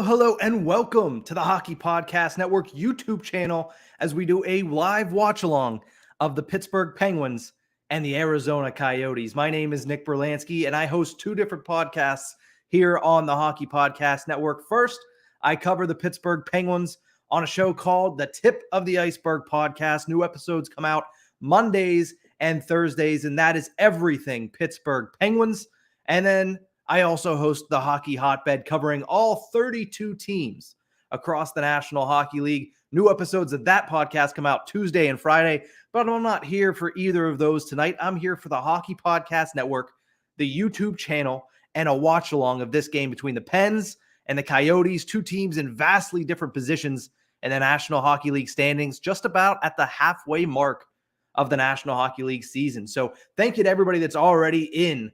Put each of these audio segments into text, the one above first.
Hello, and welcome to the Hockey Podcast Network YouTube channel as we do a live watch-along of the Pittsburgh Penguins and the Arizona Coyotes. My name is Nick Berlansky, and I host two different podcasts here on the Hockey Podcast Network. First, I cover the Pittsburgh Penguins on a show called the Tip of the Iceberg Podcast. New episodes come out Mondays and Thursdays, and that is everything Pittsburgh Penguins. And then I also host the Hockey Hotbed, covering all 32 teams across the National Hockey League. New episodes of that podcast come out Tuesday and Friday, but I'm not here for either of those tonight. I'm here for the Hockey Podcast Network, the YouTube channel, and a watch-along of this game between the Pens and the Coyotes, two teams in vastly different positions in the National Hockey League standings, just about at the halfway mark of the National Hockey League season. So thank you to everybody that's already in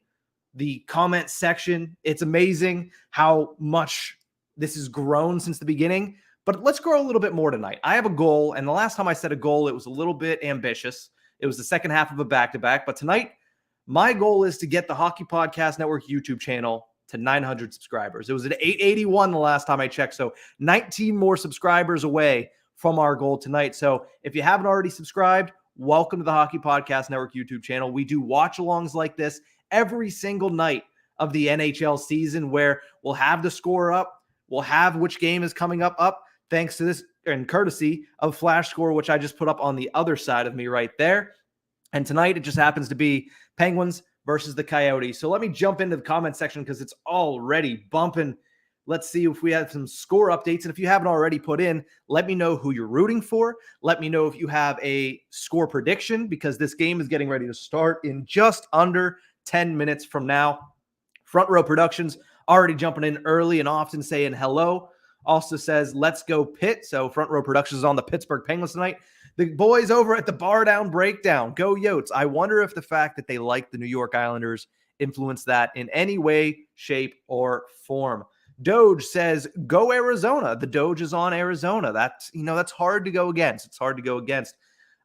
the comment section. It's amazing how much this has grown since the beginning, but let's grow a little bit more tonight. I have a goal, and the last time I set a goal, it was a little bit ambitious. It was the second half of a back-to-back, but tonight, my goal is to get the Hockey Podcast Network YouTube channel to 900 subscribers. It was at 881 the last time I checked, so 19 more subscribers away from our goal tonight. So if you haven't already subscribed, welcome to the Hockey Podcast Network YouTube channel. We do watch-alongs like this every single night of the NHL season, where we'll have the score up, we'll have which game is coming up, thanks to this and courtesy of Flash Score, which I just put up on the other side of me right there. And tonight it just happens to be Penguins versus the Coyotes. So let me jump into the comment section because it's already bumping. Let's see if we have some score updates. And if you haven't already put in, let me know who you're rooting for. Let me know if you have a score prediction, because this game is getting ready to start in just under 10 minutes from now. Front Row Productions already jumping in early and often saying hello. Also says, let's go Pitt. So Front Row Productions is on the Pittsburgh Penguins tonight. The boys over at the Bar Down Breakdown, go Yotes. I wonder if the fact that they like the New York Islanders influenced that in any way, shape, or form. Doge says, go Arizona. The Doge is on Arizona. That's hard to go against. It's hard to go against.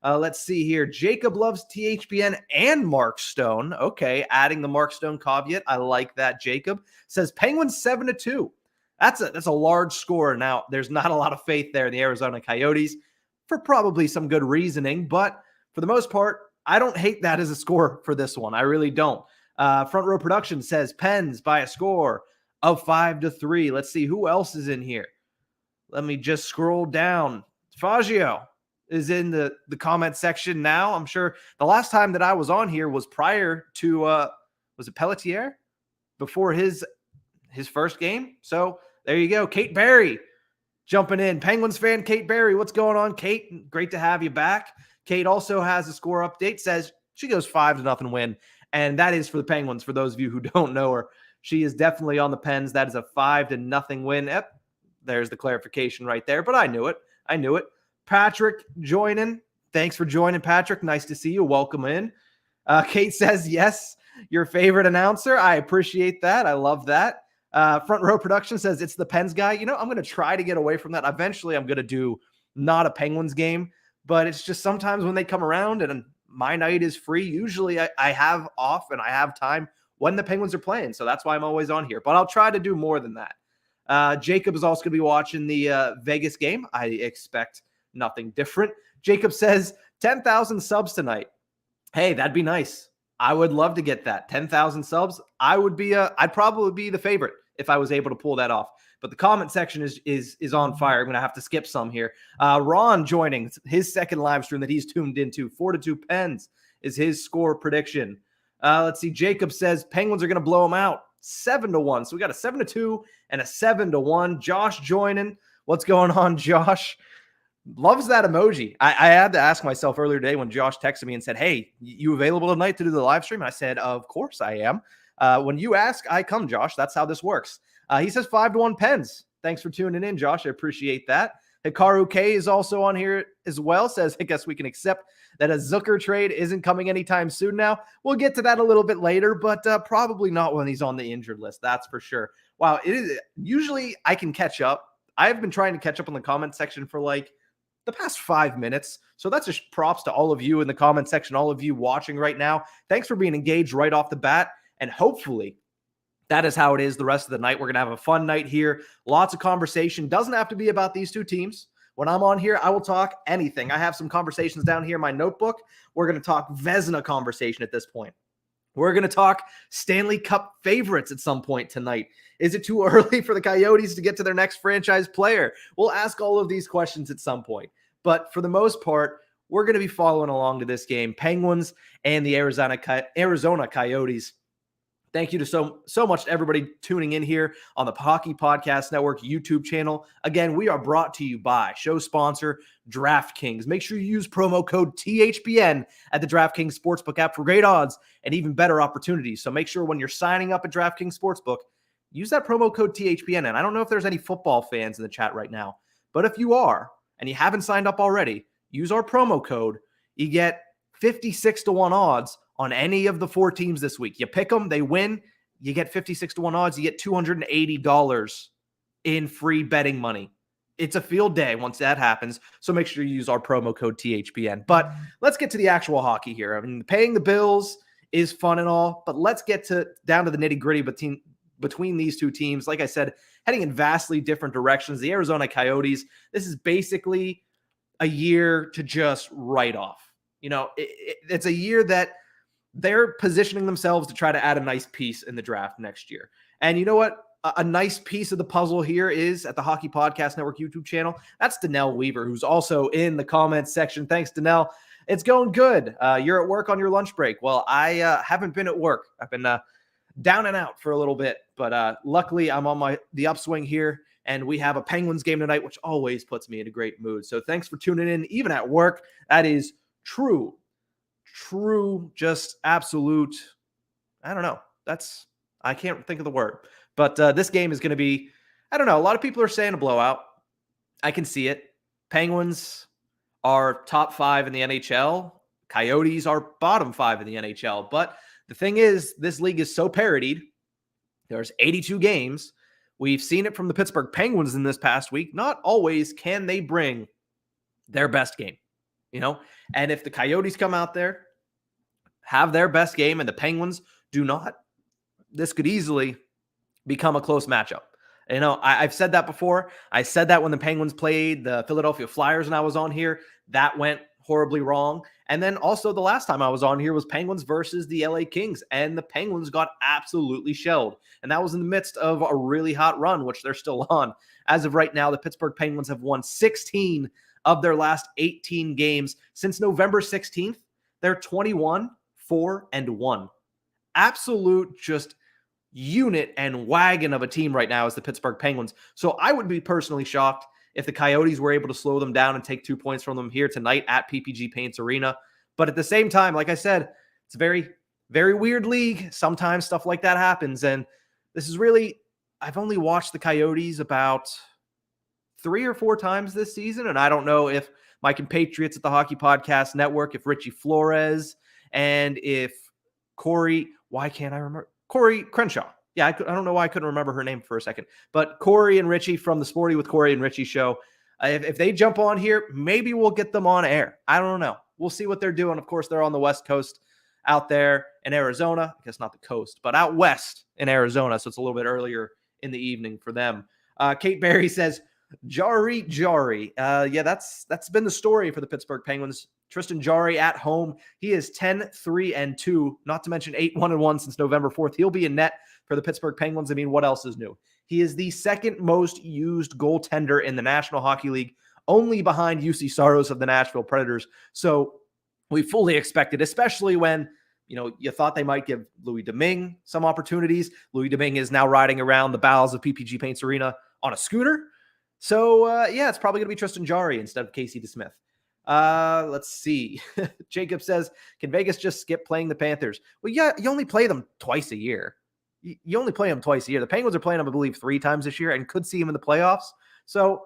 Let's see here. Jacob loves THPN and Mark Stone. Okay, adding the Mark Stone caveat. I like that. Jacob says Penguins 7-2. That's a large score. Now, there's not a lot of faith there in the Arizona Coyotes for probably some good reasoning, but for the most part, I don't hate that as a score for this one. I really don't. Front Row Production says Pens by a score of 5-3. Let's see who else is in here. Let me just scroll down. Faggio is in the comment section now. I'm sure the last time that I was on here was prior to was it Pelletier? Before his first game. So there you go. Kate Barry jumping in. Penguins fan Kate Barry. What's going on, Kate? Great to have you back. Kate also has a score update, says she goes 5-0 win. And that is for the Penguins. For those of you who don't know her, she is definitely on the Pens. That is a 5-0 win. Yep, there's the clarification right there, but I knew it. Patrick joining. Thanks for joining, Patrick. Nice to see you. Welcome in. Kate says, yes, your favorite announcer. I appreciate that. I love that. Front Row Production says it's the Pens guy. I'm going to try to get away from that. Eventually, I'm going to do not a Penguins game, but it's just sometimes when they come around and my night is free, usually I have off and I have time when the Penguins are playing. So that's why I'm always on here, but I'll try to do more than that. Jacob is also going to be watching the Vegas game. I expect nothing different. Jacob says 10,000 subs tonight. Hey, that'd be nice. I would love to get that 10,000 subs. I'd probably be the favorite if I was able to pull that off. But the comment section is on fire. I'm going to have to skip some here. Ron joining his second live stream that he's tuned into. 4-2 Pens is his score prediction. Let's see. Jacob says Penguins are going to blow them out 7-1. So we got a 7-2 and a 7-1. Josh joining. What's going on, Josh? Loves that emoji. I had to ask myself earlier today when Josh texted me and said, hey, you available tonight to do the live stream? And I said, of course I am. When you ask, I come, Josh. That's how this works. He says 5-1 Pens. Thanks for tuning in, Josh. I appreciate that. Hikaru K is also on here as well. Says, I guess we can accept that a Zucker trade isn't coming anytime soon now. We'll get to that a little bit later, but probably not when he's on the injured list. That's for sure. Wow. It is usually I can catch up. I've been trying to catch up on the comment section for like the past 5 minutes. So that's just props to all of you in the comment section, all of you watching right now. Thanks for being engaged right off the bat. And hopefully that is how it is the rest of the night. We're going to have a fun night here. Lots of conversation. Doesn't have to be about these two teams. When I'm on here, I will talk anything. I have some conversations down here in my notebook. We're going to talk Vezina conversation at this point. We're going to talk Stanley Cup favorites at some point tonight. Is it too early for the Coyotes to get to their next franchise player? We'll ask all of these questions at some point. But for the most part, we're going to be following along to this game. Penguins and the Arizona Coyotes. Thank you to so much to everybody tuning in here on the Hockey Podcast Network YouTube channel. Again, we are brought to you by show sponsor DraftKings. Make sure you use promo code THPN at the DraftKings Sportsbook app for great odds and even better opportunities. So make sure when you're signing up at DraftKings Sportsbook, use that promo code THPN. And I don't know if there's any football fans in the chat right now, but if you are and you haven't signed up already, use our promo code. You get 56-1 odds on any of the 4 teams this week. You pick them, they win, you get 56-1 odds, you get $280 in free betting money. It's a field day once that happens, so make sure you use our promo code THPN. But let's get to the actual hockey here. I mean, paying the bills is fun and all, but let's get down to the nitty-gritty between these two teams. Like I said, heading in vastly different directions. The Arizona Coyotes, this is basically a year to just write off. You know, it's a year that they're positioning themselves to try to add a nice piece in the draft next year. And you know what? A nice piece of the puzzle here is at the Hockey Podcast Network YouTube channel. That's Danelle Weaver, who's also in the comments section. Thanks, Danelle. It's going good. You're at work on your lunch break. Well, I haven't been at work. I've been down and out for a little bit, but luckily I'm on the upswing here, and we have a Penguins game tonight, which always puts me in a great mood. So thanks for tuning in, even at work. That is true, just absolute. I don't know. I can't think of the word, but this game is going to be, I don't know. A lot of people are saying a blowout. I can see it. Penguins are top 5 in the NHL. Coyotes are bottom 5 in the NHL. But the thing is, this league is so parodied. There's 82 games. We've seen it from the Pittsburgh Penguins in this past week. Not always can they bring their best game. You know, and if the Coyotes come out there, have their best game, and the Penguins do not, this could easily become a close matchup. You know, I've said that before. I said that when the Penguins played the Philadelphia Flyers and I was on here. That went horribly wrong. And then also the last time I was on here was Penguins versus the LA Kings, and the Penguins got absolutely shelled. And that was in the midst of a really hot run, which they're still on. As of right now, the Pittsburgh Penguins have won 16 of their last 18 games. Since November 16th, they're 21-4-1. Absolute just unit and wagon of a team right now is the Pittsburgh Penguins. So I would be personally shocked if the Coyotes were able to slow them down and take 2 points from them here tonight at PPG Paints Arena. But at the same time, like I said, it's a very, very weird league. Sometimes stuff like that happens. And this is really, I've only watched the Coyotes about 3 or 4 times this season. And I don't know if my compatriots at the Hockey Podcast Network, if Richie Flores and if Corey Crenshaw. Yeah, I don't know why I couldn't remember her name for a second. But Corey and Richie from the Sporty with Corey and Richie show, if they jump on here, maybe we'll get them on air. I don't know. We'll see what they're doing. Of course, they're on the West Coast out there in Arizona. I guess not the coast, but out west in Arizona. So it's a little bit earlier in the evening for them. Kate Berry says, Jari. Yeah, that's been the story for the Pittsburgh Penguins. Tristan Jarry at home. He is 10-3-2, not to mention 8-1-1 since November 4th. He'll be in net for the Pittsburgh Penguins. I mean, what else is new? He is the second most used goaltender in the National Hockey League, only behind UC Saros of the Nashville Predators. So we fully expected, especially when, you thought they might give Louis Domingue some opportunities. Louis Domingue is now riding around the bowels of PPG Paints Arena on a scooter. So, it's probably going to be Tristan Jarry instead of Casey DeSmith. Let's see. Jacob says, can Vegas just skip playing the Panthers? Well, yeah, you only play them twice a year. You only play them twice a year. The Penguins are playing them, I believe, 3 times this year and could see them in the playoffs. So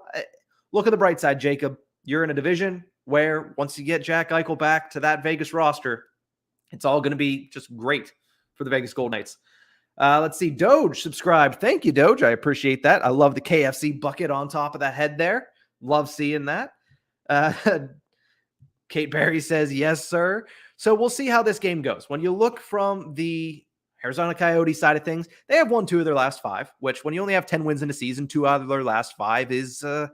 look at the bright side, Jacob. You're in a division where once you get Jack Eichel back to that Vegas roster, it's all going to be just great for the Vegas Golden Knights. Let's see. Doge subscribed. Thank you, Doge. I appreciate that. I love the KFC bucket on top of that head there. Love seeing that. Kate Berry says, yes, sir. So we'll see how this game goes. When you look from the Arizona Coyotes side of things, they have won 2 of their last 5, which when you only have 10 wins in a season, 2 out of their last 5 is a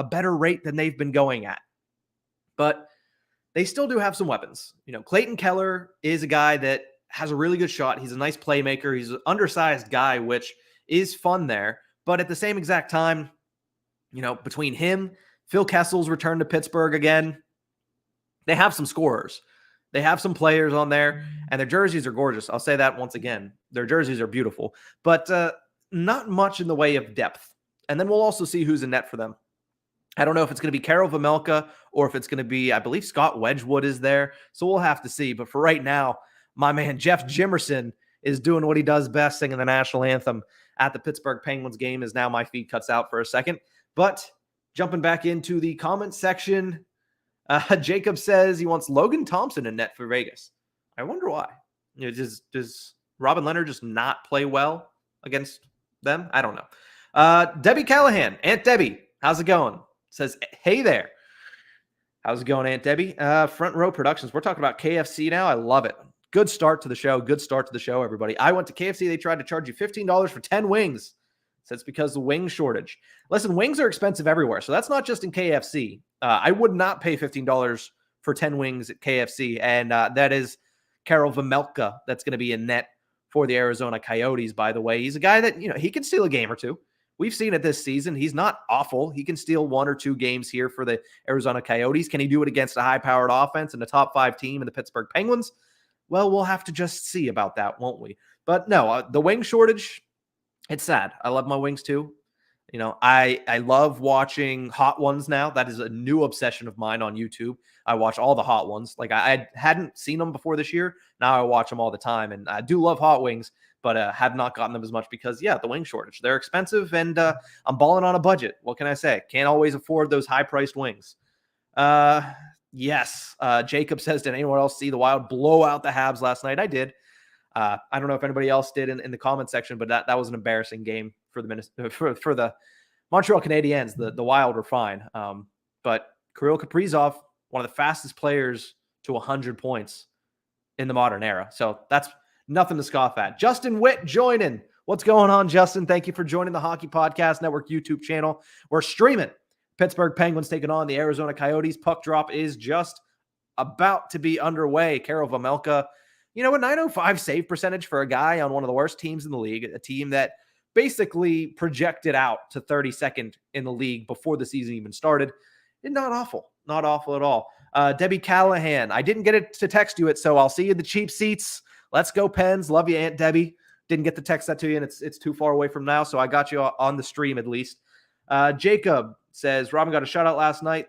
better rate than they've been going at. But they still do have some weapons. Clayton Keller is a guy that has a really good shot. He's a nice playmaker. He's an undersized guy, which is fun there. But at the same exact time, between him, Phil Kessel's returned to Pittsburgh again, they have some scorers. They have some players on there, and their jerseys are gorgeous. I'll say that once again. Their jerseys are beautiful, but not much in the way of depth. And then we'll also see who's in net for them. I don't know if it's going to be Karel Vejmelka or if it's going to be, I believe Scott Wedgwood is there. So we'll have to see. But for right now, my man Jeff Jimerson is doing what he does best, singing the national anthem at the Pittsburgh Penguins game. As now my feed cuts out for a second. But jumping back into the comment section, Jacob says he wants Logan Thompson in net for Vegas. I wonder why. Does Robin Leonard just not play well against them? I don't know. Debbie Callahan, Aunt Debbie, how's it going? Says, hey there. How's it going, Aunt Debbie? Front Row Productions. We're talking about KFC now. I love it. Good start to the show. Good start to the show, everybody. I went to KFC. They tried to charge you $15 for 10 wings. So it's because of the wing shortage. Listen, wings are expensive everywhere. So that's not just in KFC. I would not pay $15 for 10 wings at KFC. And that is Karel Vejmelka that's going to be in net for the Arizona Coyotes, by the way. He's a guy that, he can steal a game or two. We've seen it this season. He's not awful. He can steal 1 or 2 games here for the Arizona Coyotes. Can he do it against a high-powered offense and a top 5 team in the Pittsburgh Penguins? Well, we'll have to just see about that, won't we? But no, the wing shortage, it's sad. I love my wings too. I love watching Hot Ones now. That is a new obsession of mine on YouTube. I watch all the Hot Ones. Like I hadn't seen them before this year. Now I watch them all the time. And I do love hot wings, but have not gotten them as much because, the wing shortage. They're expensive, and I'm balling on a budget. What can I say? Can't always afford those high-priced wings. Yes. Jacob says, did anyone else see the Wild blow out the Habs last night? I did. I don't know if anybody else did in the comment section, but that was an embarrassing game for the Montreal Canadiens. The Wild were fine. But Kirill Kaprizov, one of the fastest players to 100 points in the modern era. So that's nothing to scoff at. Justin Witt joining. What's going on, Justin? Thank you for joining the Hockey Podcast Network YouTube channel. We're streaming Pittsburgh Penguins taking on the Arizona Coyotes. Puck drop is just about to be underway. Karel Vejmelka, a 905 save percentage for a guy on one of the worst teams in the league, a team that basically projected out to 32nd in the league before the season even started. Not awful. Not awful at all. Debbie Callahan, I didn't get it to text you it, so I'll see you in the cheap seats. Let's go, Pens. Love you, Aunt Debbie. Didn't get to text that to you, and it's too far away from now, so I got you on the stream at least. Jacob says, Robin got a shutout last night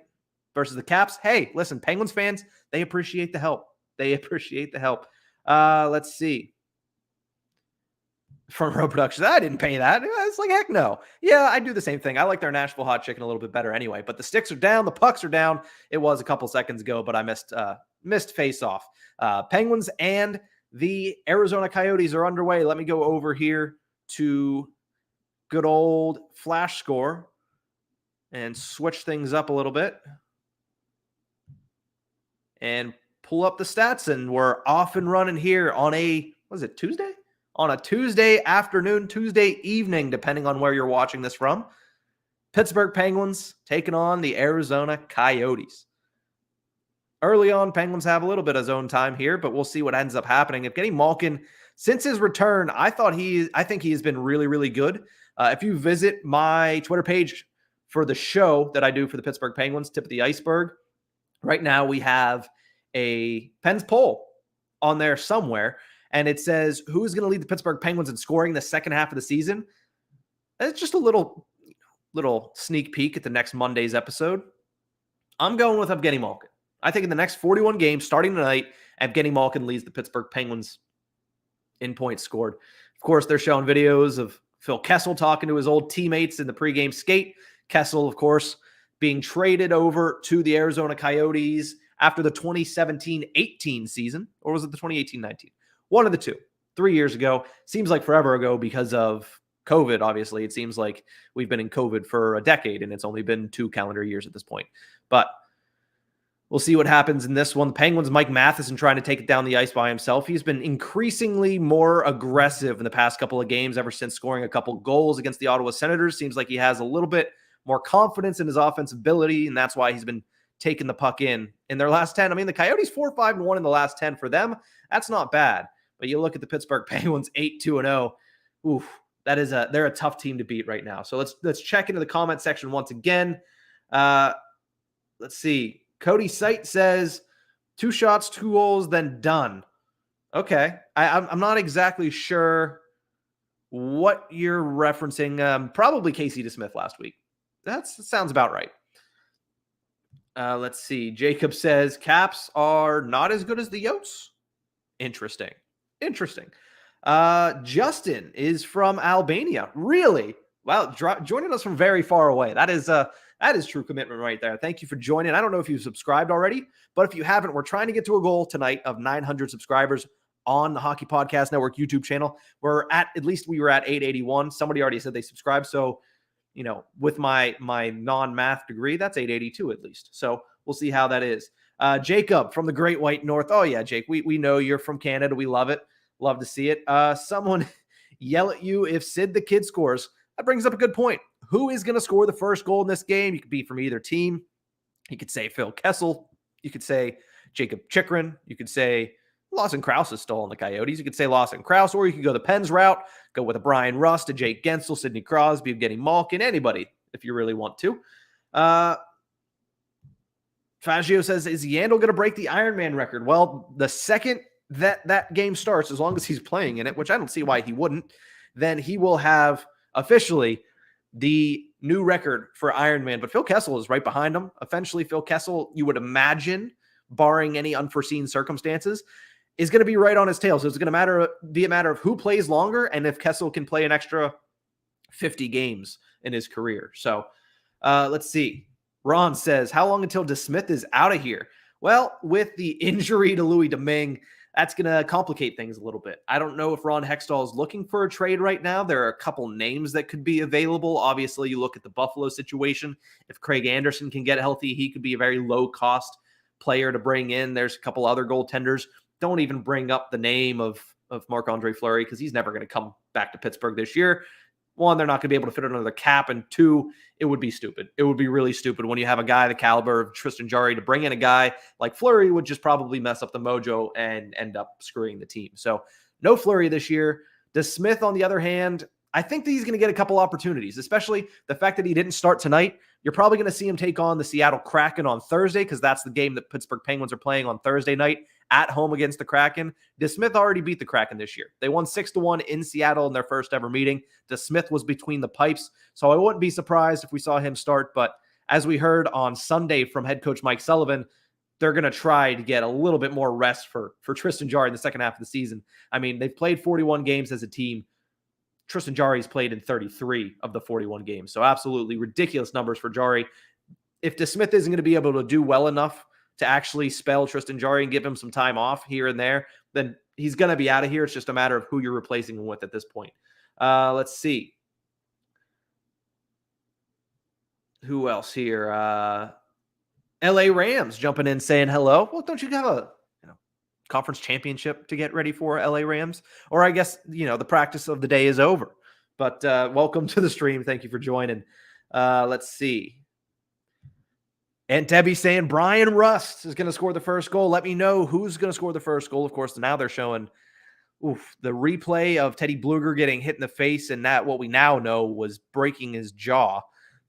versus the Caps. Hey, listen, Penguins fans, they appreciate the help. They appreciate the help. Let's see. Front Row Productions. I didn't pay that. It's like, heck no. Yeah, I do the same thing. I like their Nashville hot chicken a little bit better anyway, but the sticks are down. The pucks are down. It was a couple seconds ago, but I missed face off. Penguins and the Arizona Coyotes are underway. Let me go over here to good old Flash Score and switch things up a little bit and pull up the stats, and we're off and running here on Tuesday? On a Tuesday afternoon, Tuesday evening, depending on where you're watching this from. Pittsburgh Penguins taking on the Arizona Coyotes. early on, Penguins have a little bit of zone time here, but we'll see what ends up happening. If getting Malkin, since his return, I think he has been really, really good. If you visit my Twitter page for the show that I do for the Pittsburgh Penguins, Tip of the Iceberg, right now we have a Pens poll on there somewhere, and it says who's going to lead the Pittsburgh Penguins in scoring the second half of the season. It's just a little sneak peek at the next Monday's episode. I'm going with Evgeny Malkin. I think in the next 41 games, starting tonight, Evgeny Malkin leads the Pittsburgh Penguins in points scored. Of course, they're showing videos of Phil Kessel talking to his old teammates in the pregame skate. Kessel, of course, being traded over to the Arizona Coyotes after the 2017-18 season, or was it the 2018-19? One of the two. 3 years ago. Seems like forever ago because of COVID, obviously. It seems like we've been in COVID for a decade, and it's only been 2 calendar years at this point. But we'll see what happens in this one. The Penguins, Mike Matheson trying to take it down the ice by himself. He's been increasingly more aggressive in the past couple of games ever since scoring a couple goals against the Ottawa Senators. Seems like he has a little bit more confidence in his offensive ability, and that's why he's been taking the puck in their last 10. I mean, the Coyotes 4-5-1 in the last 10 for them. That's not bad. But you look at the Pittsburgh Penguins 8-2-0. Oof, they're a tough team to beat right now. So let's check into the comment section once again. Let's see. Cody Sight says 2 shots, 2 goals, then done. Okay. I'm not exactly sure what you're referencing. Probably Casey DeSmith last week. That sounds about right. Let's see. Jacob says Caps are not as good as the Yotes. Interesting. Justin is from Albania. Really? Wow. Joining us from very far away. That is true commitment right there. Thank you for joining. I don't know if you've subscribed already, but if you haven't, we're trying to get to a goal tonight of 900 subscribers on the Hockey Podcast Network YouTube channel. At least we were at 881. Somebody already said they subscribed. So, with my non-math degree, that's 882 at least. So we'll see how that is. Jacob from the Great White North. Oh yeah, Jake, we know you're from Canada. We love it. Love to see it. Someone yell at you if Sid the Kid scores. That brings up a good point. Who is going to score the first goal in this game? You could be from either team. You could say Phil Kessel. You could say Jacob Chikrin. You could say Lawson Krause is still on the Coyotes. You could say Lawson Krause, or you could go the Pens route, go with a Brian Rust, a Jake Gensel, Sidney Crosby, Evgeny Malkin, anybody, if you really want to. Faggio says, is Yandel going to break the Ironman record? Well, the second that game starts, as long as he's playing in it, which I don't see why he wouldn't, then he will have officially the new record for Ironman. But Phil Kessel is right behind him. Eventually, Phil Kessel, you would imagine, barring any unforeseen circumstances, is going to be right on his tail. So it's going to be a matter of who plays longer and if Kessel can play an extra 50 games in his career. So let's see. Ron says, how long until DeSmith is out of here? Well, with the injury to Louis Domingue, that's going to complicate things a little bit. I don't know if Ron Hextall is looking for a trade right now. There are a couple names that could be available. Obviously, you look at the Buffalo situation. If Craig Anderson can get healthy, he could be a very low-cost player to bring in. There's a couple other goaltenders. Don't even bring up the name of Marc-Andre Fleury because he's never going to come back to Pittsburgh this year. One, they're not going to be able to fit it under the cap, and two, it would be stupid. It would be really stupid when you have a guy the caliber of Tristan Jarry to bring in a guy like Fleury would just probably mess up the mojo and end up screwing the team. So no Fleury this year. DeSmith, on the other hand, I think that he's going to get a couple opportunities, especially the fact that he didn't start tonight. You're probably going to see him take on the Seattle Kraken on Thursday because that's the game that Pittsburgh Penguins are playing on Thursday night at home against the Kraken. DeSmith already beat the Kraken this year. They won 6-1 in Seattle in their first ever meeting. DeSmith was between the pipes, so I wouldn't be surprised if we saw him start. But as we heard on Sunday from head coach Mike Sullivan, they're going to try to get a little bit more rest for Tristan Jarry in the second half of the season. I mean, they've played 41 games as a team. Tristan Jarry's played in 33 of the 41 games. So absolutely ridiculous numbers for Jarry. If DeSmith isn't going to be able to do well enough to actually spell Tristan Jarry and give him some time off here and there, then he's going to be out of here. It's just a matter of who you're replacing him with at this point. Let's see. Who else here? LA Rams jumping in saying hello. Well, don't you have a conference championship to get ready for, LA Rams? Or I guess, the practice of the day is over. But welcome to the stream. Thank you for joining. Let's see. And Debbie saying Brian Rust is going to score the first goal. Let me know who's going to score the first goal. Of course, now they're showing the replay of Teddy Bluger getting hit in the face, and that what we now know was breaking his jaw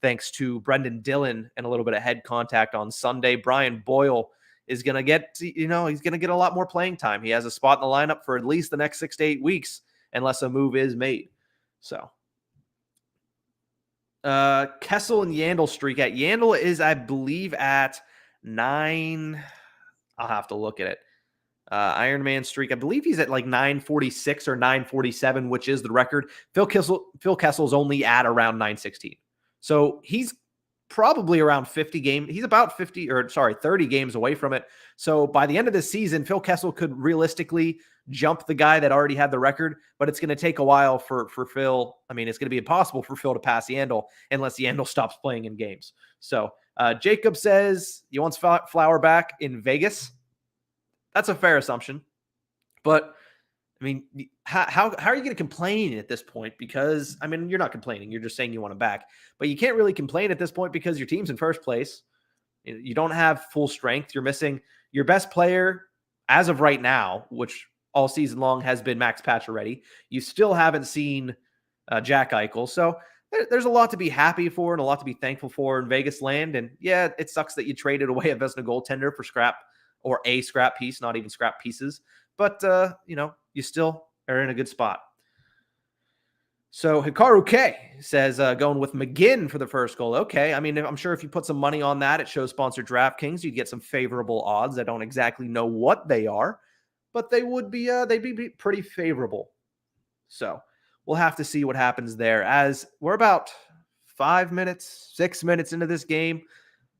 thanks to Brendan Dillon and a little bit of head contact on Sunday. Brian Boyle is going to get, he's going to get a lot more playing time. He has a spot in the lineup for at least the next 6 to 8 weeks unless a move is made. So Kessel and Yandel streak at Yandel is, I believe, at 9. I'll have to look at it. Iron Man streak, I believe he's at like 946 or 947, which is the record. Phil Kessel's only at around 916. So he's probably around 50 games. He's about 30 games away from it. So by the end of this season, Phil Kessel could realistically jump the guy that already had the record, but it's going to take a while for Phil. I mean, it's going to be impossible for Phil to pass Yandel unless Yandel stops playing in games. So Jacob says he wants Flower back in Vegas. That's a fair assumption. But, I mean, how are you going to complain at this point? Because, I mean, you're not complaining. You're just saying you want him back. But you can't really complain at this point because your team's in first place. You don't have full strength. You're missing your best player as of right now, which all season long has been Max Pacioretty. You still haven't seen Jack Eichel. So there's a lot to be happy for and a lot to be thankful for in Vegas land. And, yeah, it sucks that you traded away a Vezina goaltender for scrap. Or a scrap piece, not even scrap pieces. But, you still are in a good spot. So Hikaru K says going with McGinn for the first goal. Okay, I mean, I'm sure if you put some money on that, it shows sponsored DraftKings. You'd get some favorable odds. I don't exactly know what they are, but they would be they'd be pretty favorable. So we'll have to see what happens there. As we're about 6 minutes into this game.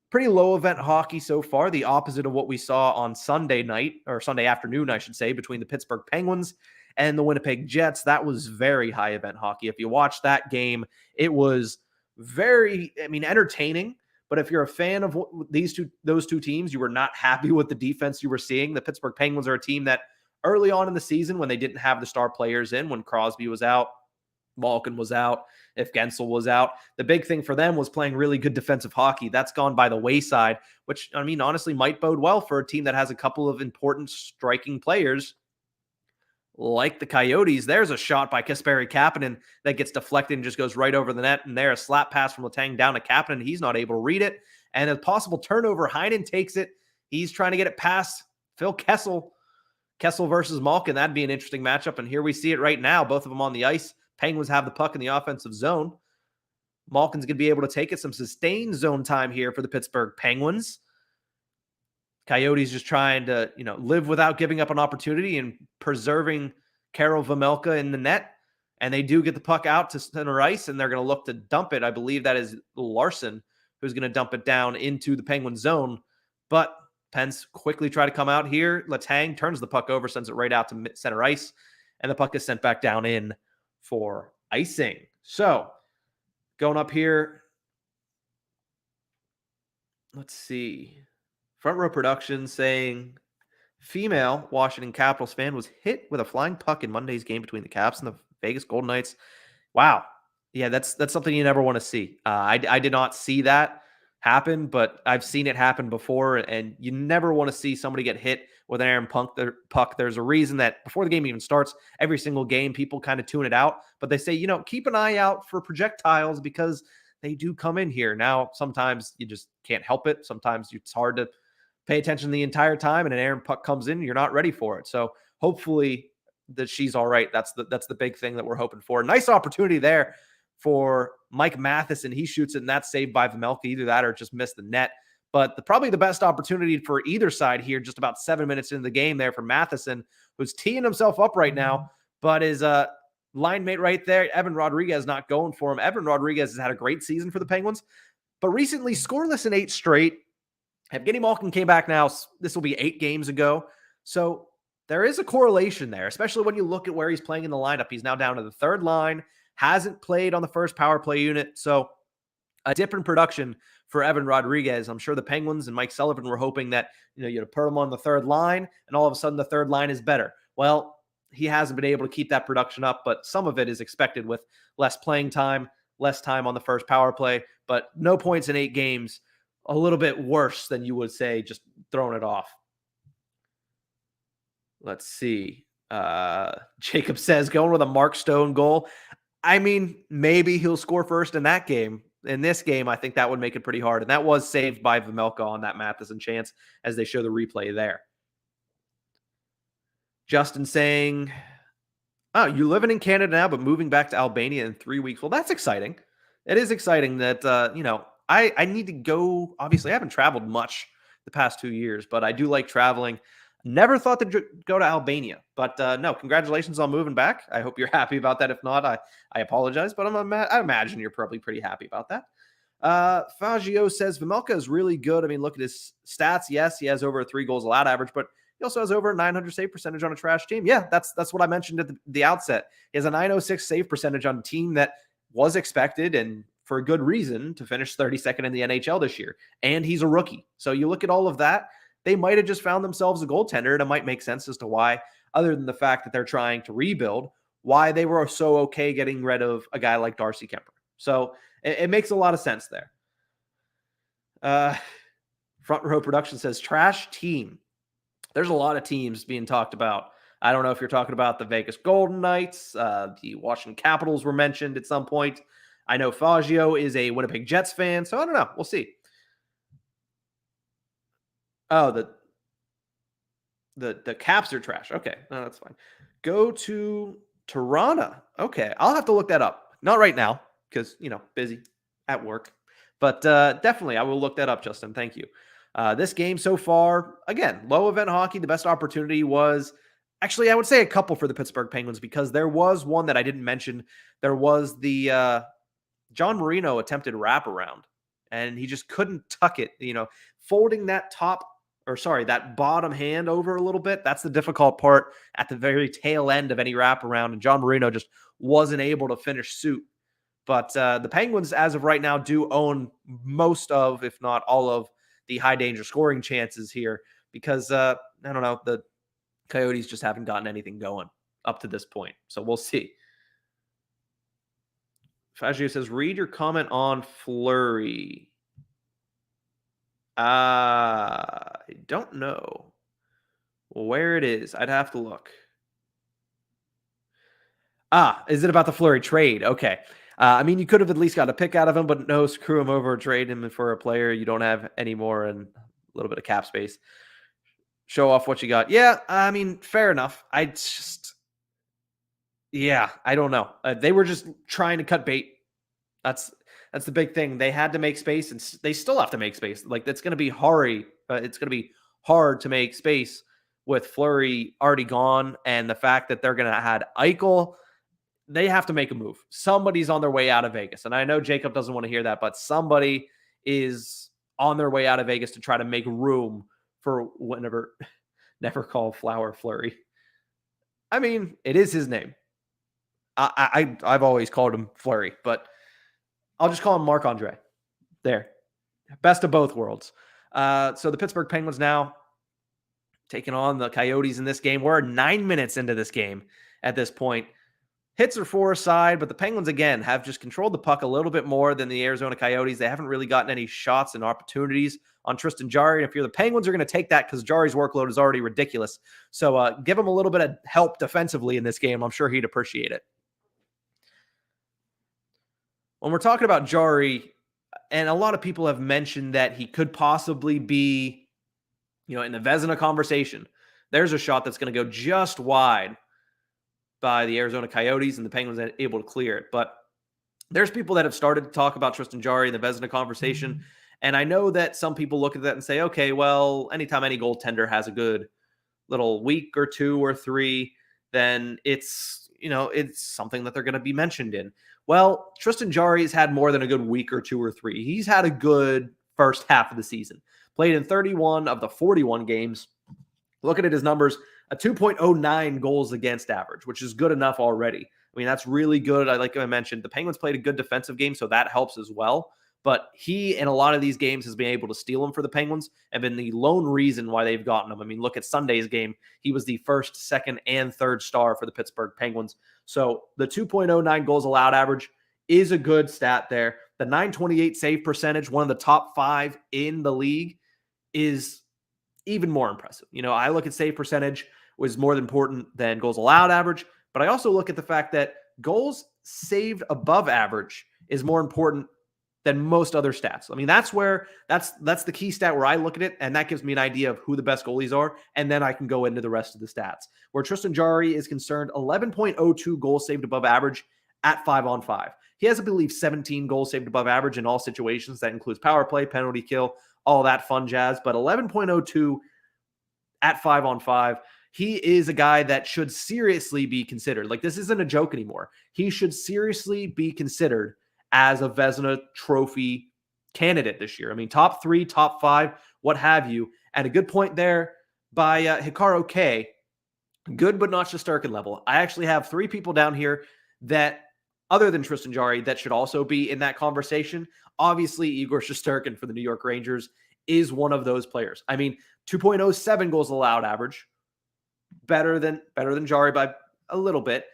Pretty low event hockey so far, the opposite of what we saw on Sunday night, or Sunday afternoon, I should say, between the Pittsburgh Penguins and the Winnipeg Jets. That was very high event hockey. If you watch that game, it was very, entertaining. But if you're a fan of those two teams, you were not happy with the defense you were seeing. The Pittsburgh Penguins are a team that early on in the season, when they didn't have the star players in, when Crosby was out, Malkin was out, if Gensel was out, the big thing for them was playing really good defensive hockey. That's gone by the wayside, which, honestly might bode well for a team that has a couple of important striking players like the Coyotes. There's a shot by Kasperi Kapanen that gets deflected and just goes right over the net, and there a slap pass from Letang down to Kapanen. He's not able to read it, and a possible turnover. Heinen takes it. He's trying to get it past Phil Kessel. Kessel versus Malkin. That'd be an interesting matchup, and here we see it right now. Both of them on the ice. Penguins have the puck in the offensive zone. Malkin's going to be able to take it. Some sustained zone time here for the Pittsburgh Penguins. Coyotes just trying to, live without giving up an opportunity and preserving Karel Vejmelka in the net. And they do get the puck out to center ice, and they're going to look to dump it. I believe that is Larson who's going to dump it down into the Penguin zone. But Pens quickly try to come out here. Letang turns the puck over, sends it right out to center ice, and the puck is sent back down in for icing. So going up here, let's see. Front Row Productions saying female Washington Capitals fan was hit with a flying puck in Monday's game between the Caps and the Vegas Golden Knights. Wow. Yeah, that's something you never want to see. I did not see that happen, but I've seen it happen before, and you never want to see somebody get hit with an iron puck. There's a reason that before the game even starts, every single game, people kind of tune it out. But they say, keep an eye out for projectiles because they do come in here. Now, sometimes you just can't help it. Sometimes it's hard to pay attention the entire time, and an iron puck comes in, and you're not ready for it. So hopefully that she's all right. That's the big thing that we're hoping for. Nice opportunity there for Mike Matheson. He shoots it, and that's saved by Vejmelka. Either that or just missed the net. But probably the best opportunity for either side here, just about 7 minutes into the game there for Matheson, who's teeing himself up right now, but his line mate right there, Evan Rodriguez, not going for him. Evan Rodriguez has had a great season for the Penguins, but recently scoreless in 8 straight. Evgeny Malkin came back now. This will be 8 games ago. So there is a correlation there, especially when you look at where he's playing in the lineup. He's now down to the third line, hasn't played on the first power play unit. So a dip in production for Evan Rodriguez. I'm sure the Penguins and Mike Sullivan were hoping that, you'd put him on the third line and all of a sudden the third line is better. Well, he hasn't been able to keep that production up, but some of it is expected with less playing time, less time on the first power play, but no points in 8 games a little bit worse than you would say just throwing it off. Let's see. Jacob says going with a Mark Stone goal. I mean, maybe he'll score first in that game. In this game, I think that would make it pretty hard. And that was saved by Vejmelka on that Matheson chance as they show the replay there. Justin saying, oh, you're living in Canada now, but moving back to Albania in 3 weeks. Well, that's exciting. It is exciting that, I need to go. Obviously, I haven't traveled much the past 2 years, but I do like traveling. Never thought to go to Albania, but no, congratulations on moving back. I hope you're happy about that. If not, I apologize, but I imagine you're probably pretty happy about that. Fagio says Vejmelka is really good. I mean, look at his stats. Yes, he has over a 3 goals allowed average, but he also has over a 900 save percentage on a trash team. Yeah, that's what I mentioned at the outset. He has a 906 save percentage on a team that was expected, and for a good reason, to finish 32nd in the NHL this year. And he's a rookie. So you look at all of that, they might have just found themselves a goaltender, and it might make sense as to why, other than the fact that they're trying to rebuild, why they were so okay getting rid of a guy like Darcy Kemper. So it makes a lot of sense there. Front Row Production says, trash team. There's a lot of teams being talked about. I don't know if you're talking about the Vegas Golden Knights. The Washington Capitals were mentioned at some point. I know Fagio is a Winnipeg Jets fan, so I don't know. We'll see. Oh, the Caps are trash. Okay, no, that's fine. Go to Toronto. Okay, I'll have to look that up. Not right now because, busy at work. But definitely, I will look that up, Justin. Thank you. This game so far, again, low event hockey. The best opportunity was actually, I would say a couple for the Pittsburgh Penguins, because there was one that I didn't mention. There was the John Marino attempted wraparound, and he just couldn't tuck it. Folding that that bottom hand over a little bit. That's the difficult part at the very tail end of any wraparound, and John Marino just wasn't able to finish suit. But the Penguins, as of right now, do own most of, if not all of, the high danger scoring chances here, because I don't know, the Coyotes just haven't gotten anything going up to this point. So we'll see. Fagio says, read your comment on Fleury. I don't know where it is. I'd have to look. Is it about the Fleury trade? Okay. I mean, you could have at least got a pick out of him, but no, screw him over, trade him for a player you don't have anymore and a little bit of cap space. Show off what you got. Yeah, I mean, fair enough. I don't know. They were just trying to cut bait. That's the big thing. They had to make space, and they still have to make space. Like, that's going to be hard. It's going to be hard to make space with Fleury already gone, and the fact that they're going to have Eichel. They have to make a move. Somebody's on their way out of Vegas. And I know Jacob doesn't want to hear that, but somebody is on their way out of Vegas to try to make room for whatever. Never call Flower Fleury. I mean, it is his name. I've always called him Fleury, but I'll just call him Marc-Andre. There. Best of both worlds. So the Pittsburgh Penguins now taking on the Coyotes in this game. We're 9 minutes into this game at this point. Hits are for a side, but the Penguins, again, have just controlled the puck a little bit more than the Arizona Coyotes. They haven't really gotten any shots and opportunities on Tristan Jarry. And if you're the Penguins, are going to take that because Jarry's workload is already ridiculous. So give him a little bit of help defensively in this game. I'm sure he'd appreciate it. When we're talking about Jarry, and a lot of people have mentioned that he could possibly be, in the Vezina conversation, there's a shot that's going to go just wide by the Arizona Coyotes, and the Penguins are able to clear it. But there's people that have started to talk about Tristan Jarry in the Vezina conversation, and I know that some people look at that and say, okay, well, anytime any goaltender has a good little week or 2 or 3, then it's something that they're going to be mentioned in. Well, Tristan Jarry has had more than a good week or 2 or 3. He's had a good first half of the season. Played in 31 of the 41 games. Looking at his numbers, a 2.09 goals against average, which is good enough already. I mean, that's really good. Like I mentioned, the Penguins played a good defensive game, so that helps as well. But he, in a lot of these games, has been able to steal them for the Penguins and been the lone reason why they've gotten him. I mean, look at Sunday's game. He was the first, second, and third star for the Pittsburgh Penguins. So the 2.09 goals allowed average is a good stat there. The 928 save percentage, one of the top 5 in the league, is even more impressive. I look at save percentage was more important than goals allowed average, but I also look at the fact that goals saved above average is more important than most other stats. I mean, that's the key stat where I look at it, and that gives me an idea of who the best goalies are, and then I can go into the rest of the stats. Where Tristan Jarry is concerned, 11.02 goals saved above average at 5-on-5. He has, I believe, 17 goals saved above average in all situations. That includes power play, penalty kill, all that fun jazz, but 11.02 at 5-on-5. He is a guy that should seriously be considered. Like, this isn't a joke anymore. He should seriously be considered as a Vezina Trophy candidate this year. I mean, top 3, top 5, what have you. And a good point there by Hikaru K. Good, but not Shesterkin level. I actually have 3 people down here that, other than Tristan Jarry, that should also be in that conversation. Obviously, Igor Shesterkin for the New York Rangers is one of those players. I mean, 2.07 goals allowed average, better than Jarry by a little bit.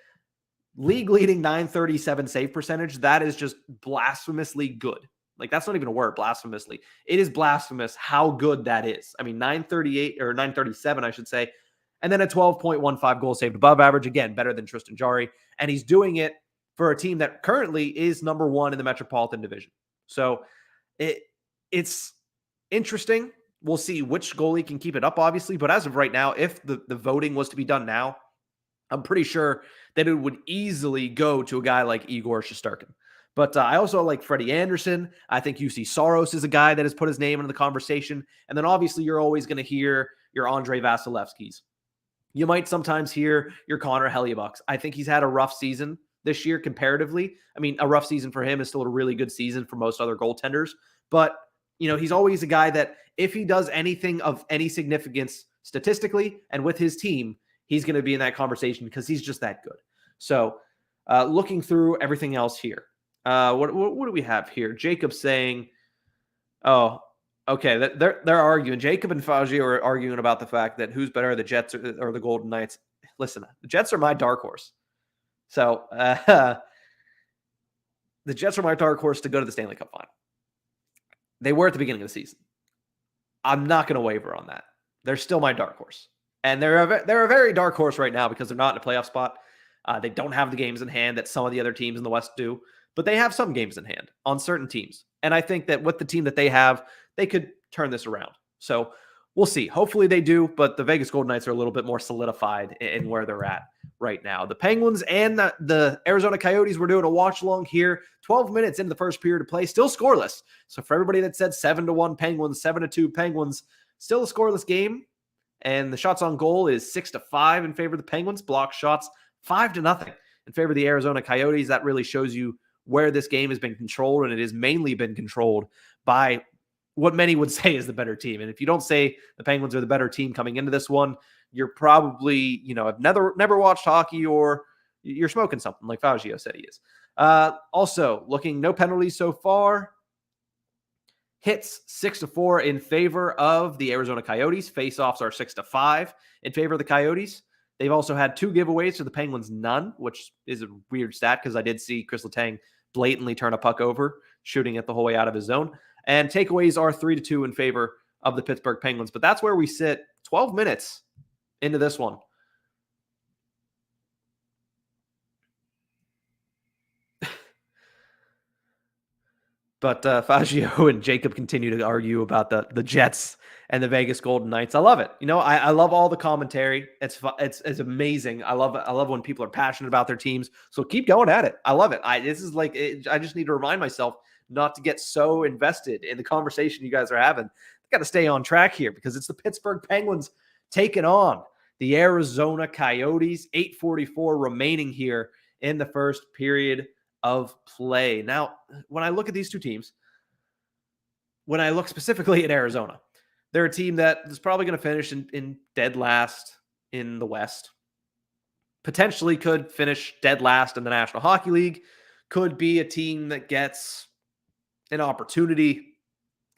League leading 937 save percentage. That is just blasphemously good. Like, that's not even a word, blasphemously. It is blasphemous how good that is. I mean, 938 or 937, I should say. And then a 12.15 goals saved above average. Again, better than Tristan Jarry. And he's doing it for a team that currently is number 1 in the Metropolitan Division. So it's interesting. We'll see which goalie can keep it up, obviously. But as of right now, if the voting was to be done now, I'm pretty sure that it would easily go to a guy like Igor Shesterkin. But I also like Freddie Anderson. I think UC Saros is a guy that has put his name into the conversation. And then obviously you're always going to hear your Andre Vasilevskis. You might sometimes hear your Connor Hellebuycks. I think he's had a rough season this year comparatively. I mean, a rough season for him is still a really good season for most other goaltenders. But, he's always a guy that if he does anything of any significance statistically and with his team, he's going to be in that conversation because he's just that good. So looking through everything else here, what do we have here? Jacob saying, oh, okay, they're arguing. Jacob and Fauji are arguing about the fact that who's better, the Jets or the Golden Knights. Listen, the Jets are my dark horse. So the Jets are my dark horse to go to the Stanley Cup final. They were at the beginning of the season. I'm not going to waver on that. They're still my dark horse. And they're a very dark horse right now because they're not in a playoff spot. They don't have the games in hand that some of the other teams in the West do, but they have some games in hand on certain teams. And I think that with the team that they have, they could turn this around. So we'll see. Hopefully they do, but the Vegas Golden Knights are a little bit more solidified in where they're at right now. The Penguins and the Arizona Coyotes were doing a watch along here. 12 minutes into the first period of play, still scoreless. So for everybody that said 7-1 Penguins, 7-2 Penguins, still a scoreless game. And the shots on goal is 6-5 in favor of the Penguins. Block shots 5-0 in favor of the Arizona Coyotes. That really shows you where this game has been controlled, and it has mainly been controlled by what many would say is the better team. And if you don't say the Penguins are the better team coming into this one, you're probably, have never watched hockey, or you're smoking something like Faucio said he is. Also, looking no penalties so far. Hits 6-4 in favor of the Arizona Coyotes. Faceoffs are 6-5 in favor of the Coyotes. They've also had 2 giveaways to the Penguins, none, which is a weird stat because I did see Chris Letang blatantly turn a puck over, shooting it the whole way out of his zone. And takeaways are 3-2 in favor of the Pittsburgh Penguins. But that's where we sit 12 minutes into this one. But Fagio and Jacob continue to argue about the Jets and the Vegas Golden Knights. I love it. I love all the commentary. It's amazing. I love when people are passionate about their teams. So keep going at it. I love it. I just need to remind myself not to get so invested in the conversation you guys are having. I got to stay on track here because it's the Pittsburgh Penguins taking on the Arizona Coyotes. 8:44 remaining here in the first period of play. Now, when I look at these two teams, when I look specifically at Arizona, they're a team that is probably going to finish in dead last in the West. Potentially could finish dead last in the National Hockey League. Could be a team that gets an opportunity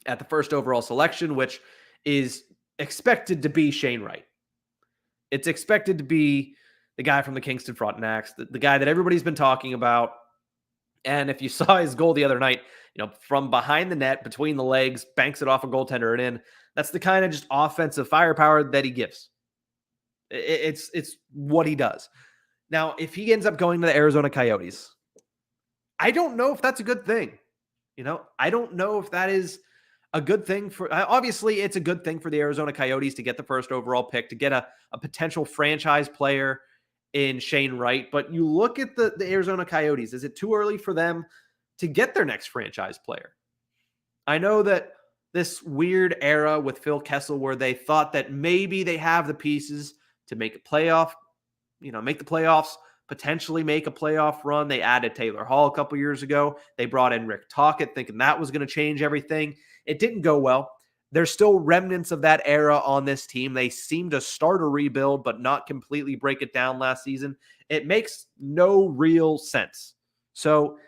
at the first overall selection, which is expected to be Shane Wright. It's expected to be the guy from the Kingston Frontenacs, the guy that everybody's been talking about. And if you saw his goal the other night, from behind the net, between the legs, banks it off a goaltender and in. That's the kind of just offensive firepower that he gives. It's what he does. Now, if he ends up going to the Arizona Coyotes, I don't know if that's a good thing. I don't know if that is a good thing for, obviously it's a good thing for the Arizona Coyotes to get the first overall pick, to get a potential franchise player in Shane Wright. But you look at the Arizona Coyotes, is it too early for them to get their next franchise player? I know that this weird era with Phil Kessel where they thought that maybe they have the pieces to make a playoff, make the playoffs, potentially make a playoff run. They added Taylor Hall a couple years ago. They brought in Rick Tocchet thinking that was going to change everything. It didn't go well. There's still remnants of that era on this team. They seem to start a rebuild, but not completely break it down last season. It makes no real sense. So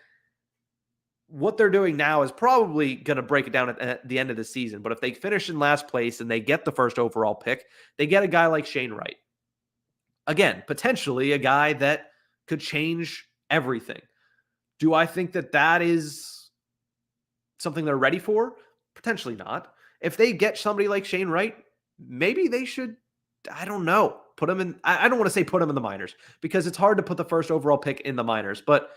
what they're doing now is probably going to break it down at the end of the season. But if they finish in last place and they get the first overall pick, they get a guy like Shane Wright. Again, potentially a guy that could change everything. Do I think that that is something they're ready for? Potentially not. If they get somebody like Shane Wright, maybe they should, I don't know, put him in, I don't want to say put him in the minors because it's hard to put the first overall pick in the minors, but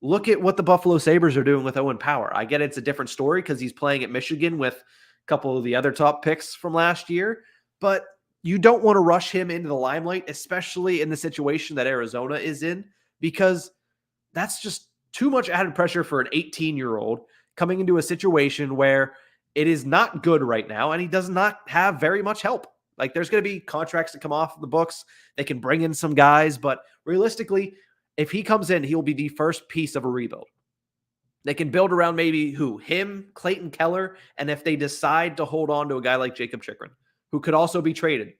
look at what the Buffalo Sabres are doing with Owen Power. I get it's a different story because he's playing at Michigan with a couple of the other top picks from last year, but you don't want to rush him into the limelight, especially in the situation that Arizona is in, because that's just too much added pressure for an 18-year-old coming into a situation where it is not good right now, and he does not have very much help. Like, there's going to be contracts that come off the books. They can bring in some guys, but realistically, if he comes in, he'll be the first piece of a rebuild. They can build around maybe him, Clayton Keller, and if they decide to hold on to a guy like Jacob Chikrin, who could also be traded.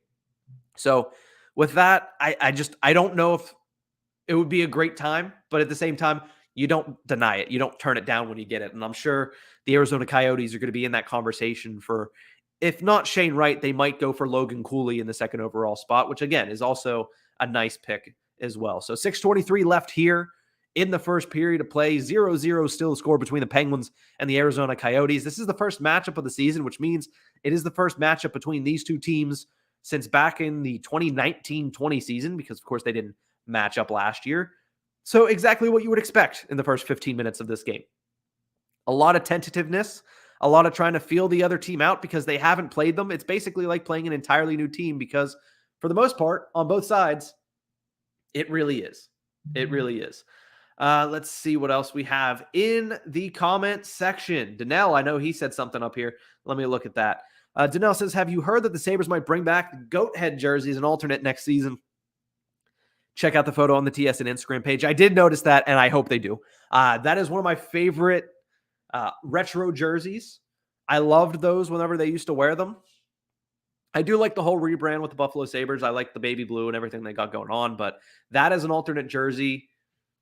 So with that, I don't know if it would be a great time, but at the same time, you don't deny it. You don't turn it down when you get it. And I'm sure the Arizona Coyotes are going to be in that conversation for, if not Shane Wright, they might go for Logan Cooley in the second overall spot, which again is also a nice pick as well. So 6:23 left here in the first period of play. 0-0 still the score between the Penguins and the Arizona Coyotes. This is the first matchup of the season, which means it is the first matchup between these two teams since back in the 2019-20 season, because of course they didn't match up last year. So exactly what you would expect in the first 15 minutes of this game. A lot of tentativeness, a lot of trying to feel the other team out because they haven't played them. It's basically like playing an entirely new team because for the most part, on both sides, it really is. It really is. Let's see what else we have in the comment section. Danelle, I know he said something up here. Let me look at that. Danelle says, have you heard that the Sabres might bring back the goat head jersey as an alternate next season? Check out the photo on the TSN Instagram page. I did notice that, and I hope they do. That is one of my favorite retro jerseys. I loved those whenever they used to wear them. I do like the whole rebrand with the Buffalo Sabres. I like the baby blue and everything they got going on, but that as an alternate jersey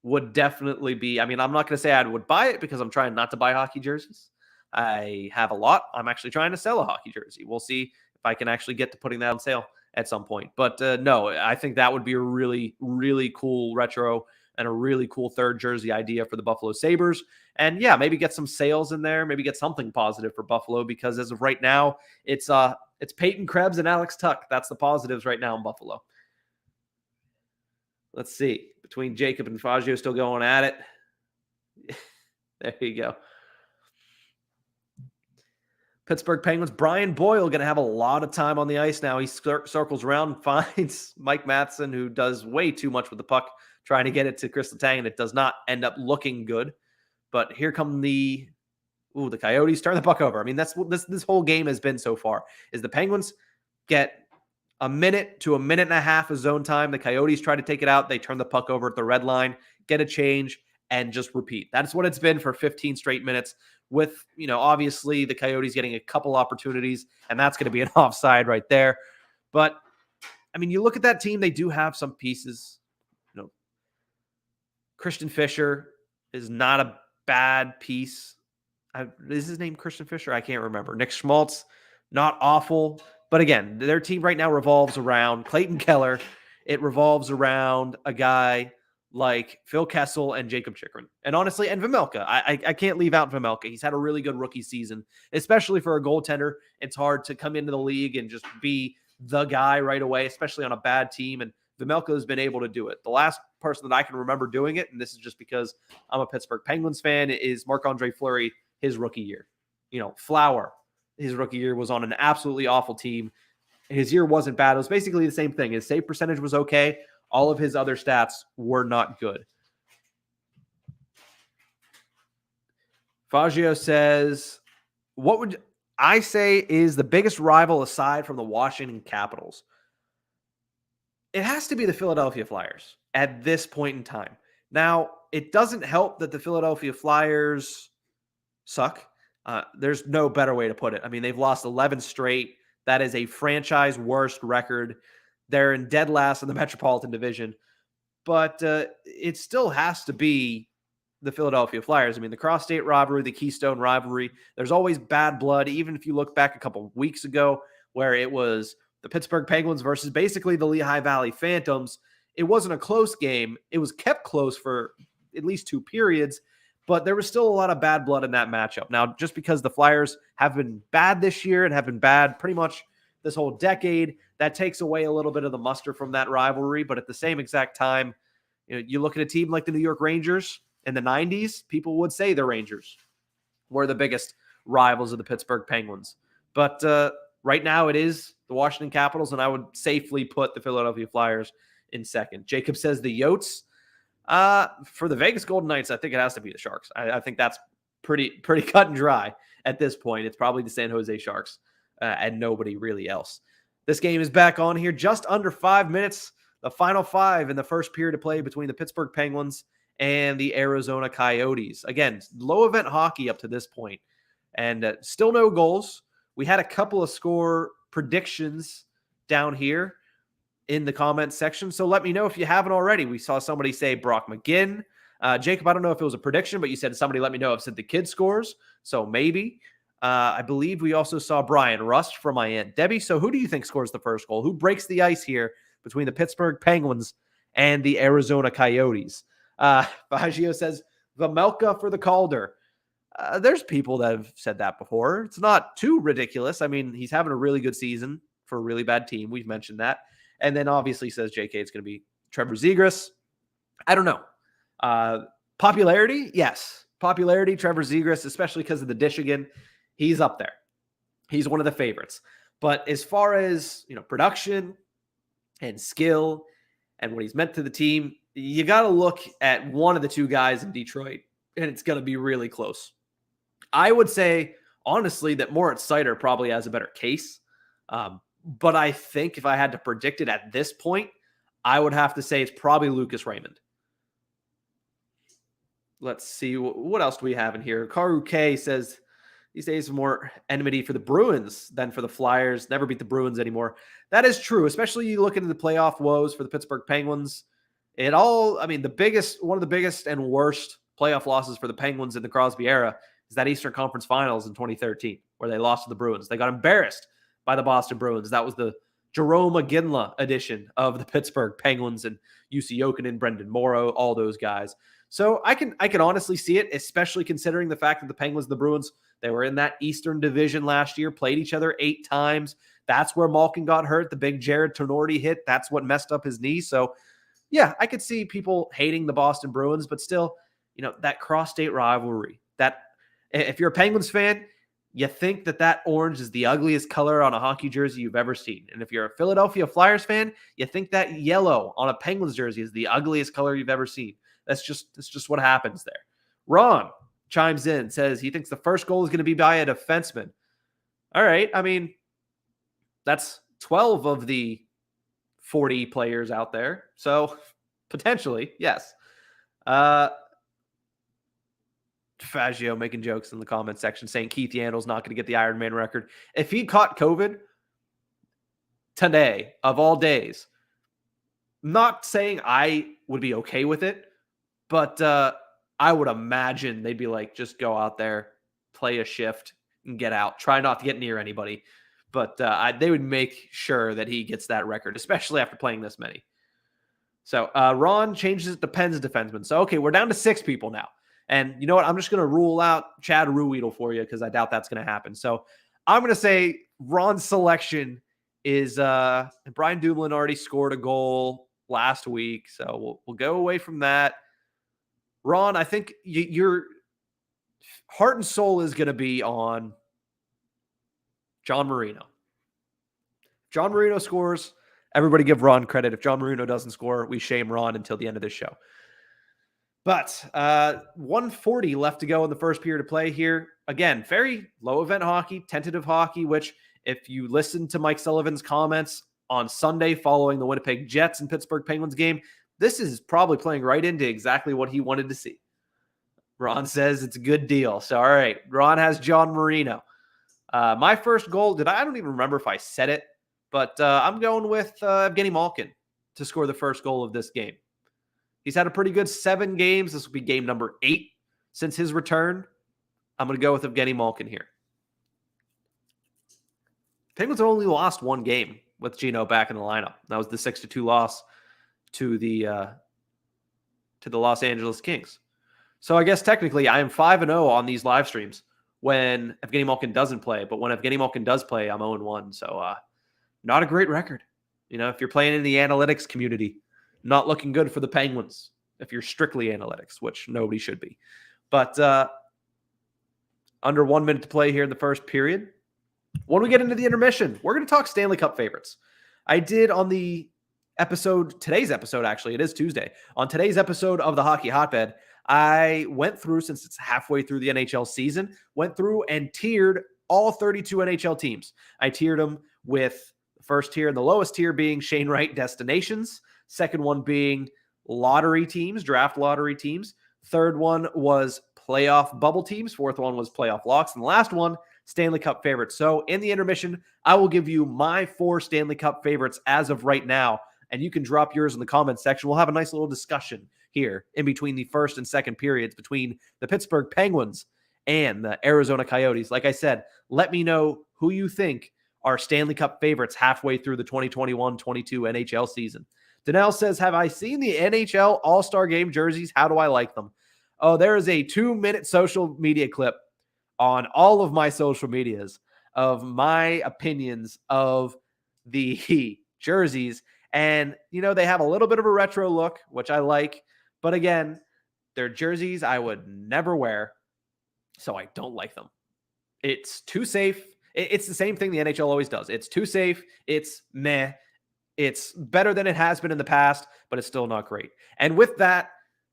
would definitely be, I mean, I'm not going to say I would buy it because I'm trying not to buy hockey jerseys. I have a lot. I'm actually trying to sell a hockey jersey. We'll see if I can actually get to putting that on sale at some point. But no, I think that would be a really, really cool retro and a really cool third jersey idea for the Buffalo Sabres. And yeah, maybe get some sales in there, maybe get something positive for Buffalo, because as of right now, it's Peyton Krebs and Alex Tuck. That's the positives right now in Buffalo. Let's see. Between Jacob and Faggio still going at it. There you go. Pittsburgh Penguins, Brian Boyle going to have a lot of time on the ice now. He circles around, finds Mike Matheson, who does way too much with the puck, trying to get it to Chris Letang, and it does not end up looking good. But here come the Coyotes turn the puck over. I mean, that's what this whole game has been so far, is the Penguins get a minute to a minute and a half of zone time. The Coyotes try to take it out. They turn the puck over at the red line, get a change, and just repeat. That's what it's been for 15 straight minutes, with, obviously the Coyotes getting a couple opportunities, and that's going to be an offside right there. But, I mean, you look at that team, they do have some pieces. Christian Fischer is not a bad piece. Is his name Christian Fischer? I can't remember. Nick Schmaltz, not awful. But again, their team right now revolves around Clayton Keller. It revolves around a guy like Phil Kessel and Jacob Chikrin. And honestly, and Vejmelka. I can't leave out Vejmelka. He's had a really good rookie season, especially for a goaltender. It's hard to come into the league and just be the guy right away, especially on a bad team. And Vejmelka has been able to do it. The last person that I can remember doing it, and this is just because I'm a Pittsburgh Penguins fan, is Marc-Andre Fleury, his rookie year. Flower, his rookie year, was on an absolutely awful team. His year wasn't bad. It was basically the same thing. His save percentage was okay. All of his other stats were not good. Faggio says, what would I say is the biggest rival aside from the Washington Capitals? It has to be the Philadelphia Flyers at this point in time. Now, it doesn't help that the Philadelphia Flyers suck. There's no better way to put it. I mean, they've lost 11 straight. That is a franchise worst record. They're in dead last in the Metropolitan Division. But it still has to be the Philadelphia Flyers. I mean, the cross-state rivalry, the Keystone rivalry, there's always bad blood. Even if you look back a couple of weeks ago where it was the Pittsburgh Penguins versus basically the Lehigh Valley Phantoms, it wasn't a close game. It was kept close for at least 2 periods, but there was still a lot of bad blood in that matchup. Now, just because the Flyers have been bad this year and have been bad pretty much this whole decade, that takes away a little bit of the muster from that rivalry. But at the same exact time, you look at a team like the New York Rangers in the 90s, people would say the Rangers were the biggest rivals of the Pittsburgh Penguins. But right now it is the Washington Capitals, and I would safely put the Philadelphia Flyers in second. Jacob says the Yotes. For the Vegas Golden Knights, I think it has to be the Sharks. I think that's pretty cut and dry at this point. It's probably the San Jose Sharks and nobody really else. This game is back on here, just under 5 minutes. The final 5 in the first period of play between the Pittsburgh Penguins and the Arizona Coyotes. Again, low event hockey up to this point, and still no goals. We had a couple of score predictions down here in the comments section, so let me know if you haven't already. We saw somebody say Brock McGinn. Jacob, I don't know if it was a prediction, but you said somebody let me know if the kid scores, so maybe. I believe we also saw Brian Rust from my Aunt Debbie. So who do you think scores the first goal? Who breaks the ice here between the Pittsburgh Penguins and the Arizona Coyotes? Baggio says Vejmelka for the Calder. There's people that have said that before. It's not too ridiculous. I mean, he's having a really good season for a really bad team. We've mentioned that. And then obviously says JK, it's going to be Trevor Zegras. I don't know. Popularity? Yes. Popularity, Trevor Zegras, especially because of the dish again. He's up there. He's one of the favorites. But as far as, production and skill and what he's meant to the team, you got to look at one of the 2 guys in Detroit, and it's going to be really close. I would say, honestly, that Moritz Seider probably has a better case. But I think if I had to predict it at this point, I would have to say it's probably Lucas Raymond. Let's see. What else do we have in here? Karu K says these days more enmity for the Bruins than for the Flyers. Never beat the Bruins anymore. That is true, especially you look into the playoff woes for the Pittsburgh Penguins. One of the biggest and worst playoff losses for the Penguins in the Crosby era is that Eastern Conference Finals in 2013, where they lost to the Bruins. They got embarrassed by the Boston Bruins. That was the Jerome Iginla edition of the Pittsburgh Penguins, and UC Jokinen, Brendan Morrow, all those guys. So I can honestly see it, especially considering the fact that the Penguins and the Bruins, they were in that Eastern Division last year, played each other 8 times. That's where Malkin got hurt. The big Jared Tenorti hit. That's what messed up his knee. So, yeah, I could see people hating the Boston Bruins, but still, that cross-state rivalry, that if you're a Penguins fan, you think that orange is the ugliest color on a hockey jersey you've ever seen. And if you're a Philadelphia Flyers fan, you think that yellow on a Penguins jersey is the ugliest color you've ever seen. That's just what happens there. Ron chimes in, says he thinks the first goal is going to be by a defenseman. All right. I mean, that's 12 of the 40 players out there. So potentially, yes. Faggio making jokes in the comment section saying Keith Yandle's not going to get the Iron Man record. If he caught COVID today, of all days, not saying I would be okay with it, but I would imagine they'd be like, just go out there, play a shift, and get out. Try not to get near anybody. But they would make sure that he gets that record, especially after playing this many. So Ron changes it to Penn's defenseman. So, okay, we're down to 6 people now. And you know what? I'm just going to rule out Chad Ruhwedel for you because I doubt that's going to happen. So I'm going to say Ron's selection is Brian Dumoulin already scored a goal last week. So we'll go away from that. Ron, I think your heart and soul is going to be on John Marino. John Marino scores. Everybody give Ron credit. If John Marino doesn't score, we shame Ron until the end of this show. But 140 left to go in the first period of play here. Again, very low event hockey, tentative hockey, which if you listen to Mike Sullivan's comments on Sunday following the Winnipeg Jets and Pittsburgh Penguins game, this is probably playing right into exactly what he wanted to see. Ron says it's a good deal. So, all right, Ron has John Marino. My first goal, I don't even remember if I said it, but I'm going with Evgeny Malkin to score the first goal of this game. He's had a pretty good 7 games. This will be game number 8 since his return. I'm going to go with Evgeny Malkin here. Penguins only lost 1 game with Gino back in the lineup. That was the 6-2 loss to the Los Angeles Kings. So I guess technically I am 5-0 on these live streams when Evgeny Malkin doesn't play. But when Evgeny Malkin does play, I'm 0-1. So not a great record. You know, if you're playing in the analytics community, not looking good for the Penguins if you're strictly analytics, which nobody should be. But under 1 minute to play here in the first period. When we get into the intermission, we're going to talk Stanley Cup favorites. I did on the episode, today's episode, actually, it is Tuesday. On today's episode of the Hockey Hotbed, I went through, since it's halfway through the NHL season, went through and tiered all 32 NHL teams. I tiered them with the first tier and the lowest tier being Shane Wright destinations. Second one being lottery teams, draft lottery teams. Third one was playoff bubble teams. Fourth one was playoff locks. And the last one, Stanley Cup favorites. So in the intermission, I will give you my 4 Stanley Cup favorites as of right now. And you can drop yours in the comments section. We'll have a nice little discussion here in between the first and second periods between the Pittsburgh Penguins and the Arizona Coyotes. Like I said, let me know who you think are Stanley Cup favorites halfway through the 2021-22 NHL season. Danelle says, have I seen the NHL All-Star Game jerseys? How do I like them? Oh, there is a 2-minute social media clip on all of my social medias of my opinions of the jerseys. And, you know, they have a little bit of a retro look, which I like. But again, they're jerseys I would never wear, so I don't like them. It's too safe. It's the same thing the NHL always does. It's too safe. It's meh. It's better than it has been in the past, but it's still not great. And with that,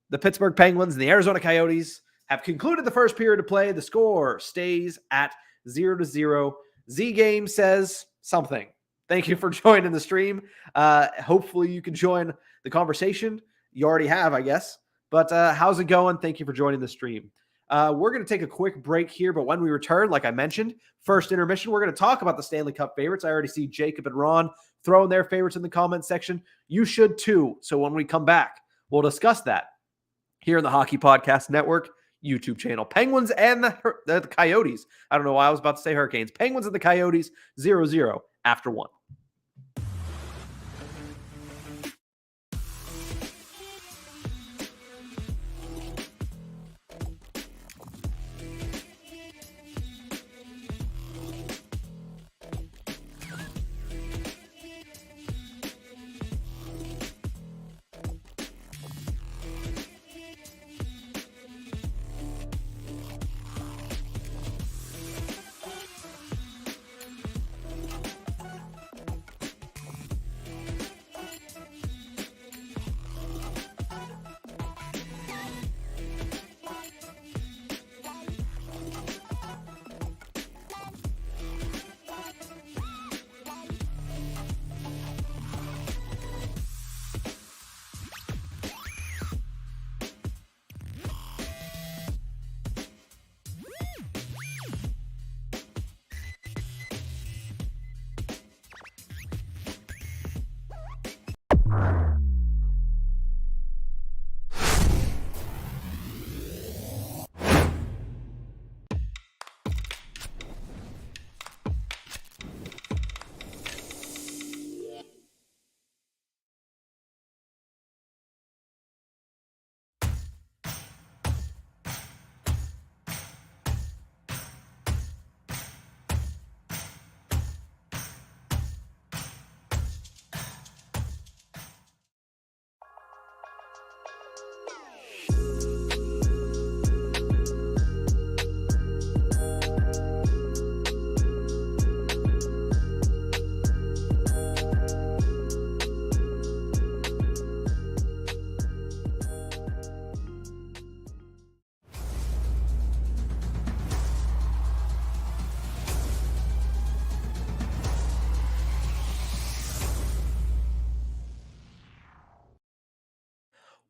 the Pittsburgh Penguins and the Arizona Coyotes have concluded the first period of play. The score stays at 0-0. Z-Game says something. Thank you for joining the stream. Hopefully you can join the conversation. You already have, I guess. But how's it going? Thank you for joining the stream. We're going to take a quick break here, but when we return, like I mentioned, first intermission, we're going to talk about the Stanley Cup favorites. I already see Jacob and Ron throwing their favorites in the comment section. You should too. So when we come back, we'll discuss that here in the Hockey Podcast Network YouTube channel. Penguins and the Coyotes. I don't know why I was about to say Hurricanes. Penguins and the Coyotes, 0-0 after 1.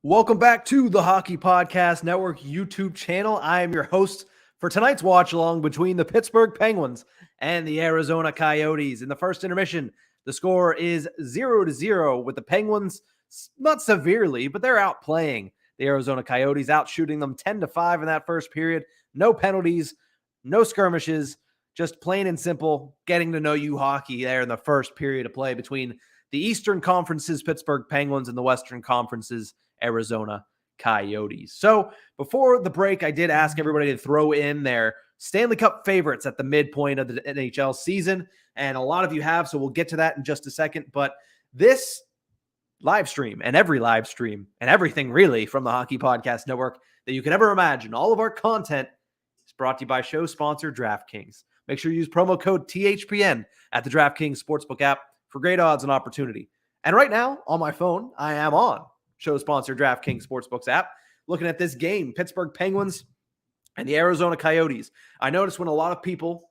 Welcome back to the Hockey Podcast Network YouTube channel. I am your host for tonight's watch along between the Pittsburgh Penguins and the Arizona Coyotes. In the first intermission, the score is 0-0 with the Penguins not severely, but they're outplaying the Arizona Coyotes, out shooting them 10-5 in that first period. No penalties, no skirmishes, just plain and simple getting to know you hockey there in the first period of play between the Eastern Conference's Pittsburgh Penguins and the Western Conference's Arizona Coyotes. So before the break, I did ask everybody to throw in their Stanley Cup favorites at the midpoint of the NHL season, and a lot of you have, so we'll get to that in just a second. But this live stream and every live stream and everything really from the Hockey Podcast Network that you could ever imagine, all of our content is brought to you by show sponsor DraftKings. Make sure you use promo code THPN at the DraftKings Sportsbook app for great odds and opportunity. And right now on my phone, I am on show sponsor DraftKings Sportsbooks app, looking at this game, Pittsburgh Penguins and the Arizona Coyotes. I noticed when a lot of people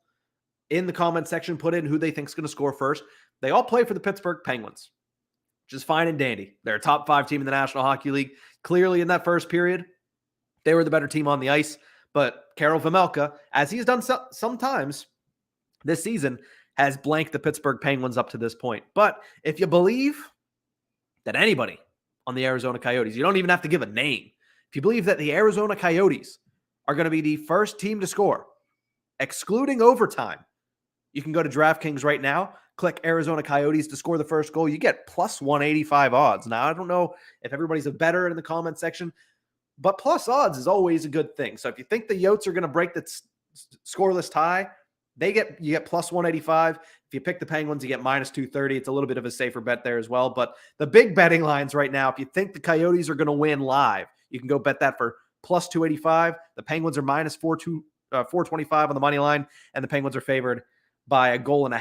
in the comment section put in who they think is going to score first, they all play for the Pittsburgh Penguins, which is fine and dandy. They're a top 5 team in the National Hockey League. Clearly in that first period, they were the better team on the ice, but Karel Vejmelka, as he's done sometimes this season, has blanked the Pittsburgh Penguins up to this point. But if you believe that anybody on the Arizona Coyotes, you don't even have to give a name. If you believe that the Arizona Coyotes are going to be the first team to score, excluding overtime, you can go to DraftKings right now, click Arizona Coyotes to score the first goal. You get plus 185 odds. Now, I don't know if everybody's a bettor in the comment section, but plus odds is always a good thing. So if you think the Yotes are going to break the scoreless tie, you get plus 185. If you pick the Penguins, you get minus 230. It's a little bit of a safer bet there as well. But the big betting lines right now, if you think the Coyotes are going to win live, you can go bet that for plus 285. The Penguins are minus 425 on the money line, and the Penguins are favored by 1.5 goals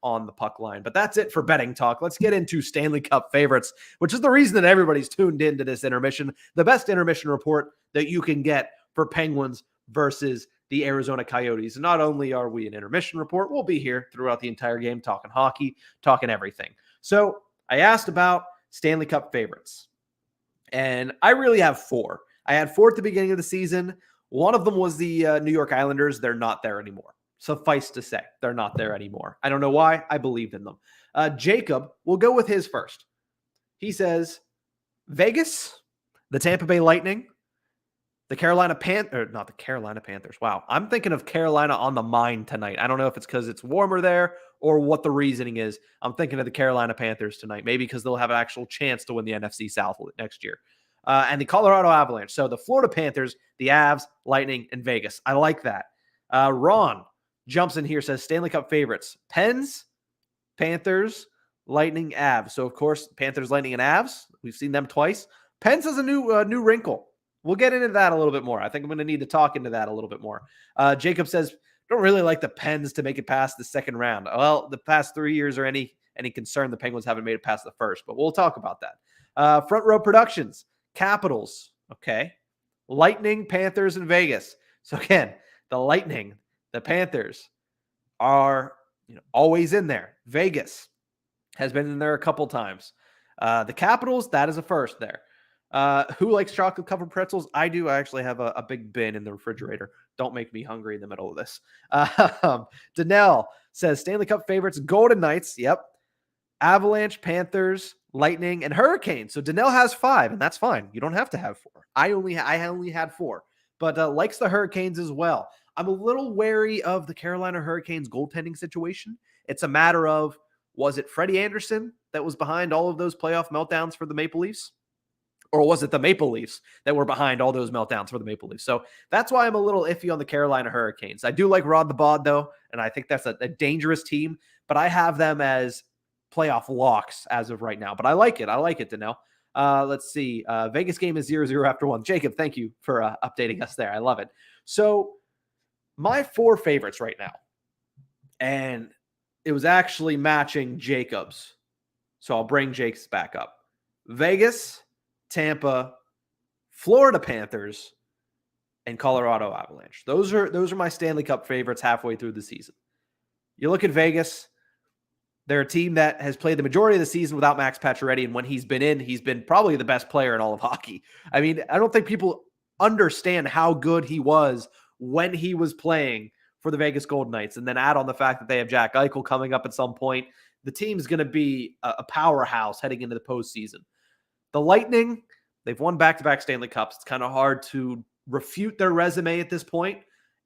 on the puck line. But that's it for betting talk. Let's get into Stanley Cup favorites, which is the reason that everybody's tuned into this intermission, the best intermission report that you can get for Penguins versus the Arizona Coyotes. And not only are we an intermission report, we'll be here throughout the entire game talking hockey, talking everything. So I asked about Stanley Cup favorites, and I really have 4. I had 4 at the beginning of the season. One of them was the New York Islanders. They're not there anymore. Suffice to say, they're not there anymore. I don't know why. I believed in them. Jacob, we'll go with his first. He says, Vegas, the Tampa Bay Lightning, the Carolina Panthers, not the Carolina Panthers. Wow. I'm thinking of Carolina on the mind tonight. I don't know if it's because it's warmer there or what the reasoning is. I'm thinking of the Carolina Panthers tonight, maybe because they'll have an actual chance to win the NFC South next year. And the Colorado Avalanche. So the Florida Panthers, the Avs, Lightning, and Vegas. I like that. Ron jumps in here, says Stanley Cup favorites. Pens, Panthers, Lightning, Avs. So, of course, Panthers, Lightning, and Avs. We've seen them twice. Pens has a new wrinkle. We'll get into that a little bit more. I think I'm going to need to talk into that a little bit more. Jacob says, don't really like the Pens to make it past the second round. Well, the past 3 years are any concern. The Penguins haven't made it past the first, but we'll talk about that. Front Row Productions, Capitals, okay. Lightning, Panthers, and Vegas. So again, the Lightning, the Panthers are always in there. Vegas has been in there a couple times. The Capitals, that is a first there. Who likes chocolate covered pretzels? I do. I actually have a big bin in the refrigerator. Don't make me hungry in the middle of this. Danelle says Stanley Cup favorites, Golden Knights. Yep. Avalanche, Panthers, Lightning, and Hurricanes. So Danelle has 5, and that's fine. You don't have to have 4. I only had 4, but likes the Hurricanes as well. I'm a little wary of the Carolina Hurricanes goaltending situation. It's a matter of, was it Freddie Anderson that was behind all of those playoff meltdowns for the Maple Leafs? Or was it the Maple Leafs that were behind all those meltdowns for the Maple Leafs? So that's why I'm a little iffy on the Carolina Hurricanes. I do like Rod the Bod, though, and I think that's a dangerous team, but I have them as playoff locks as of right now. But I like it. I like it, Danelle. Let's see. Vegas game is 0-0 after 1. Jacob, thank you for updating us there. I love it. So my 4 favorites right now, and it was actually matching Jacob's. So I'll bring Jake's back up. Vegas, Tampa, Florida Panthers, and Colorado Avalanche. Those are my Stanley Cup favorites halfway through the season. You look at Vegas, They're a team that has played the majority of the season without Max Pacioretty, and when he's been in, he's been probably the best player in all of hockey. I mean, I don't think people understand how good he was when he was playing for the Vegas Golden Knights, and then add on the fact that they have Jack Eichel coming up at some point. The team's going to be a powerhouse heading into the postseason. The Lightning, they've won back-to-back Stanley Cups. It's kind of hard to refute their resume at this point,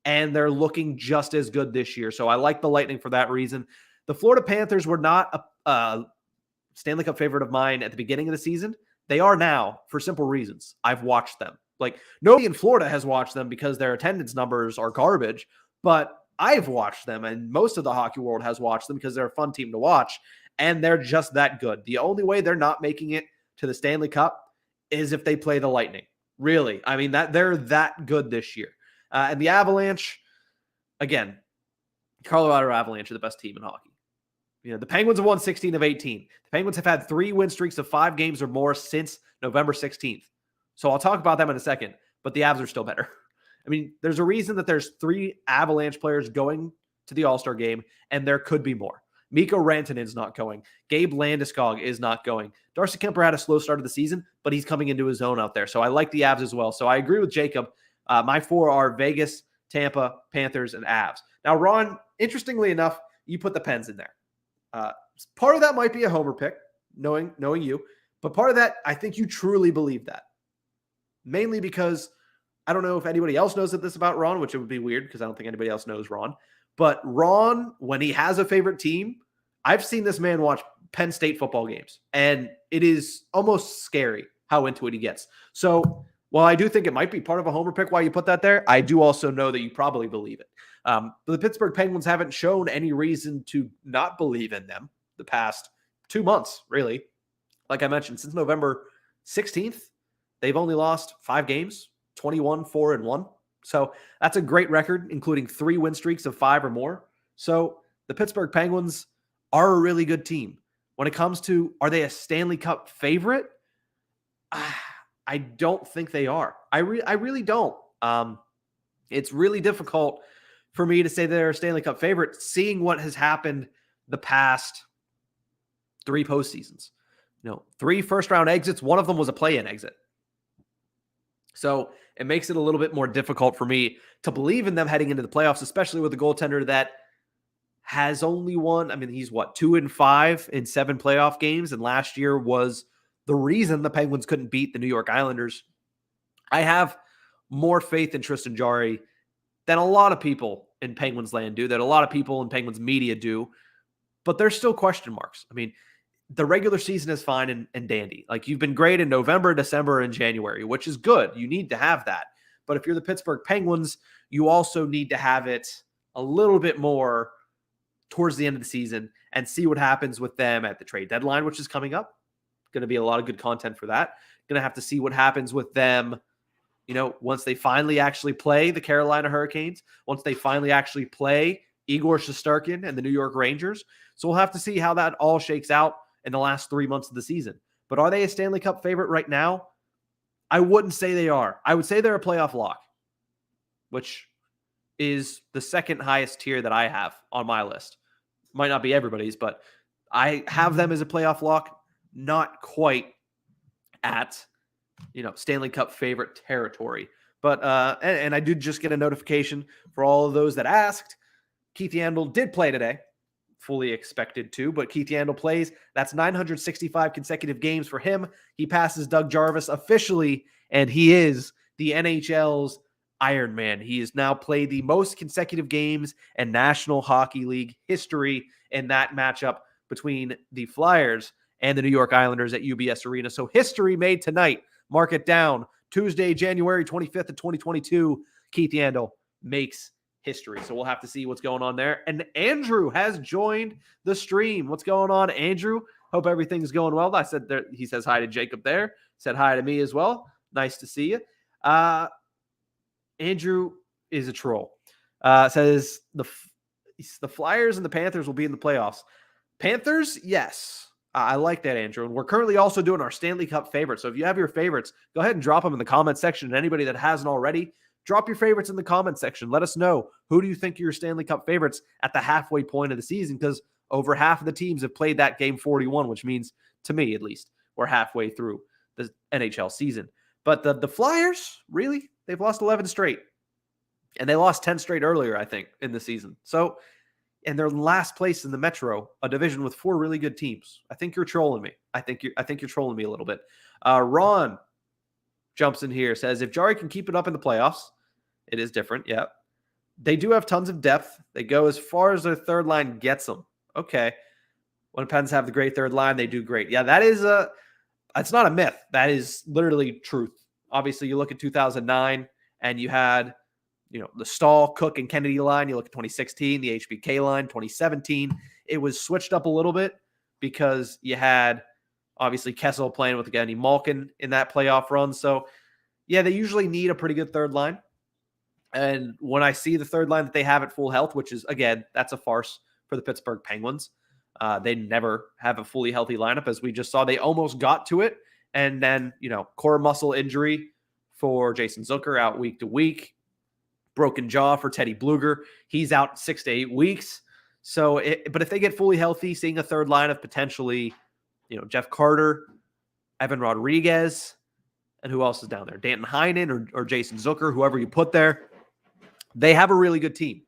and they're looking just as good this year. So I like the Lightning for that reason. The Florida Panthers were not a Stanley Cup favorite of mine at the beginning of the season. They are now for simple reasons. I've watched them. Like, nobody in Florida has watched them because their attendance numbers are garbage, but I've watched them, and most of the hockey world has watched them because they're a fun team to watch, and they're just that good. The only way they're not making it to the Stanley Cup is if they play the Lightning. Really. I mean, that they're that good this year. And the Avalanche, again, Colorado Avalanche are the best team in hockey. You know, the Penguins have won 16 of 18. The Penguins have had 3 win streaks of 5 games or more since November 16th. So I'll talk about them in a second, but the Avs are still better. I mean, there's a reason that there's 3 Avalanche players going to the All-Star game, and there could be more. Mikko Rantanen's not going. Gabe Landeskog is not going. Darcy Kemper had a slow start of the season, but he's coming into his own out there. So I like the Avs as well. So I agree with Jacob. My 4 are Vegas, Tampa, Panthers, and Avs. Now, Ron, interestingly enough, you put the Pens in there. Part of that might be a homer pick, knowing you, but part of that, I think you truly believe that. Mainly because I don't know if anybody else knows this about Ron, which it would be weird because I don't think anybody else knows Ron. But Ron, when he has a favorite team, I've seen this man watch Penn State football games, and it is almost scary how into it he gets. So while I do think it might be part of a homer pick why you put that there, I do also know that you probably believe it. But the Pittsburgh Penguins haven't shown any reason to not believe in them the past 2 months, really. Like I mentioned, since November 16th, they've only lost 5 games, 21-4-1. So that's a great record, including 3 win streaks of 5 or more. So the Pittsburgh Penguins are a really good team. When it comes to, are they a Stanley Cup favorite? I don't think they are. I really don't. It's really difficult for me to say they're a Stanley Cup favorite, seeing what has happened the past 3 postseasons. 3 first-round exits. One of them was a play-in exit. So it makes it a little bit more difficult for me to believe in them heading into the playoffs, especially with a goaltender that has only won. I mean, he's 2-5 in 7 playoff games, and last year was the reason the Penguins couldn't beat the New York Islanders. I have more faith in Tristan Jarry than a lot of people in Penguins land do, that a lot of people in Penguins media do, but there's still question marks. I mean, the regular season is fine and dandy. Like, you've been great in November, December, and January, which is good. You need to have that. But if you're the Pittsburgh Penguins, you also need to have it a little bit more towards the end of the season and see what happens with them at the trade deadline, which is coming up. Going to be a lot of good content for that. Going to have to see what happens with them, once they finally actually play the Carolina Hurricanes, once they finally actually play Igor Shesterkin and the New York Rangers. So we'll have to see how that all shakes out in the last 3 months of the season. But are they a Stanley Cup favorite right now? I wouldn't say they are. I would say they're a playoff lock, which is the second highest tier that I have on my list. Might not be everybody's, but I have them as a playoff lock, not quite at, Stanley Cup favorite territory. But, and I did just get a notification for all of those that asked. Keith Yandel did play today. Fully expected to, but Keith Yandel plays. That's 965 consecutive games for him. He passes Doug Jarvis officially, and he is the NHL's Iron Man. He has now played the most consecutive games in National Hockey League history in that matchup between the Flyers and the New York Islanders at UBS Arena. So history made tonight. Mark it down. Tuesday, January 25th of 2022, Keith Yandel makes history. So we'll have to see what's going on there. And Andrew has joined the stream. What's going on, Andrew? Hope everything's going well. I said there, he says hi to Jacob there. Said hi to me as well. Nice to see you. Andrew is a troll. Says the Flyers and the Panthers will be in the playoffs. Panthers, yes. I like that, Andrew. And we're currently also doing our Stanley Cup favorites. So if you have your favorites, go ahead and drop them in the comment section. And anybody that hasn't already, drop your favorites in the comment section. Let us know, who do you think are your Stanley Cup favorites at the halfway point of the season? Because Over half of the teams have played that game 41, which means, to me at least, we're halfway through the NHL season. But the Flyers, really, they've lost 11 straight. And they lost 10 straight earlier, I think, in the season. So, and they're in last place in the Metro, a division with 4 really good teams. I think you're trolling me. I think you're trolling me a little bit. Ron jumps in here, says, if Jari can keep it up in the playoffs, it is different, yeah. They do have tons of depth. They go as far as their third line gets them. Okay. When Pens have the great third line, they do great. Yeah, that is it's not a myth. That is literally truth. Obviously, you look at 2009 and you had, the Stahl, Cook, and Kennedy line. You look at 2016, the HBK line, 2017. It was switched up a little bit because you had, obviously, Kessel playing with Evgeny Malkin in that playoff run. So, yeah, they usually need a pretty good third line. And when I see the third line that they have at full health, which is, again, that's a farce for the Pittsburgh Penguins. They never have a fully healthy lineup, as we just saw. They almost got to it. And then, core muscle injury for Jason Zucker out week to week. Broken jaw for Teddy Bluger. He's out 6 to 8 weeks. So, but if they get fully healthy, seeing a third line of potentially, Jeff Carter, Evan Rodriguez, and who else is down there? Danton Heinen or Jason Zucker, whoever you put there. They have a really good team.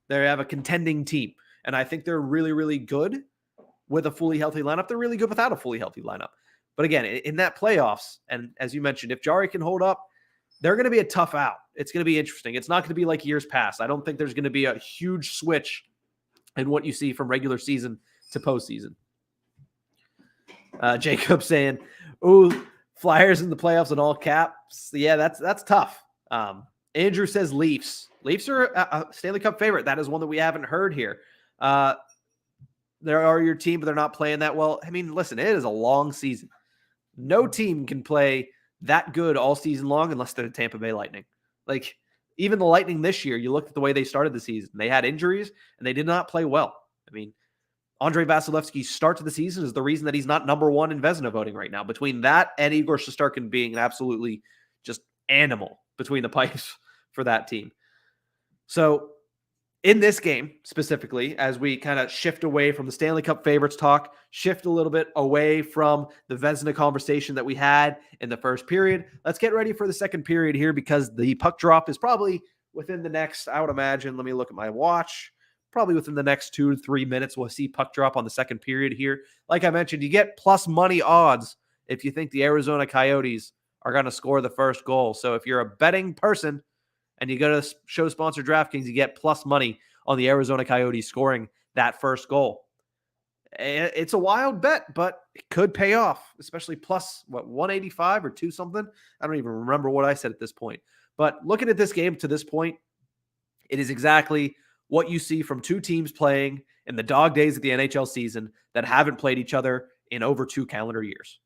They have a contending team. And I think they're really, really good with a fully healthy lineup. They're really good without a fully healthy lineup. But again, in that playoffs, and as you mentioned, if Jari can hold up, they're going to be a tough out. It's going to be interesting. It's not going to be like years past. I don't think there's going to be a huge switch in what you see from regular season to postseason. Jacob saying, ooh, Flyers in the playoffs in all caps. Yeah, that's tough. Andrew says Leafs. Leafs are a Stanley Cup favorite. That is one that we haven't heard here. They are your team, but they're not playing that well. I mean, listen, it is a long season. No team can play that good all season long unless they're the Tampa Bay Lightning. Like, even the Lightning this year, you looked at the way they started the season. They had injuries, and they did not play well. I mean, Andrei Vasilevsky's start to the season is the reason that he's not number one in Vezina voting right now. Between that and Igor Shesterkin being an absolutely just animal between the pipes for that team. So, in this game, specifically, as we kind of shift away from the Stanley Cup favorites talk, shift a little bit away from the Vezina conversation that we had in the first period, let's get ready for the second period here, because the puck drop is probably within the next, I would imagine, let me look at my watch, probably within the next 2 to 3 minutes, we'll see puck drop on the second period here. Like I mentioned, you get plus money odds if you think the Arizona Coyotes are going to score the first goal. So if you're a betting person, and you go to show sponsor DraftKings, you get plus money on the Arizona Coyotes scoring that first goal. It's a wild bet, but it could pay off, especially plus, 185 or 2 something? I don't even remember what I said at this point. But looking at this game to this point, it is exactly what you see from two teams playing in the dog days of the NHL season that haven't played each other in over 2 calendar years.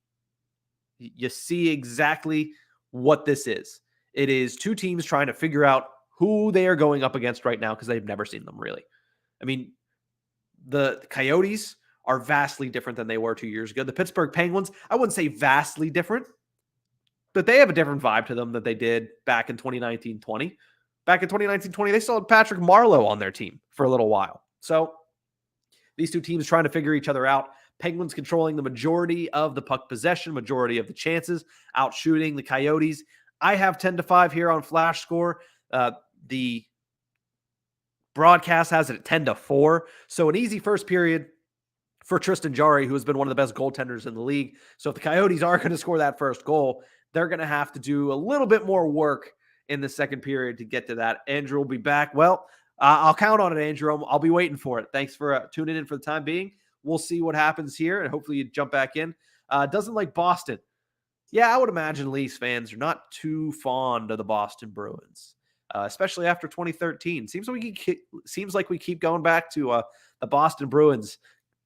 You see exactly what this is. It is two teams trying to figure out who they are going up against right now because they've never seen them, really. I mean, the Coyotes are vastly different than they were 2 years ago. The Pittsburgh Penguins, I wouldn't say vastly different, but they have a different vibe to them than they did back in 2019-20. Back in 2019-20, they still had Patrick Marleau on their team for a little while. So these two teams trying to figure each other out. Penguins controlling the majority of the puck possession, majority of the chances, out shooting the Coyotes. I have 10-5 here on Flash Score. The broadcast has it at 10-4. So an easy first period for Tristan Jarry, who has been one of the best goaltenders in the league. So if the Coyotes are going to score that first goal, they're going to have to do a little bit more work in the second period to get to that. Andrew will be back. Well, I'll count on it, Andrew. I'll be waiting for it. Thanks for tuning in for the time being. We'll see what happens here, and hopefully you jump back in. Doesn't like Boston. Yeah, I would imagine Leafs fans are not too fond of the Boston Bruins, especially after 2013. Seems like we keep going back to the Boston Bruins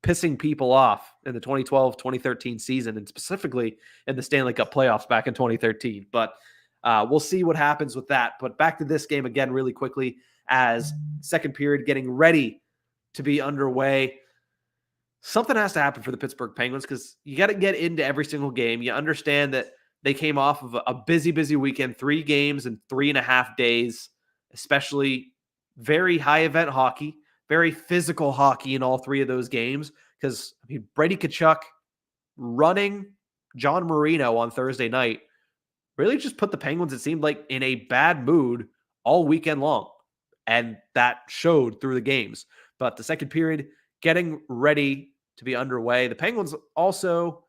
pissing people off in the 2012-2013 season, and specifically in the Stanley Cup playoffs back in 2013. But we'll see what happens with that. But back to this game again really quickly, as second period getting ready to be underway. Something has to happen for the Pittsburgh Penguins, because you got to get into every single game. You understand that they came off of a busy weekend, 3 games in 3.5 days, especially very high event hockey. very physical hockey in all three of those games because Brady Tkachuk running John Marino on Thursday night really just put the Penguins, it seemed like, in a bad mood all weekend long. And that showed through the games. But the second period, getting ready to be underway. The Penguins also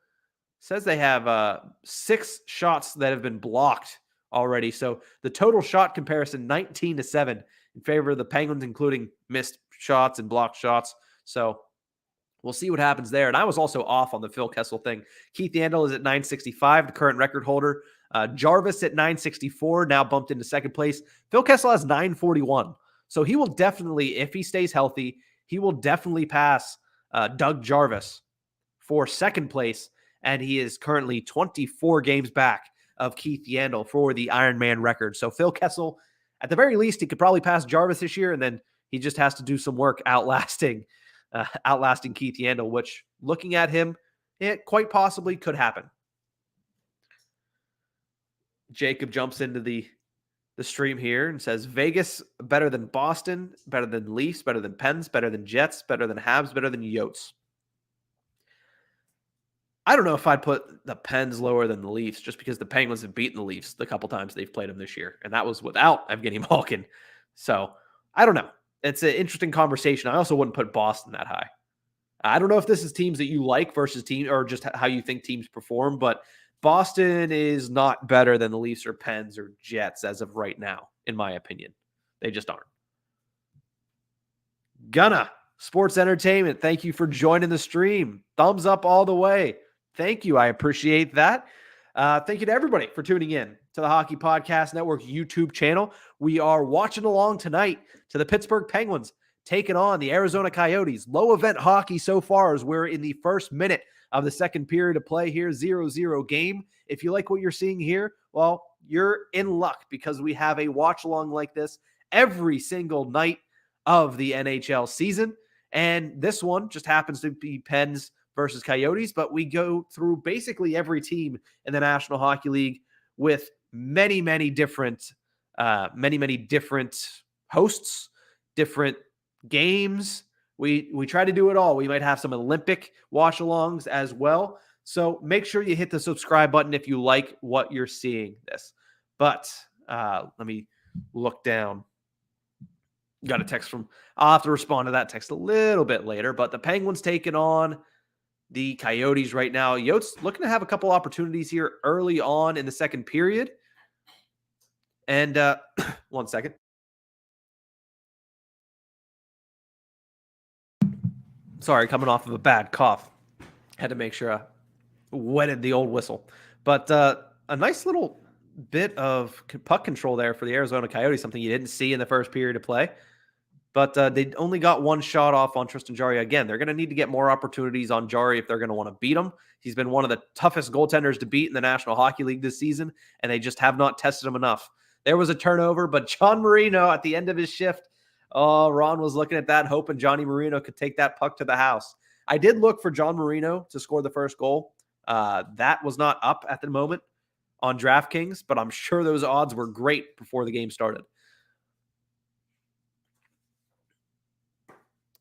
says they have 6 shots that have been blocked already. So the total shot comparison, 19-7 in favor of the Penguins, including missed shots and blocked shots. So we'll see what happens there. And I was also off on the Phil Kessel thing. Keith Yandel is at 965, the current record holder. Jarvis at 964, now bumped into second place. Phil Kessel has 941. So he will definitely, if he stays healthy, he will definitely pass Doug Jarvis for second place. And he is currently 24 games back of Keith Yandel for the Ironman record. So Phil Kessel, at the very least, he could probably pass Jarvis this year, and then he just has to do some work outlasting Keith Yandel, which, looking at him, it quite possibly could happen. Jacob jumps into the stream here and says, Vegas better than Boston, better than Leafs, better than Pens, better than Jets, better than Habs, better than Yotes. I don't know if I'd put the Pens lower than the Leafs just because the Penguins have beaten the Leafs the couple times they've played them this year, and that was without Evgeny Malkin. So I don't know. It's an interesting conversation. I also wouldn't put Boston that high. I don't know if this is teams that you like versus teams or just how you think teams perform, but Boston is not better than the Leafs or Pens or Jets as of right now, in my opinion. They just aren't. Gunna, Sports Entertainment, thank you for joining the stream. Thumbs up all the way. Thank you. I appreciate that. Thank you to everybody for tuning in to the Hockey Podcast Network YouTube channel. We are watching along tonight to the Pittsburgh Penguins taking on the Arizona Coyotes. Low event hockey so far as we're in the first minute of the second period of play here, 0-0 game. If you like what you're seeing here, well, you're in luck because we have a watch along like this every single night of the NHL season. And this one just happens to be Pens versus Coyotes, but we go through basically every team in the National Hockey League with many different hosts, different games. We try to do it all. We might have some Olympic watch-alongs as well. So make sure you hit the subscribe button if you like what you're seeing this. But let me look down. Got a text from, I'll have to respond to that text a little bit later, but the Penguins taking on the Coyotes right now. Yotes looking to have a couple opportunities here early on in the second period. And 1 second. Sorry, coming off of a bad cough. Had to make sure I wetted the old whistle. But a nice little bit of puck control there for the Arizona Coyotes, something you didn't see in the first period of play. But they only got one shot off on Tristan Jarry. Again, they're going to need to get more opportunities on Jarry if they're going to want to beat him. He's been one of the toughest goaltenders to beat in the National Hockey League this season, and they just have not tested him enough. There was a turnover, but John Marino at the end of his shift, Ron was looking at that, hoping Johnny Marino could take that puck to the house. I did look for John Marino to score the first goal. That was not up at the moment on DraftKings, but I'm sure those odds were great before the game started.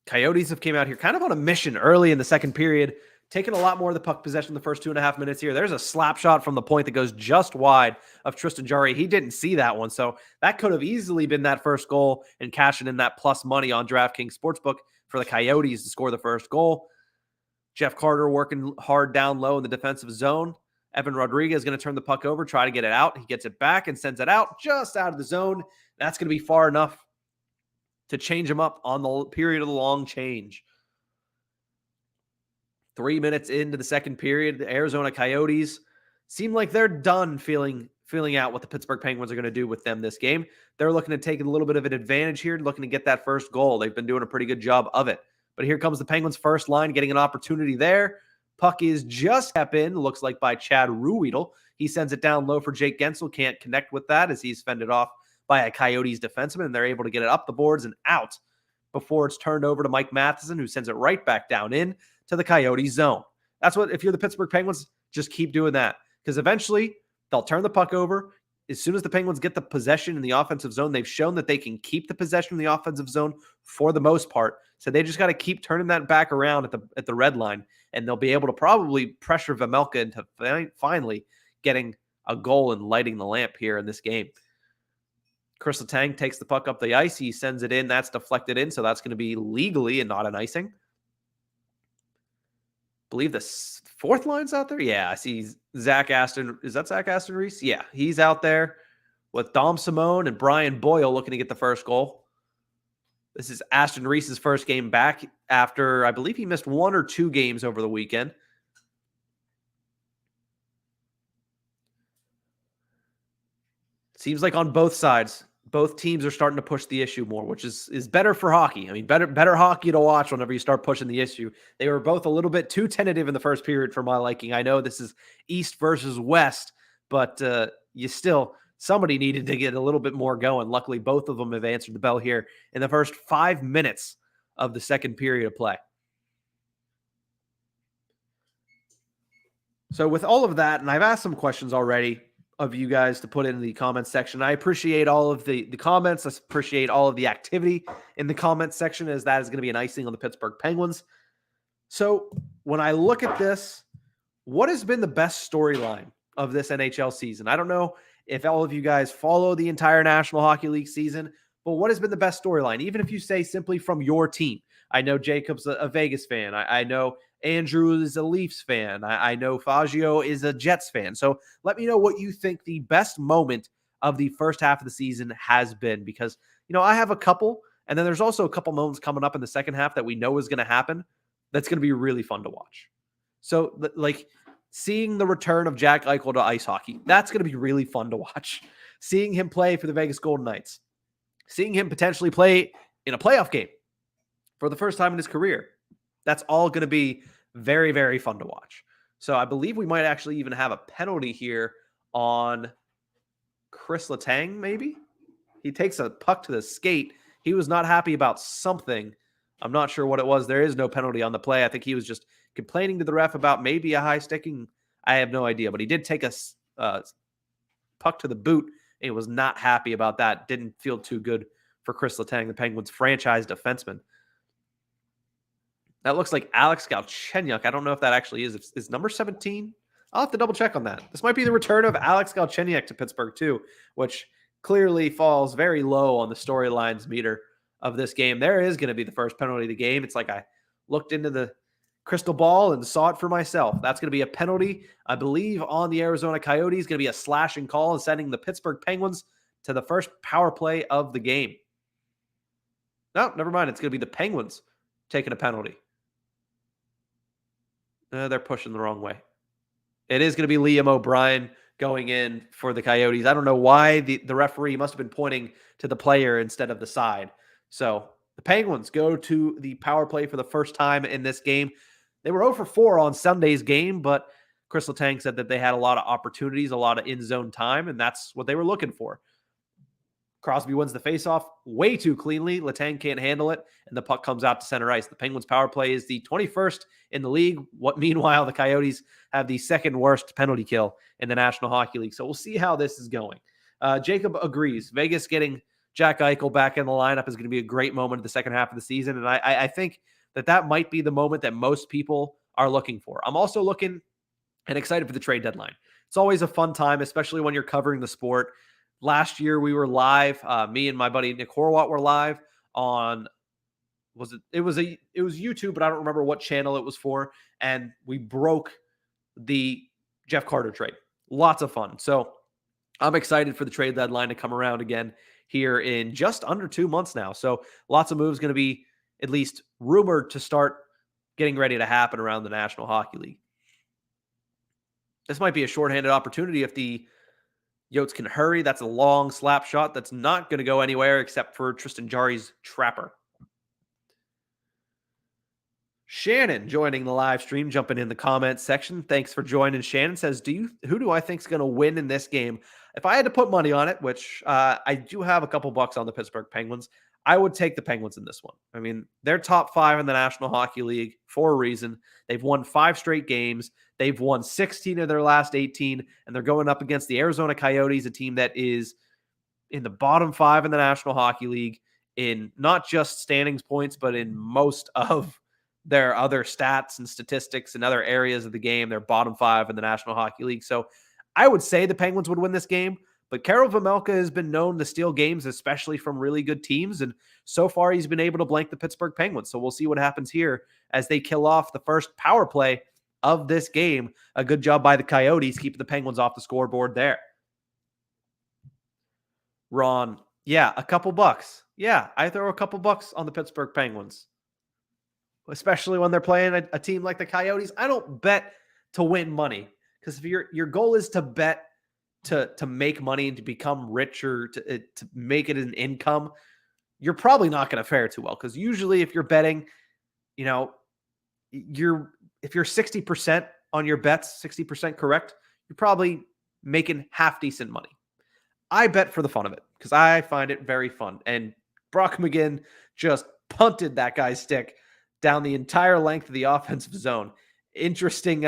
Coyotes have came out here kind of on a mission early in the second period, taking a lot more of the puck possession the first 2.5 minutes here. There's a slap shot from the point that goes just wide of Tristan Jarry. He didn't see that one, so that could have easily been that first goal and cashing in that plus money on DraftKings Sportsbook for the Coyotes to score the first goal. Jeff Carter working hard down low in the defensive zone. Evan Rodriguez is going to turn the puck over, try to get it out. He gets it back and sends it out just out of the zone. That's going to be far enough to change him up on the period of the long change. 3 minutes into the second period, the Arizona Coyotes seem like they're done feeling out what the Pittsburgh Penguins are going to do with them this game. They're looking to take a little bit of an advantage here, looking to get that first goal. They've been doing a pretty good job of it. But here comes the Penguins' first line, getting an opportunity there. Puck is just kept in, looks like by Chad Ruhwedel. He sends it down low for Jake Gensel. Can't connect with that as he's fended off by a Coyotes defenseman, and they're able to get it up the boards and out before it's turned over to Mike Matheson, who sends it right back down in to the Coyotes zone. That's what, if you're the Pittsburgh Penguins, just keep doing that, because eventually they'll turn the puck over. As soon as the Penguins get the possession in the offensive zone, they've shown that they can keep the possession in the offensive zone for the most part. So they just got to keep turning that back around at the red line, and they'll be able to probably pressure Vejmelka into finally getting a goal and lighting the lamp here in this game. Chris Letang takes the puck up the ice. He sends it in. That's deflected in, so that's going to be legally and not an icing. Believe the fourth line's out there. Yeah, I see Zach Aston. Is that Zach Aston Reese? Yeah, he's out there with Dom Simone and Brian Boyle looking to get the first goal. This is Aston Reese's first game back after, I believe he missed 1 or 2 games over the weekend. Seems like on both sides, both teams are starting to push the issue more, which is better for hockey. I mean, better hockey to watch whenever you start pushing the issue. They were both a little bit too tentative in the first period for my liking. I know this is East versus West, but somebody needed to get a little bit more going. Luckily, both of them have answered the bell here in the first 5 minutes of the second period of play. So with all of that, and I've asked some questions already of you guys to put in the comments section. I appreciate all of the comments. I appreciate all of the activity in the comments section, as that is going to be an icing on the Pittsburgh Penguins. So when I look at this, what has been the best storyline of this NHL season? I don't know if all of you guys follow the entire National Hockey League season, but what has been the best storyline? Even if you say simply from your team. I know Jacob's a Vegas fan. I know Andrew is a Leafs fan. I know Faggio is a Jets fan. So let me know what you think the best moment of the first half of the season has been, because, I have a couple, and then there's also a couple moments coming up in the second half that we know is going to happen. That's going to be really fun to watch. So like seeing the return of Jack Eichel to ice hockey, that's going to be really fun to watch. Seeing him play for the Vegas Golden Knights, seeing him potentially play in a playoff game for the first time in his career. That's all going to be very, very fun to watch. So I believe we might actually even have a penalty here on Chris Letang, maybe? He takes a puck to the skate. He was not happy about something. I'm not sure what it was. There is no penalty on the play. I think he was just complaining to the ref about maybe a high sticking. I have no idea. But he did take a puck to the boot, and he was not happy about that. Didn't feel too good for Chris Letang, the Penguins' franchise defenseman. That looks like Alex Galchenyuk. I don't know if that actually is number 17. I'll have to double check on that. This might be the return of Alex Galchenyuk to Pittsburgh too, which clearly falls very low on the storylines meter of this game. There is going to be the first penalty of the game. It's like I looked into the crystal ball and saw it for myself. That's going to be a penalty, I believe, on the Arizona Coyotes. Going to be a slashing call and sending the Pittsburgh Penguins to the first power play of the game. No, never mind. It's going to be the Penguins taking a penalty. They're pushing the wrong way. It is going to be Liam O'Brien going in for the Coyotes. I don't know why the referee must have been pointing to the player instead of the side. So the Penguins go to the power play for the first time in this game. They were 0 for 4 on Sunday's game, but Chris Letang said that they had a lot of opportunities, a lot of in-zone time, and that's what they were looking for. Crosby wins the faceoff way too cleanly. Letang can't handle it, and the puck comes out to center ice. The Penguins' power play is the 21st in the league. Meanwhile, the Coyotes have the second worst penalty kill in the National Hockey League. So we'll see how this is going. Jacob agrees. Vegas getting Jack Eichel back in the lineup is going to be a great moment in the second half of the season, and I think that might be the moment that most people are looking for. I'm also looking and excited for the trade deadline. It's always a fun time, especially when you're covering the sport. Last year we were live. Me and my buddy Nick Horwat were live on. It was YouTube, but I don't remember what channel it was for. And we broke the Jeff Carter trade. Lots of fun. So I'm excited for the trade deadline to come around again here in just under 2 months now. So lots of moves going to be at least rumored to start getting ready to happen around the National Hockey League. This might be a shorthanded opportunity if the Yotes can hurry. That's a long slap shot that's not going to go anywhere except for Tristan Jarry's trapper. Shannon joining the live stream, jumping in the comments section. Thanks for joining. Shannon says, who do I think is going to win in this game? If I had to put money on it, which I do have a couple bucks on the Pittsburgh Penguins, I would take the Penguins in this one. I mean, they're top 5 in the National Hockey League for a reason. They've won 5 straight games. They've won 16 of their last 18, and they're going up against the Arizona Coyotes, a team that is in the bottom 5 in the National Hockey League in not just standings points, but in most of their other stats and statistics and other areas of the game. They're bottom 5 in the National Hockey League. So I would say the Penguins would win this game, but Karel Vejmelka has been known to steal games, especially from really good teams. And so far, he's been able to blank the Pittsburgh Penguins. So we'll see what happens here as they kill off the first power play of this game. A good job by the Coyotes, keeping the Penguins off the scoreboard there. Ron, yeah, a couple bucks. Yeah, I throw a couple bucks on the Pittsburgh Penguins, especially when they're playing a team like the Coyotes. I don't bet to win money, because if your goal is to bet to make money and to become rich, or to make it an income, you're probably not going to fare too well. Because usually if you're betting, if you're 60% on your bets, 60% correct, you're probably making half decent money. I bet for the fun of it because I find it very fun. And Brock McGinn just punted that guy's stick down the entire length of the offensive zone. Interesting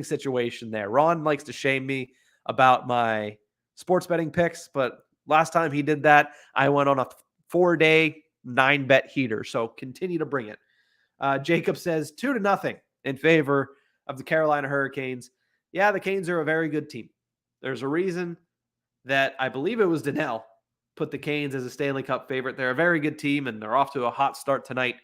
situation there. Ron likes to shame me about my sports betting picks, but last time he did that, I went on a 4-day 9-bet heater. So continue to bring it. Jacob says 2-0 in favor of the Carolina Hurricanes. Yeah, the Canes are a very good team. There's a reason that I believe it was Donnell put the Canes as a Stanley Cup favorite. They're a very good team, and they're off to a hot start tonight.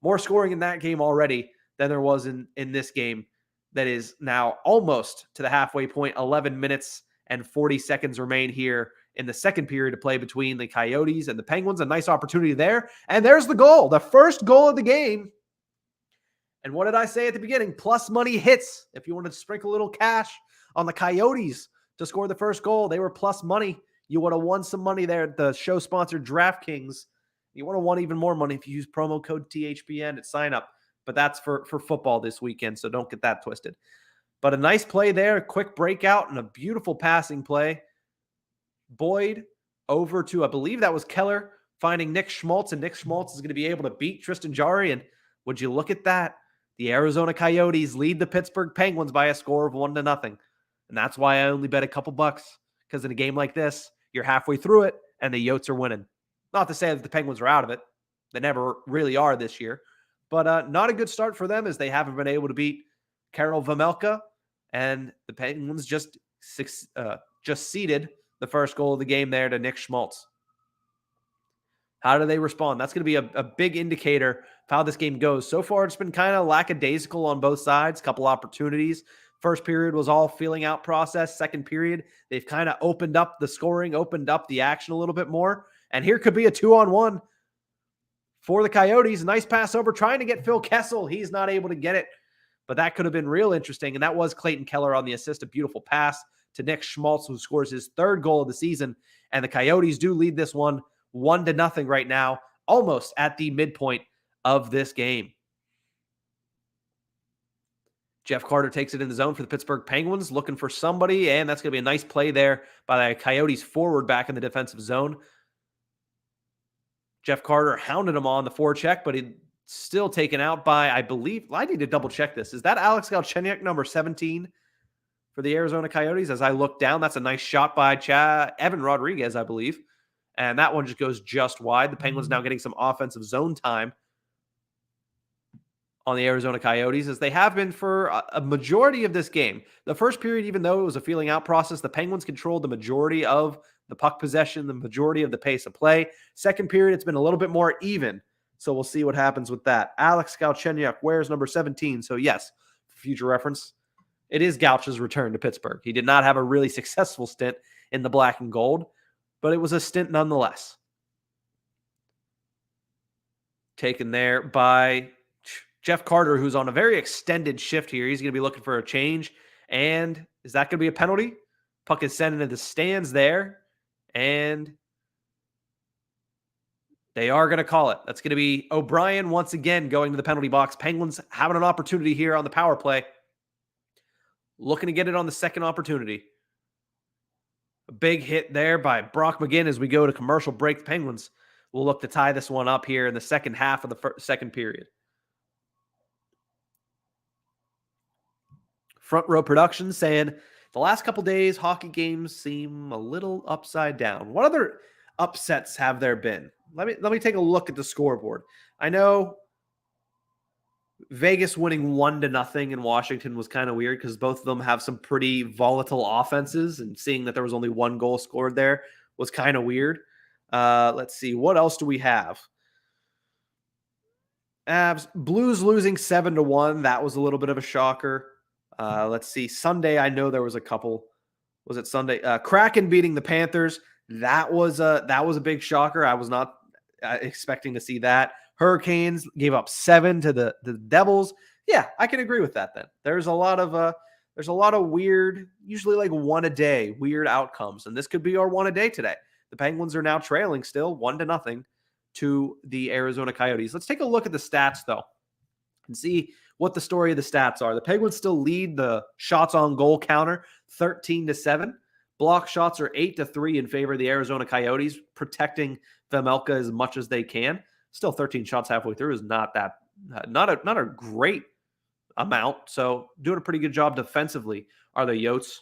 More scoring in that game already than there was in this game that is now almost to the halfway point. 11 minutes and 40 seconds remain here in the second period to play between the Coyotes and the Penguins. A nice opportunity there. And there's the goal, the first goal of the game. And what did I say at the beginning? Plus money hits. If you want to sprinkle a little cash on the Coyotes to score the first goal, they were plus money. You would have won some money there at the show sponsor DraftKings. You would have won even more money if you use promo code THPN at sign up. But that's for football this weekend, so don't get that twisted. But a nice play there, a quick breakout, and a beautiful passing play. Boyd over to, I believe that was Keller, finding Nick Schmaltz, and Nick Schmaltz is going to be able to beat Tristan Jarry. And would you look at that? The Arizona Coyotes lead the Pittsburgh Penguins by a score of 1-0. And that's why I only bet a couple bucks, because in a game like this, you're halfway through it, and the Yotes are winning. Not to say that the Penguins are out of it. They never really are this year. But not a good start for them, as they haven't been able to beat Karel Vejmelka, and the Penguins just ceded the first goal of the game there to Nick Schmaltz. How do they respond? That's going to be a big indicator of how this game goes. So far, it's been kind of lackadaisical on both sides. Couple opportunities. First period was all feeling out process. Second period, they've kind of opened up the scoring, opened up the action a little bit more. And here could be a 2-on-1 for the Coyotes. Nice pass over, trying to get Phil Kessel. He's not able to get it, but that could have been real interesting. And that was Clayton Keller on the assist. A beautiful pass to Nick Schmaltz, who scores his third goal of the season. And the Coyotes do lead this one 1-0 right now, almost at the midpoint of this game. Jeff Carter takes it in the zone for the Pittsburgh Penguins, looking for somebody, and that's going to be a nice play there by the Coyotes forward back in the defensive zone. Jeff Carter hounded him on the forecheck, but he's still taken out by, I believe, I need to double check this. Is that Alex Galchenyuk, number 17 for the Arizona Coyotes? As I look down, that's a nice shot by Evan Rodriguez, I believe. And that one just goes just wide. The Penguins now getting some offensive zone time on the Arizona Coyotes, as they have been for a majority of this game. The first period, even though it was a feeling out process, the Penguins controlled the majority of the puck possession, the majority of the pace of play. Second period, it's been a little bit more even. So we'll see what happens with that. Alex Galchenyuk wears number 17. So yes, for future reference, it is Gauch's return to Pittsburgh. He did not have a really successful stint in the black and gold, but it was a stint nonetheless. Taken there by Jeff Carter, who's on a very extended shift here. He's going to be looking for a change. And is that going to be a penalty? Puck is sent into the stands there. And they are going to call it. That's going to be O'Brien once again going to the penalty box. Penguins having an opportunity here on the power play. Looking to get it on the second opportunity. A big hit there by Brock McGinn as we go to commercial break. The Penguins will look to tie this one up here in the second half of the second period. Front Row Productions saying, the last couple days, hockey games seem a little upside down. What other upsets have there been? let me take a look at the scoreboard. I know Vegas winning 1-0 in Washington was kind of weird because both of them have some pretty volatile offenses, and seeing that there was only one goal scored there was kind of weird. Let's see. What else do we have? Blues losing 7-1. That was a little bit of a shocker. Let's see. Sunday, I know there was a couple. Was it Sunday? Kraken beating the Panthers. That was a big shocker. I was not expecting to see that. Hurricanes gave up 7 to the Devils. Yeah, I can agree with that then. There's a lot of weird, usually like one a day, weird outcomes. And this could be our one a day today. The Penguins are now trailing still 1-0 to the Arizona Coyotes. Let's take a look at the stats though and see what the story of the stats are. The Penguins still lead the shots on goal counter 13-7. Block shots are 8-3 in favor of the Arizona Coyotes, protecting Vejmelka as much as they can. Still 13 shots halfway through is not a great amount. So doing a pretty good job defensively are the Yotes.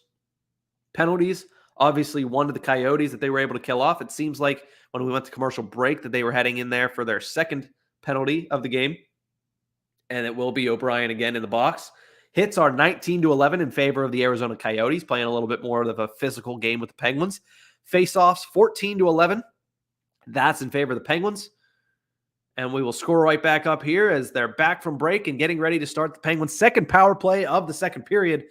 Penalties, obviously one to the Coyotes that they were able to kill off. It seems like when we went to commercial break that they were heading in there for their second penalty of the game. And it will be O'Brien again in the box. Hits are 19-11 in favor of the Arizona Coyotes, playing a little bit more of a physical game with the Penguins. Faceoffs 14-11. That's in favor of the Penguins. And we will score right back up here as they're back from break and getting ready to start the Penguins' second power play of the second period.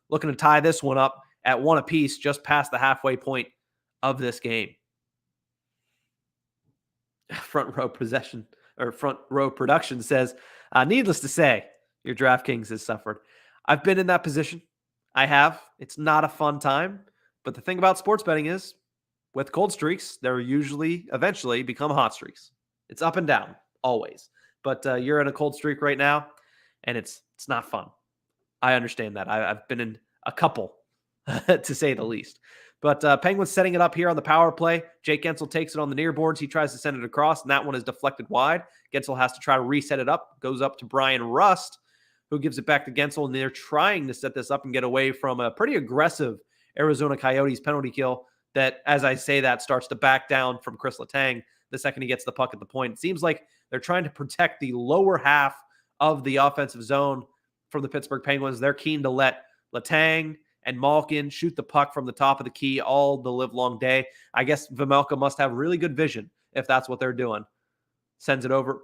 Looking to tie this one up at 1 apiece, just past the halfway point of this game. Front row production says, needless to say, your DraftKings has suffered. I've been in that position. I have. It's not a fun time. But the thing about sports betting is, with cold streaks, they're usually eventually become hot streaks. It's up and down, always. But you're in a cold streak right now, and it's not fun. I understand that. I've been in a couple, to say the least. But Penguins setting it up here on the power play. Jake Gensel takes it on the near boards. He tries to send it across, and that one is deflected wide. Gensel has to try to reset it up. Goes up to Brian Rust, who gives it back to Gensel, and they're trying to set this up and get away from a pretty aggressive Arizona Coyotes penalty kill that, as I say that, starts to back down from Chris Letang the second he gets the puck at the point. It seems like they're trying to protect the lower half of the offensive zone from the Pittsburgh Penguins. They're keen to let Letang and Malkin shoot the puck from the top of the key all the live long day. I guess Vejmelka must have really good vision if that's what they're doing. Sends it over.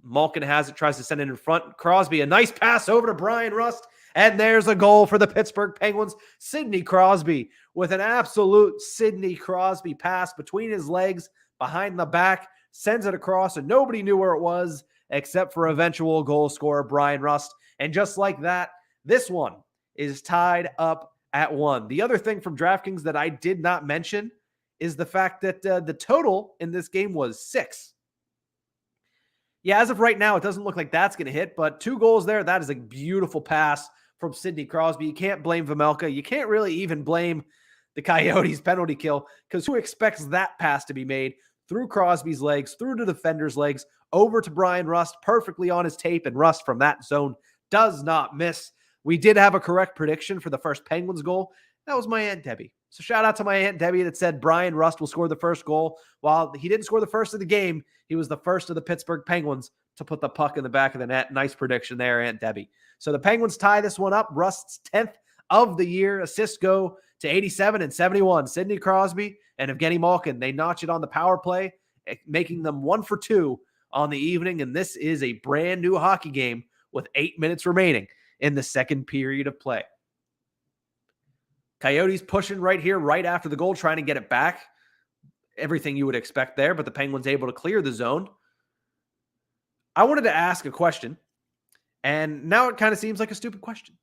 Malkin has it, tries to send it in front. Crosby, a nice pass over to Brian Rust. And there's a goal for the Pittsburgh Penguins. Sidney Crosby with an absolute Sidney Crosby pass between his legs, behind the back, sends it across, and nobody knew where it was except for eventual goal scorer Brian Rust. And just like that, this one is tied up at 1. The other thing from DraftKings that I did not mention is the fact that the total in this game was 6. Yeah, as of right now, it doesn't look like that's going to hit, but 2 goals there. That is a beautiful pass from Sidney Crosby. You can't blame Vejmelka. You can't really even blame the Coyotes penalty kill, because who expects that pass to be made through Crosby's legs, through to the defender's legs, over to Brian Rust, perfectly on his tape, and Rust from that zone does not miss. We did have a correct prediction for the first Penguins goal. That was my Aunt Debbie. So shout out to my Aunt Debbie that said Brian Rust will score the first goal. While he didn't score the first of the game, he was the first of the Pittsburgh Penguins to put the puck in the back of the net. Nice prediction there, Aunt Debbie. So the Penguins tie this one up. Rust's 10th of the year. Assists go to 87 and 71. Sidney Crosby and Evgeny Malkin, they notch it on the power play, making them 1 for 2 on the evening. And this is a brand new hockey game with 8 minutes remaining in the second period of play. Coyotes pushing right here, right after the goal, trying to get it back. Everything you would expect there, but the Penguins able to clear the zone. I wanted to ask a question, and now it kind of seems like a stupid question.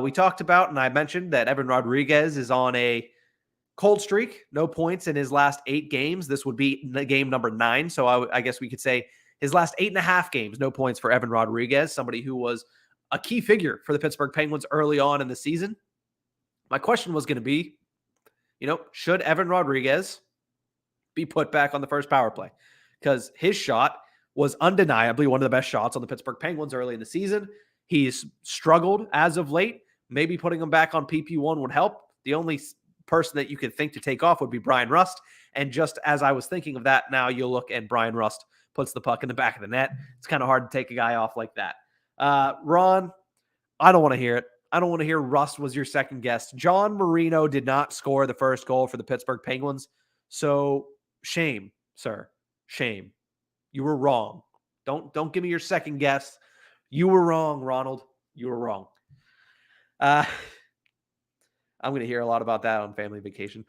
We talked about, and I mentioned that Evan Rodriguez is on a cold streak, no points in his last 8 games. This would be game number 9, so I guess we could say his last 8.5 games, no points for Evan Rodriguez, somebody who was a key figure for the Pittsburgh Penguins early on in the season. My question was going to be, should Evan Rodriguez be put back on the first power play? Because his shot was undeniably one of the best shots on the Pittsburgh Penguins early in the season. He's struggled as of late. Maybe putting him back on PP1 would help. The only person that you could think to take off would be Brian Rust. And just as I was thinking of that, now you'll look and Brian Rust puts the puck in the back of the net. It's kind of hard to take a guy off like that. Ron, I don't want to hear it. I don't want to hear Rust was your second guest. John Marino did not score the first goal for the Pittsburgh Penguins. So shame, sir. Shame. You were wrong. Don't give me your second guess. You were wrong, Ronald. You were wrong. I'm going to hear a lot about that on family vacation.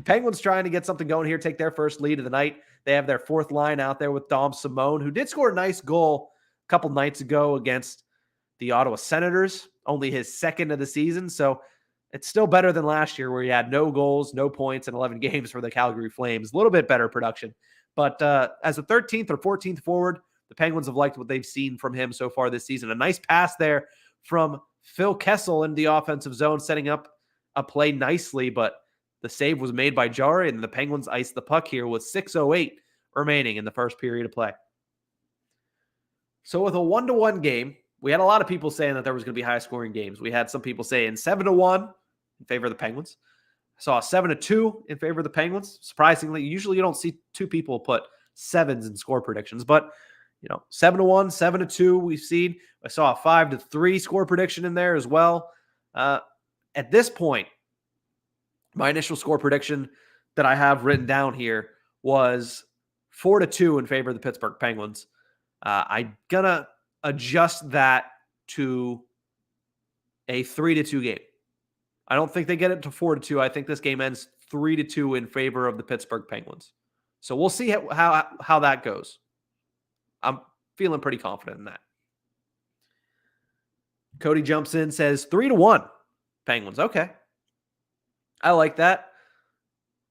Penguins trying to get something going here, take their first lead of the night. They have their fourth line out there with Dom Simone, who did score a nice goal a couple nights ago against the Ottawa Senators, only his second of the season. So it's still better than last year where he had no goals, no points in 11 games for the Calgary Flames. A little bit better production. But as a 13th or 14th forward, the Penguins have liked what they've seen from him so far this season. A nice pass there from Phil Kessel in the offensive zone, setting up a play nicely, but the save was made by Jarry, and the Penguins iced the puck here with 6:08 remaining in the first period of play. So with a 1-1 game, we had a lot of people saying that there was going to be high-scoring games. We had some people saying 7-1 in favor of the Penguins. I saw 7-2 in favor of the Penguins. Surprisingly, usually you don't see two people put sevens in score predictions, but 7-1, 7-2 we've seen. I saw a 5-3 score prediction in there as well. At this point, my initial score prediction that I have written down here was 4-2 in favor of the Pittsburgh Penguins. I'm going to adjust that to a 3-2 game. I don't think they get it to 4-2. I think this game ends 3-2 in favor of the Pittsburgh Penguins. So we'll see how that goes. I'm feeling pretty confident in that. Cody jumps in, says 3-1 Penguins. Okay. I like that.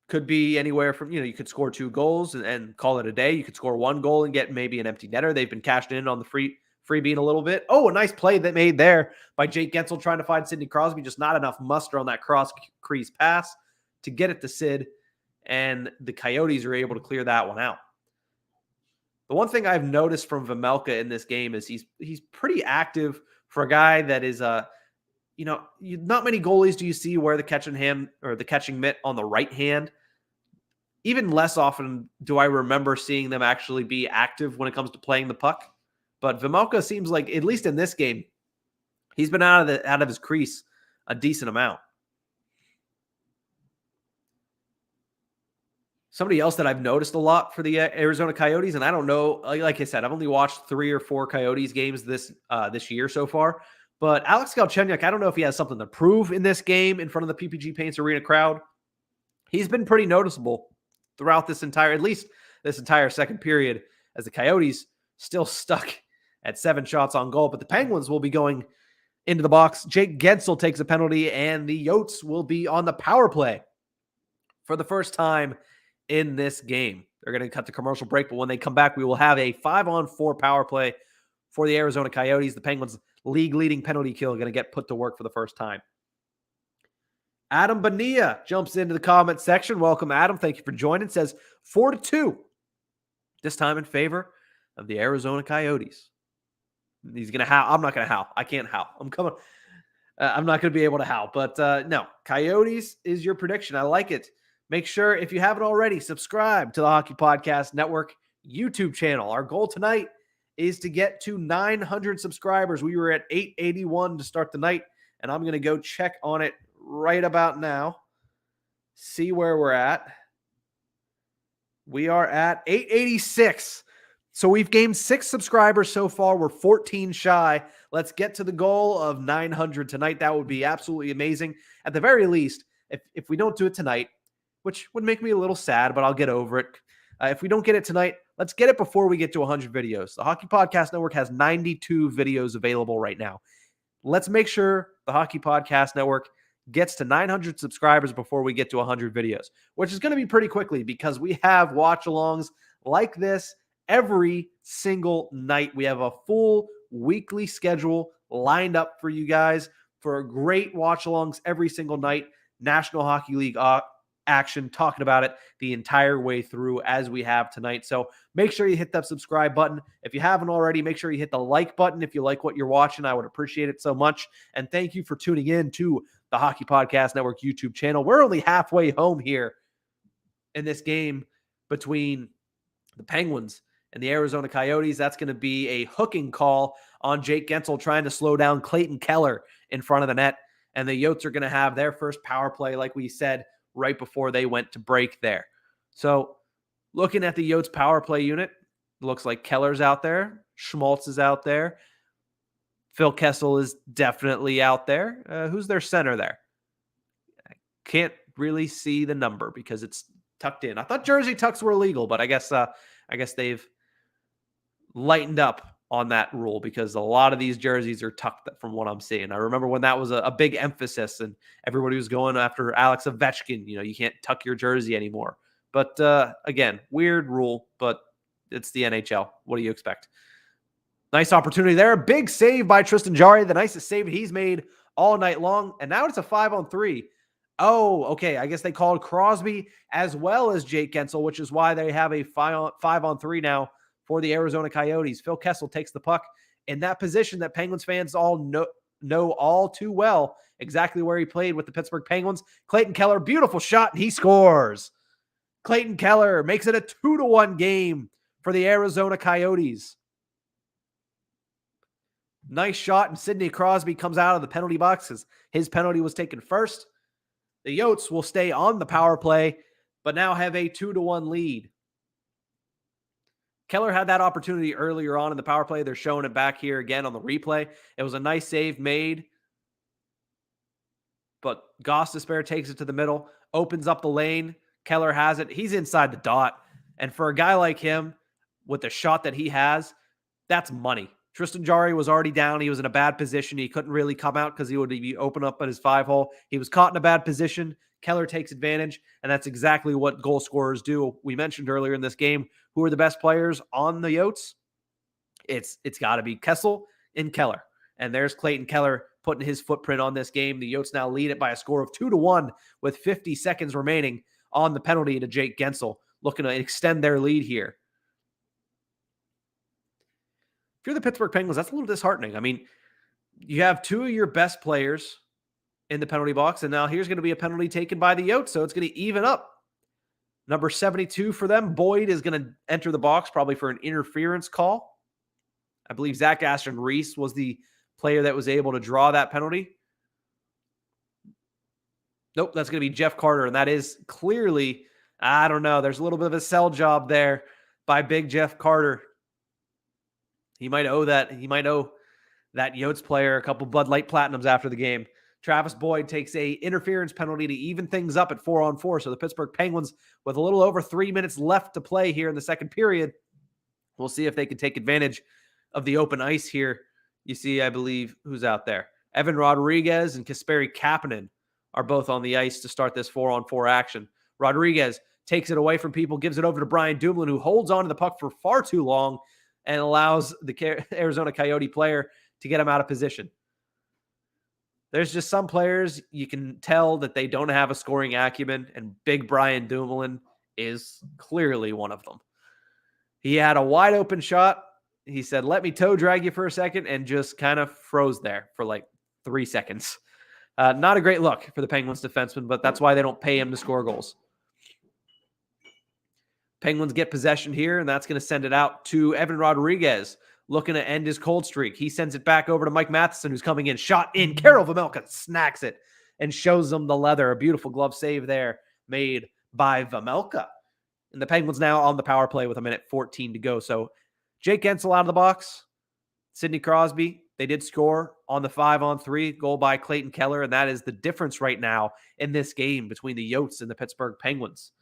Could be anywhere from, you could score 2 goals and call it a day. You could score 1 goal and get maybe an empty netter. They've been cashed in on the freebie a little bit. Oh, a nice play that made there by Jake Gensel trying to find Sidney Crosby. Just not enough muster on that cross crease pass to get it to Sid. And the Coyotes are able to clear that one out. The one thing I've noticed from Vejmelka in this game is he's pretty active for a guy that is not many goalies do you see wear the catching hand or the catching mitt on the right hand. Even less often do I remember seeing them actually be active when it comes to playing the puck. But Vejmelka seems like, at least in this game, he's been out of his crease a decent amount. Somebody else that I've noticed a lot for the Arizona Coyotes, and I don't know, like I said, I've only watched 3 or 4 Coyotes games this year so far, but Alex Galchenyuk, I don't know if he has something to prove in this game in front of the PPG Paints Arena crowd. He's been pretty noticeable throughout this entire second period, as the Coyotes still stuck at 7 shots on goal, but the Penguins will be going into the box. Jake Gensel takes a penalty, and the Yotes will be on the power play for the first time in this game. They're going to cut the commercial break, but when they come back, we will have a 5-on-4 power play for the Arizona Coyotes. The Penguins' league-leading penalty kill going to get put to work for the first time. Adam Bonilla jumps into the comment section. Welcome, Adam. Thank you for joining. Says 4-2, this time in favor of the Arizona Coyotes. He's going to howl. I'm not going to howl. I can't howl. I'm not going to be able to howl. But no, Coyotes is your prediction. I like it. Make sure, if you haven't already, subscribe to the Hockey Podcast Network YouTube channel. Our goal tonight is to get to 900 subscribers. We were at 881 to start the night, and I'm going to go check on it right about now. See where we're at. We are at 886. So we've gained 6 subscribers so far. We're 14 shy. Let's get to the goal of 900 tonight. That would be absolutely amazing. At the very least, if we don't do it tonight, which would make me a little sad, but I'll get over it. If we don't get it tonight, let's get it before we get to 100 videos. The Hockey Podcast Network has 92 videos available right now. Let's make sure the Hockey Podcast Network gets to 900 subscribers before we get to 100 videos, which is going to be pretty quickly because we have watch-alongs like this every single night. We have a full weekly schedule lined up for you guys for great watch-alongs every single night. National Hockey League action, talking about it the entire way through as we have tonight. So make sure you hit that subscribe button. If you haven't already, make sure you hit the like button if you like what you're watching. I would appreciate it so much. And thank you for tuning in to the Hockey Podcast Network YouTube channel. We're only halfway home here in this game between the Penguins and the Arizona Coyotes. That's going to be a hooking call on Jake Gensel trying to slow down Clayton Keller in front of the net. And the Yotes are going to have their first power play, like we said, right before they went to break there. So looking at the Yotes power play unit, looks like Keller's out there. Schmaltz is out there. Phil Kessel is definitely out there. Who's their center there? I can't really see the number because it's tucked in. I thought jersey tucks were illegal, but I guess they've lightened up on that rule because a lot of these jerseys are tucked from what I'm seeing. I remember when that was a big emphasis and everybody was going after Alex Ovechkin. You can't tuck your jersey anymore. But again, weird rule, but it's the NHL. What do you expect? Nice opportunity there. Big save by Tristan Jarry. The nicest save he's made all night long. And now it's a 5-on-3. Oh, okay. I guess they called Crosby as well as Jake Gensel, which is why they have a 5-on-3 now for the Arizona Coyotes. Phil Kessel takes the puck in that position that Penguins fans all know all too well exactly where he played with the Pittsburgh Penguins. Clayton Keller, beautiful shot, and he scores. Clayton Keller makes it a 2-1 game for the Arizona Coyotes. Nice shot, and Sidney Crosby comes out of the penalty box because his penalty was taken first. The Yotes will stay on the power play, but now have a 2-1 lead. Keller had that opportunity earlier on in the power play. They're showing it back here again on the replay. It was a nice save made, but Gostisbehere takes it to the middle, opens up the lane. Keller has it. He's inside the dot, and for a guy like him, with the shot that he has, that's money. Tristan Jarry was already down. He was in a bad position. He couldn't really come out because he would be open up at his 5-hole. He was caught in a bad position. Keller takes advantage, and that's exactly what goal scorers do. We mentioned earlier in this game, who are the best players on the Yotes? It's got to be Kessel and Keller. And there's Clayton Keller putting his footprint on this game. The Yotes now lead it by a score of 2-1 with 50 seconds remaining on the penalty to Jake Gensel, looking to extend their lead here. If you're the Pittsburgh Penguins, that's a little disheartening. I mean, you have two of your best players in the penalty box, and now here's going to be a penalty taken by the Yotes, so it's going to even up. Number 72 for them, Boyd, is going to enter the box probably for an interference call. I believe Zach Aston-Reese was the player that was able to draw that penalty. Nope, that's going to be Jeff Carter, and that is clearly, I don't know, there's a little bit of a sell job there by big Jeff Carter. He might owe that Yotes player a couple Bud Light Platinums after the game. Travis Boyd takes a interference penalty to even things up at 4-on-4. So the Pittsburgh Penguins, with a little over 3 minutes left to play here in the second period, we'll see if they can take advantage of the open ice here. You see, I believe, who's out there? Evan Rodriguez and Kasperi Kapanen are both on the ice to start this 4-on-4 action. Rodriguez takes it away from people, gives it over to Brian Dumoulin, who holds on to the puck for far too long and allows the Arizona Coyote player to get him out of position. There's just some players you can tell that they don't have a scoring acumen, and big Brian Dumoulin is clearly one of them. He had a wide open shot. He said, "Let me toe drag you for a second," and just kind of froze there for like 3 seconds. Not a great look for the Penguins defenseman, but that's why they don't pay him to score goals. Penguins get possession here, and that's going to send it out to Evan Rodriguez, looking to end his cold streak. He sends it back over to Mike Matheson, who's coming in. Shot in. Karel Vejmelka snacks it and shows them the leather. A beautiful glove save there made by Vejmelka. And the Penguins now on the power play with 1:14 to go. So Jake Gensel out of the box. Sidney Crosby, they did score on the 5-on-3 goal by Clayton Keller, and that is the difference right now in this game between the Yotes and the Pittsburgh Penguins.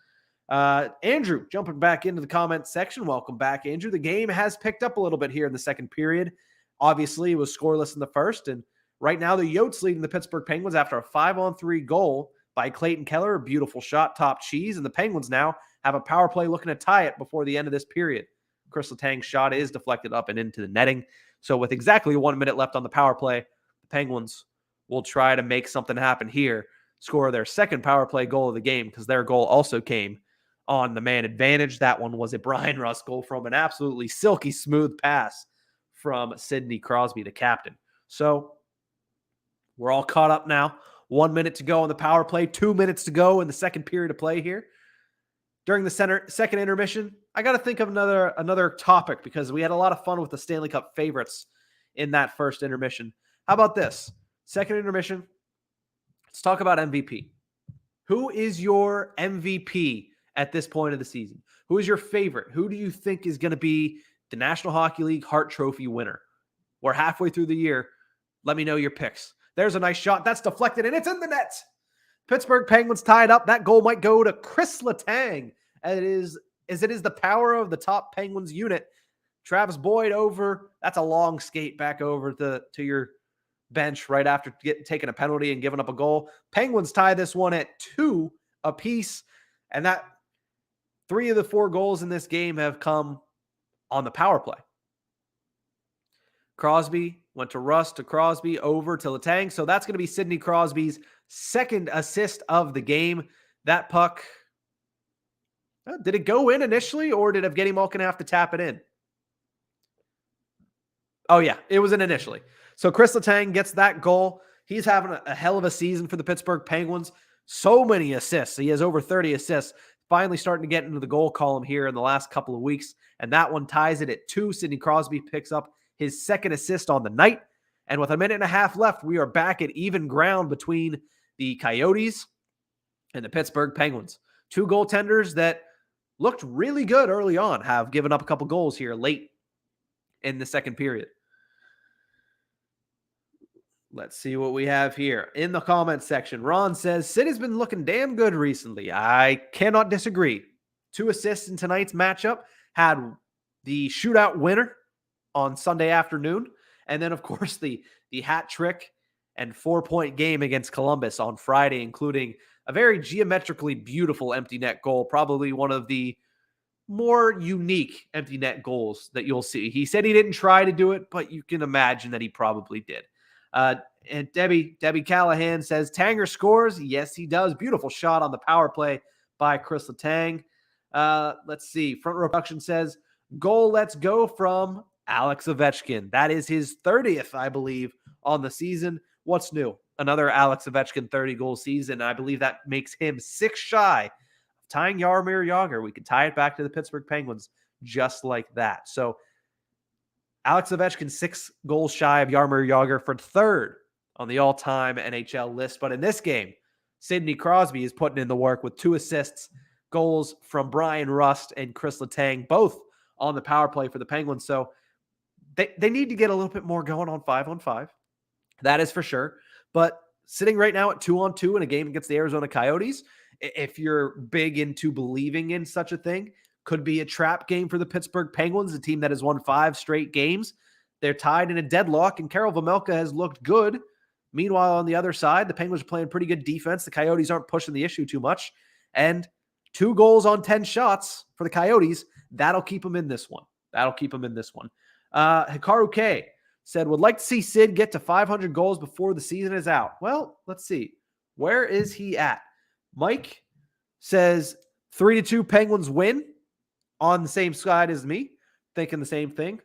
Andrew, jumping back into the comments section. Welcome back, Andrew. The game has picked up a little bit here in the second period. Obviously, it was scoreless in the first, and right now the Yotes leading the Pittsburgh Penguins after a 5-on-3 goal by Clayton Keller. A beautiful shot, top cheese, and the Penguins now have a power play looking to tie it before the end of this period. Chris Letang's shot is deflected up and into the netting. So with exactly 1 minute left on the power play, the Penguins will try to make something happen here, score their second power play goal of the game, because their goal also came on the man advantage. That one was a Brian Rust goal from an absolutely silky smooth pass from Sidney Crosby, the captain. So we're all caught up now. 1 minute to go on the power play, 2 minutes to go in the second period of play here. During the second intermission, I got to think of another topic because we had a lot of fun with the Stanley Cup favorites in that first intermission. How about this? Second intermission, let's talk about MVP. Who is your MVP at this point of the season? Who is your favorite? Who do you think is going to be the National Hockey League Hart Trophy winner? We're halfway through the year. Let me know your picks. There's a nice shot. That's deflected, and it's in the net. Pittsburgh Penguins tied up. That goal might go to Chris Letang. It is the power of the top Penguins unit. Travis Boyd over. That's a long skate back over to your bench right after taking a penalty and giving up a goal. Penguins tie this one at 2 apiece, and that 3 of the 4 goals in this game have come on the power play. Crosby went to Rust, to Crosby, over to Letang. So that's going to be Sidney Crosby's second assist of the game. That puck, did it go in initially, or did Evgeny Malkin have to tap it in? Oh, yeah, it was in initially. So Chris Letang gets that goal. He's having a hell of a season for the Pittsburgh Penguins. So many assists. He has over 30 assists. Finally starting to get into the goal column here in the last couple of weeks. And that one ties it at 2. Sidney Crosby picks up his second assist on the night. And with a minute and a half left, we are back at even ground between the Coyotes and the Pittsburgh Penguins. 2 goaltenders that looked really good early on have given up a couple goals here late in the second period. Let's see what we have here. In the comments section, Ron says, Sid has been looking damn good recently. I cannot disagree. 2 assists in tonight's matchup. Had the shootout winner on Sunday afternoon. And then, of course, the hat trick and 4-point game against Columbus on Friday, including a very geometrically beautiful empty net goal, probably one of the more unique empty net goals that you'll see. He said he didn't try to do it, but you can imagine that he probably did. And Debbie Callahan says, Tanger scores. Yes, he does. Beautiful shot on the power play by Chris Letang. Let's see. Front Row Production says, goal, let's go from Alex Ovechkin. That is his 30th, I believe, on the season. What's new? Another Alex Ovechkin 30-goal season. I believe that makes him 6 shy of tying Jaromir Jagr. We could tie it back to the Pittsburgh Penguins just like that. So Alex Ovechkin 6 goals shy of Jaromir Jagr for 3rd on the all-time NHL list. But in this game, Sidney Crosby is putting in the work with 2 assists, goals from Brian Rust and Chris Letang, both on the power play for the Penguins. So they need to get a little bit more going on 5-on-5. That is for sure. But sitting right now at 2-on-2 in a game against the Arizona Coyotes, if you're big into believing in such a thing, could be a trap game for the Pittsburgh Penguins, a team that has won 5 straight games. They're tied in a deadlock, and Karel Vejmelka has looked good. Meanwhile, on the other side, the Penguins are playing pretty good defense. The Coyotes aren't pushing the issue too much. And 2 goals on 10 shots for the Coyotes, that'll keep them in this one. Hikaru K said, would like to see Sid get to 500 goals before the season is out. Well, let's see. Where is he at? Mike says 3-2 Penguins win. On the same side as me, thinking the same thing.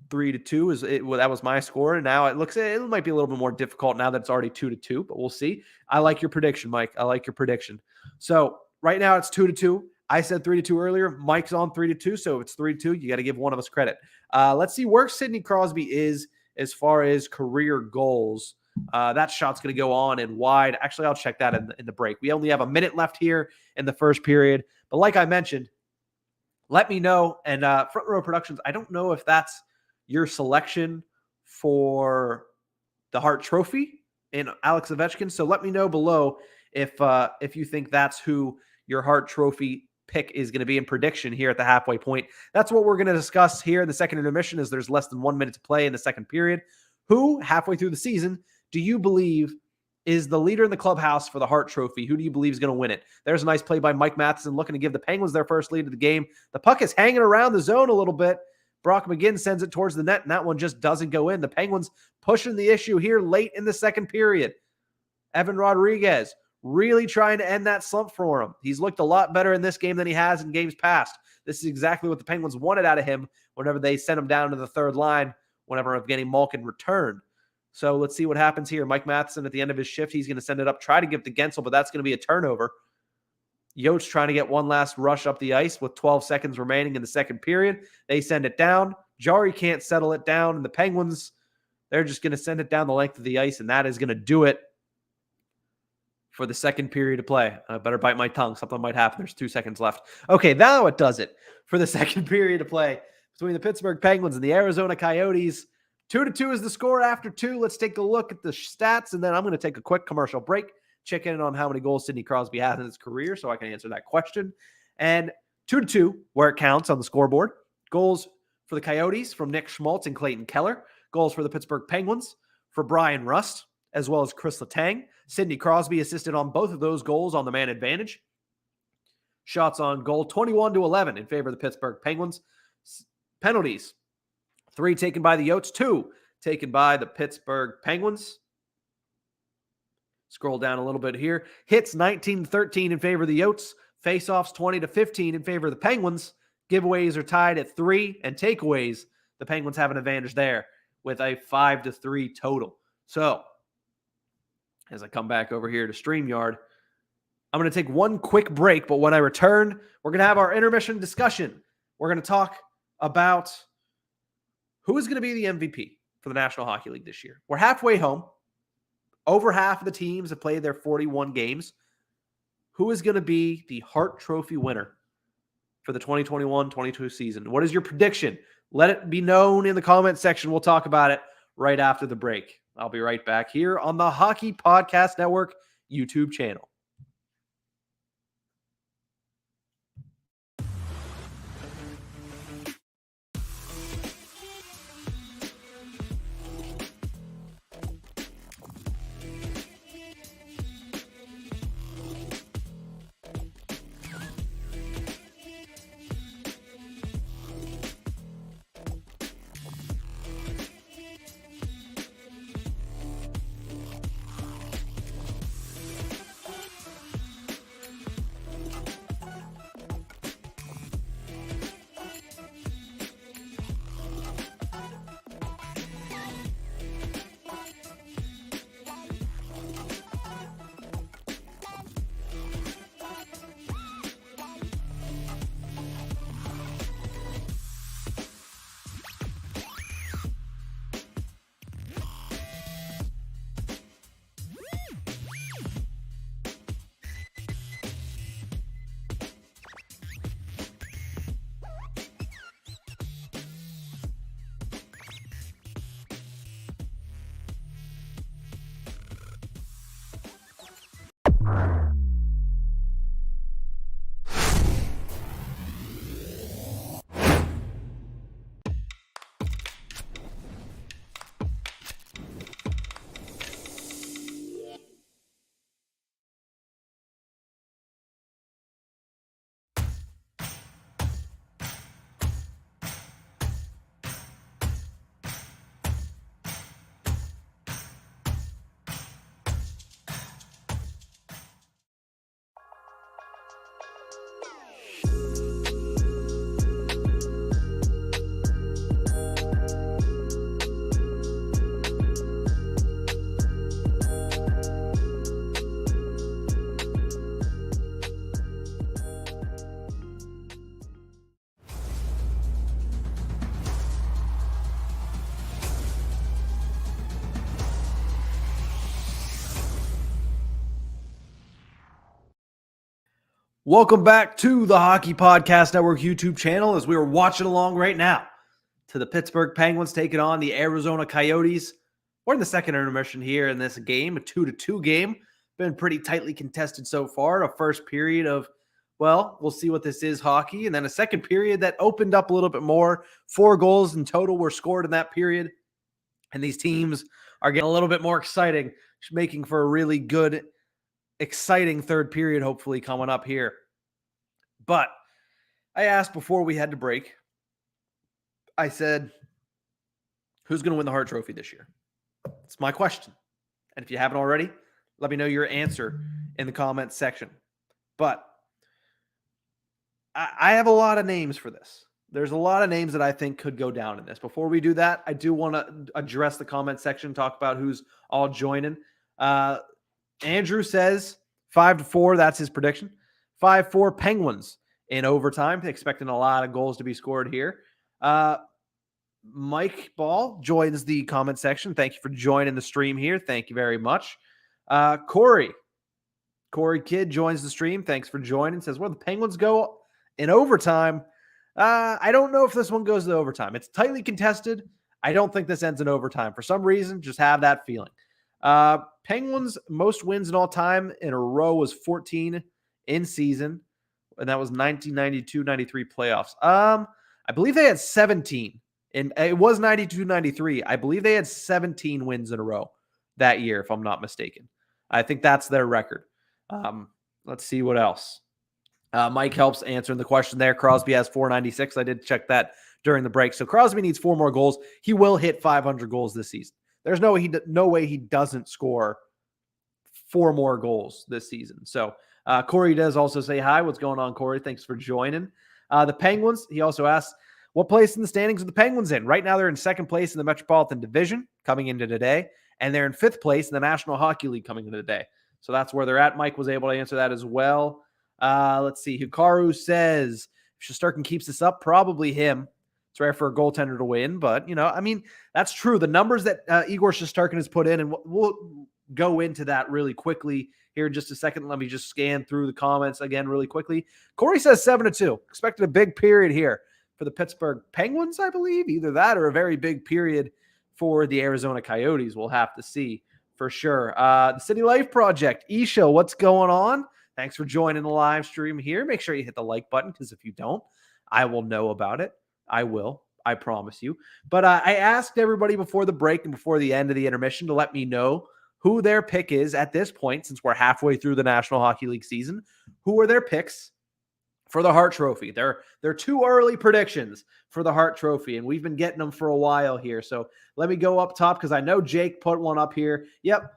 3-2 that was my score, and now it might be a little bit more difficult now that it's already 2-2, but we'll see. I like your prediction, Mike. I like your prediction. So right now it's 2-2. I said 3-2 earlier. Mike's on 3-2, so if it's 3-2, you got to give one of us credit. Let's see where Sidney Crosby is as far as career goals. That shot's going to go on and wide. Actually, I'll check that in the break. We only have a minute left here in the first period, but like I mentioned, let me know. And Front Row Productions, I don't know if that's your selection for the Hart Trophy and Alex Ovechkin. So let me know below if you think that's who your Hart Trophy pick is going to be in prediction here at the halfway point. That's what we're going to discuss here in the second intermission, as there's less than 1 minute to play in the second period. Who, halfway through the season, do you believe is the leader in the clubhouse for the Hart Trophy? Who do you believe is going to win it? There's a nice play by Mike Matheson looking to give the Penguins their first lead of the game. The puck is hanging around the zone a little bit. Brock McGinn sends it towards the net, and that one just doesn't go in. The Penguins pushing the issue here late in the second period. Evan Rodriguez really trying to end that slump for him. He's looked a lot better in this game than he has in games past. This is exactly what the Penguins wanted out of him whenever they sent him down to the third line, whenever Evgeny Malkin returned. So let's see what happens here. Mike Matheson at the end of his shift, he's going to send it up, try to give to Gensel, but that's going to be a turnover. Yotes trying to get one last rush up the ice with 12 seconds remaining in the second period. They send it down. Jari can't settle it down, and the Penguins, they're just going to send it down the length of the ice, and that is going to do it for the second period of play. I better bite my tongue. Something might happen. There's 2 seconds left. Okay, now it does it for the second period of play between the Pittsburgh Penguins and the Arizona Coyotes. 2-2 is the score after 2. Let's take a look at the stats, and then I'm going to take a quick commercial break, check in on how many goals Sidney Crosby has in his career so I can answer that question. And 2-2, where it counts on the scoreboard. Goals for the Coyotes from Nick Schmaltz and Clayton Keller. Goals for the Pittsburgh Penguins for Brian Rust, as well as Chris Letang. Sidney Crosby assisted on both of those goals on the man advantage. Shots on goal, 21-11 in favor of the Pittsburgh Penguins. Penalties, 3 taken by the Yotes, 2 taken by the Pittsburgh Penguins. Scroll down a little bit here. Hits 19-13 in favor of the Yotes. Faceoffs 20-15 in favor of the Penguins. Giveaways are tied at 3, and takeaways, the Penguins have an advantage there with a 5-3 total. So, as I come back over here to StreamYard, I'm going to take one quick break, but when I return, we're going to have our intermission discussion. We're going to talk about who is going to be the MVP for the National Hockey League this year. We're halfway home. Over half of the teams have played their 41 games. Who is going to be the Hart Trophy winner for the 2021-22 season? What is your prediction? Let it be known in the comment section. We'll talk about it right after the break. I'll be right back here on the Hockey Podcast Network YouTube channel. Welcome back to the Hockey Podcast Network YouTube channel as we are watching along right now to the Pittsburgh Penguins taking on the Arizona Coyotes. We're in the second intermission here in this game, a 2-2 game. Been pretty tightly contested so far. A first period of, well, we'll see what this is hockey. And then a second period that opened up a little bit more. 4 goals in total were scored in that period. And these teams are getting a little bit more exciting, making for a really good, exciting third period, hopefully, coming up here. But I asked before we had to break, I said, who's going to win the Hart Trophy this year? It's my question. And if you haven't already, let me know your answer in the comments section. But I have a lot of names for this. there's a lot of names that I think could go down in this. Before we do that, I do want to address the comment section, talk about who's all joining. Andrew says 5-4. That's his prediction. 5-4 Penguins in overtime, expecting a lot of goals to be scored here. Mike Ball joins the comment section. Thank you for joining the stream here. Thank you very much. Corey Kidd joins the stream. Thanks for joining. Says, well, the Penguins go in overtime. I don't know if this one goes to overtime. It's tightly contested. I don't think this ends in overtime. For some reason, just have that feeling. Penguins' most wins in all time in a row was 14 in season, and that was 1992-93 playoffs. I believe they had 17. And it was 92-93. I believe they had 17 wins in a row that year, if I'm not mistaken. I think that's their record. Let's see what else. Mike helps answering the question there. Crosby has 496. I did check that during the break. So Crosby needs 4 more goals. He will hit 500 goals this season. There's no way he doesn't score 4 more goals this season. So Corey does also say hi. What's going on, Corey? Thanks for joining. The Penguins, he also asks, what place in the standings are the Penguins in? Right now, they're in second place in the Metropolitan Division coming into today, and they're in 5th place in the National Hockey League coming into today. So that's where they're at. Mike was able to answer that as well. Let's see. Hikaru says, if Shesterkin keeps this up, probably him. It's rare for a goaltender to win, but, I mean, that's true. The numbers that Igor Shesterkin has put in, and we'll go into that really quickly here in just a second. Let me just scan through the comments again really quickly. Corey says 7-2. Expected a big period here for the Pittsburgh Penguins, I believe. Either that or a very big period for the Arizona Coyotes. We'll have to see for sure. The City Life Project. Isha, what's going on? Thanks for joining the live stream here. Make sure you hit the like button, because if you don't, I will know about it. I will. I promise you. But I asked everybody before the break and before the end of the intermission to let me know who their pick is at this point, since we're halfway through the National Hockey League season. Who are their picks for the Hart Trophy? They're 2 early predictions for the Hart Trophy, and we've been getting them for a while here. So let me go up top, because I know Jake put one up here. Yep.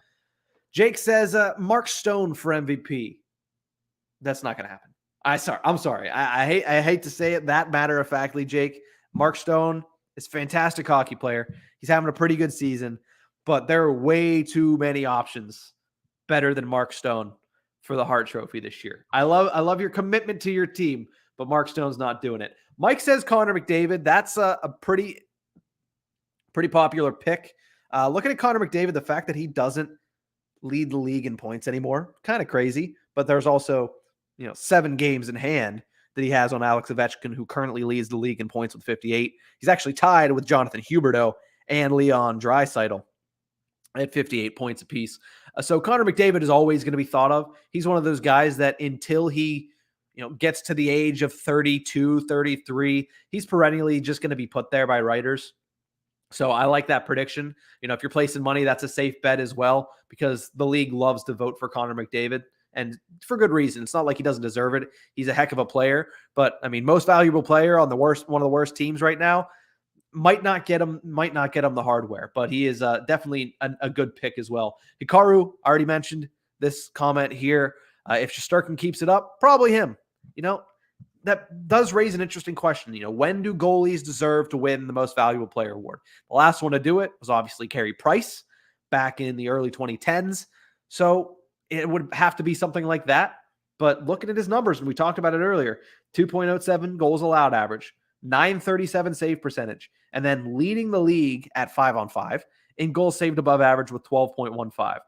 Jake says Mark Stone for MVP. That's not going to happen. I'm sorry. I hate to say it that matter-of-factly, Jake. Mark Stone is a fantastic hockey player. He's having a pretty good season, but there are way too many options better than Mark Stone for the Hart Trophy this year. I love your commitment to your team, but Mark Stone's not doing it. Mike says Connor McDavid. That's a pretty popular pick. Looking at Connor McDavid, the fact that he doesn't lead the league in points anymore, kind of crazy, but there's also 7 games in hand that he has on Alex Ovechkin, who currently leads the league in points with 58. He's actually tied with Jonathan Huberdeau and Leon Draisaitl at 58 points apiece. So Connor McDavid is always going to be thought of. He's one of those guys that until he gets to the age of 32, 33, he's perennially just going to be put there by writers. So I like that prediction. If you're placing money, that's a safe bet as well, because the league loves to vote for Connor McDavid. And for good reason. It's not like he doesn't deserve it. He's a heck of a player. But, I mean, most valuable player on one of the worst teams right now might not get him the hardware. But he is definitely a good pick as well. Hikaru, already mentioned this comment here. If Shesterkin keeps it up, probably him. That does raise an interesting question. When do goalies deserve to win the most valuable player award? The last one to do it was obviously Carey Price back in the early 2010s. So it would have to be something like that. But looking at his numbers, and we talked about it earlier, 2.07 goals allowed average, 937 save percentage, and then leading the league at 5-on-5 in goals saved above average with 12.15.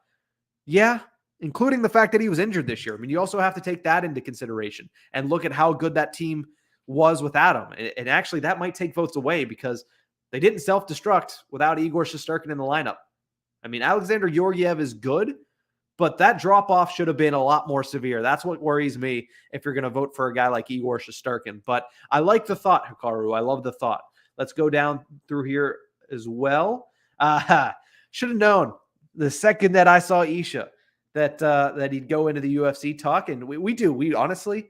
Yeah, including the fact that he was injured this year. I mean, you also have to take that into consideration and look at how good that team was without him. And actually, that might take votes away, because they didn't self-destruct without Igor Shesterkin in the lineup. I mean, Alexander Georgiev is good, but that drop-off should have been a lot more severe. That's what worries me if you're going to vote for a guy like Igor Shesterkin. But I like the thought, Hikaru. I love the thought. Let's go down through here as well. Should have known the second that I saw Isha that he'd go into the UFC talk. And we do. We honestly,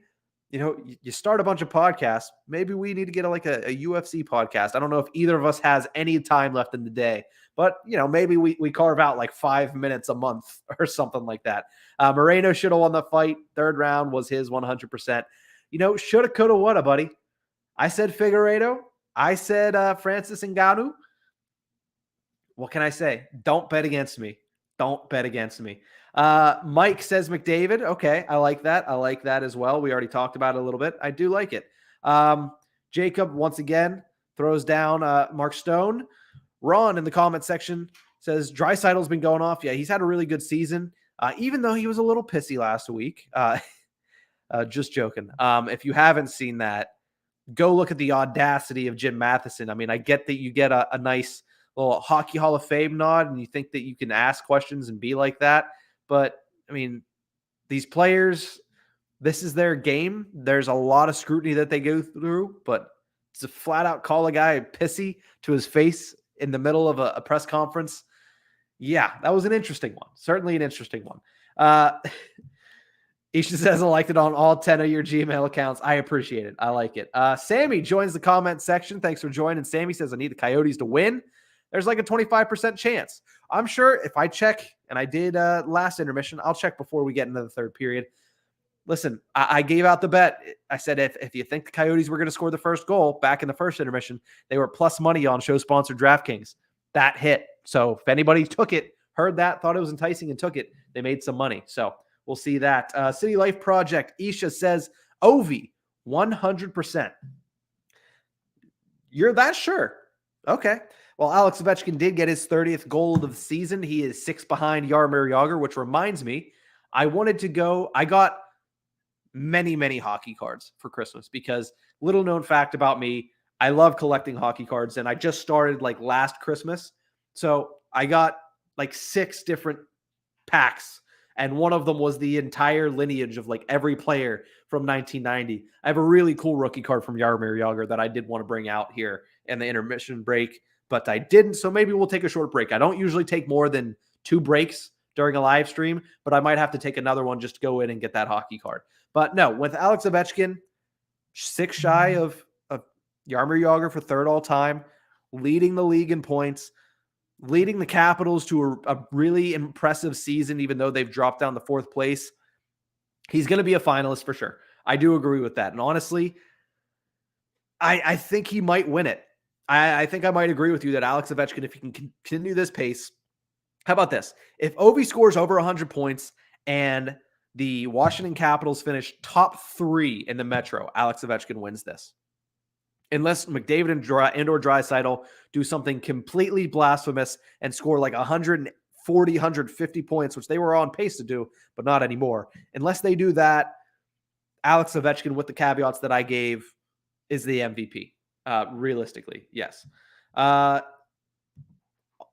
you start a bunch of podcasts. Maybe we need to get a UFC podcast. I don't know if either of us has any time left in the day. But, maybe we carve out like 5 minutes a month or something like that. Moreno should have won the fight. 3rd round was his 100%. Shoulda, coulda, woulda, buddy. I said Figueiredo. I said Francis Ngannou. What can I say? Don't bet against me. Don't bet against me. Mike says McDavid. Okay, I like that. I like that as well. We already talked about it a little bit. I do like it. Jacob, once again, throws down Mark Stone. Ron in the comment section says Draisaitl's been going off. Yeah, he's had a really good season, even though he was a little pissy last week. Just joking. If you haven't seen that, go look at the audacity of Jim Matheson. I mean, I get that you get a nice little Hockey Hall of Fame nod and you think that you can ask questions and be like that. But, I mean, these players, this is their game. There's a lot of scrutiny that they go through, but to flat out call a guy pissy to his face in the middle of a press conference, yeah, that was an interesting one. Certainly an interesting one. Isha says I liked it on all 10 of your Gmail accounts. I appreciate it. I like it. Sammy joins the comment section. Thanks for joining. Sammy says I need the Coyotes to win. There's like a 25% chance. I'm sure if I check, and I did last intermission, I'll check before we get into the third period. Listen, I gave out the bet. I said if you think the Coyotes were going to score the first goal back in the first intermission, they were plus money on show-sponsored DraftKings. That hit. So if anybody took it, heard that, thought it was enticing and took it, they made some money. So we'll see that. City Life Project, Isha says, Ovi, 100%. You're that sure? Okay. Well, Alex Ovechkin did get his 30th goal of the season. He is 6 behind Jaromir Jagr, which reminds me, I got many hockey cards for Christmas because little known fact about me, I love collecting hockey cards, and I just started like last Christmas. So I got like 6 different packs, and one of them was the entire lineage of like every player from 1990. I have a really cool rookie card from Jaromir Jagr that I did want to bring out here in the intermission break, but I didn't. So maybe we'll take a short break. I don't usually take more than 2 breaks during a live stream, but I might have to take another one just to go in and get that hockey card. But no, with Alex Ovechkin, 6 shy of Jaromir Jagr for 3rd all time, leading the league in points, leading the Capitals to a really impressive season, even though they've dropped down to 4th place. He's going to be a finalist for sure. I do agree with that. And honestly, I think he might win it. I think I might agree with you that Alex Ovechkin, if he can continue this pace, how about this? If Ovi scores over 100 points and the Washington Capitals finish top 3 in the Metro, Alex Ovechkin wins this. Unless McDavid and/or Draisaitl do something completely blasphemous and score like 140, 150 points, which they were on pace to do, but not anymore. Unless they do that, Alex Ovechkin, with the caveats that I gave, is the MVP. Realistically, yes.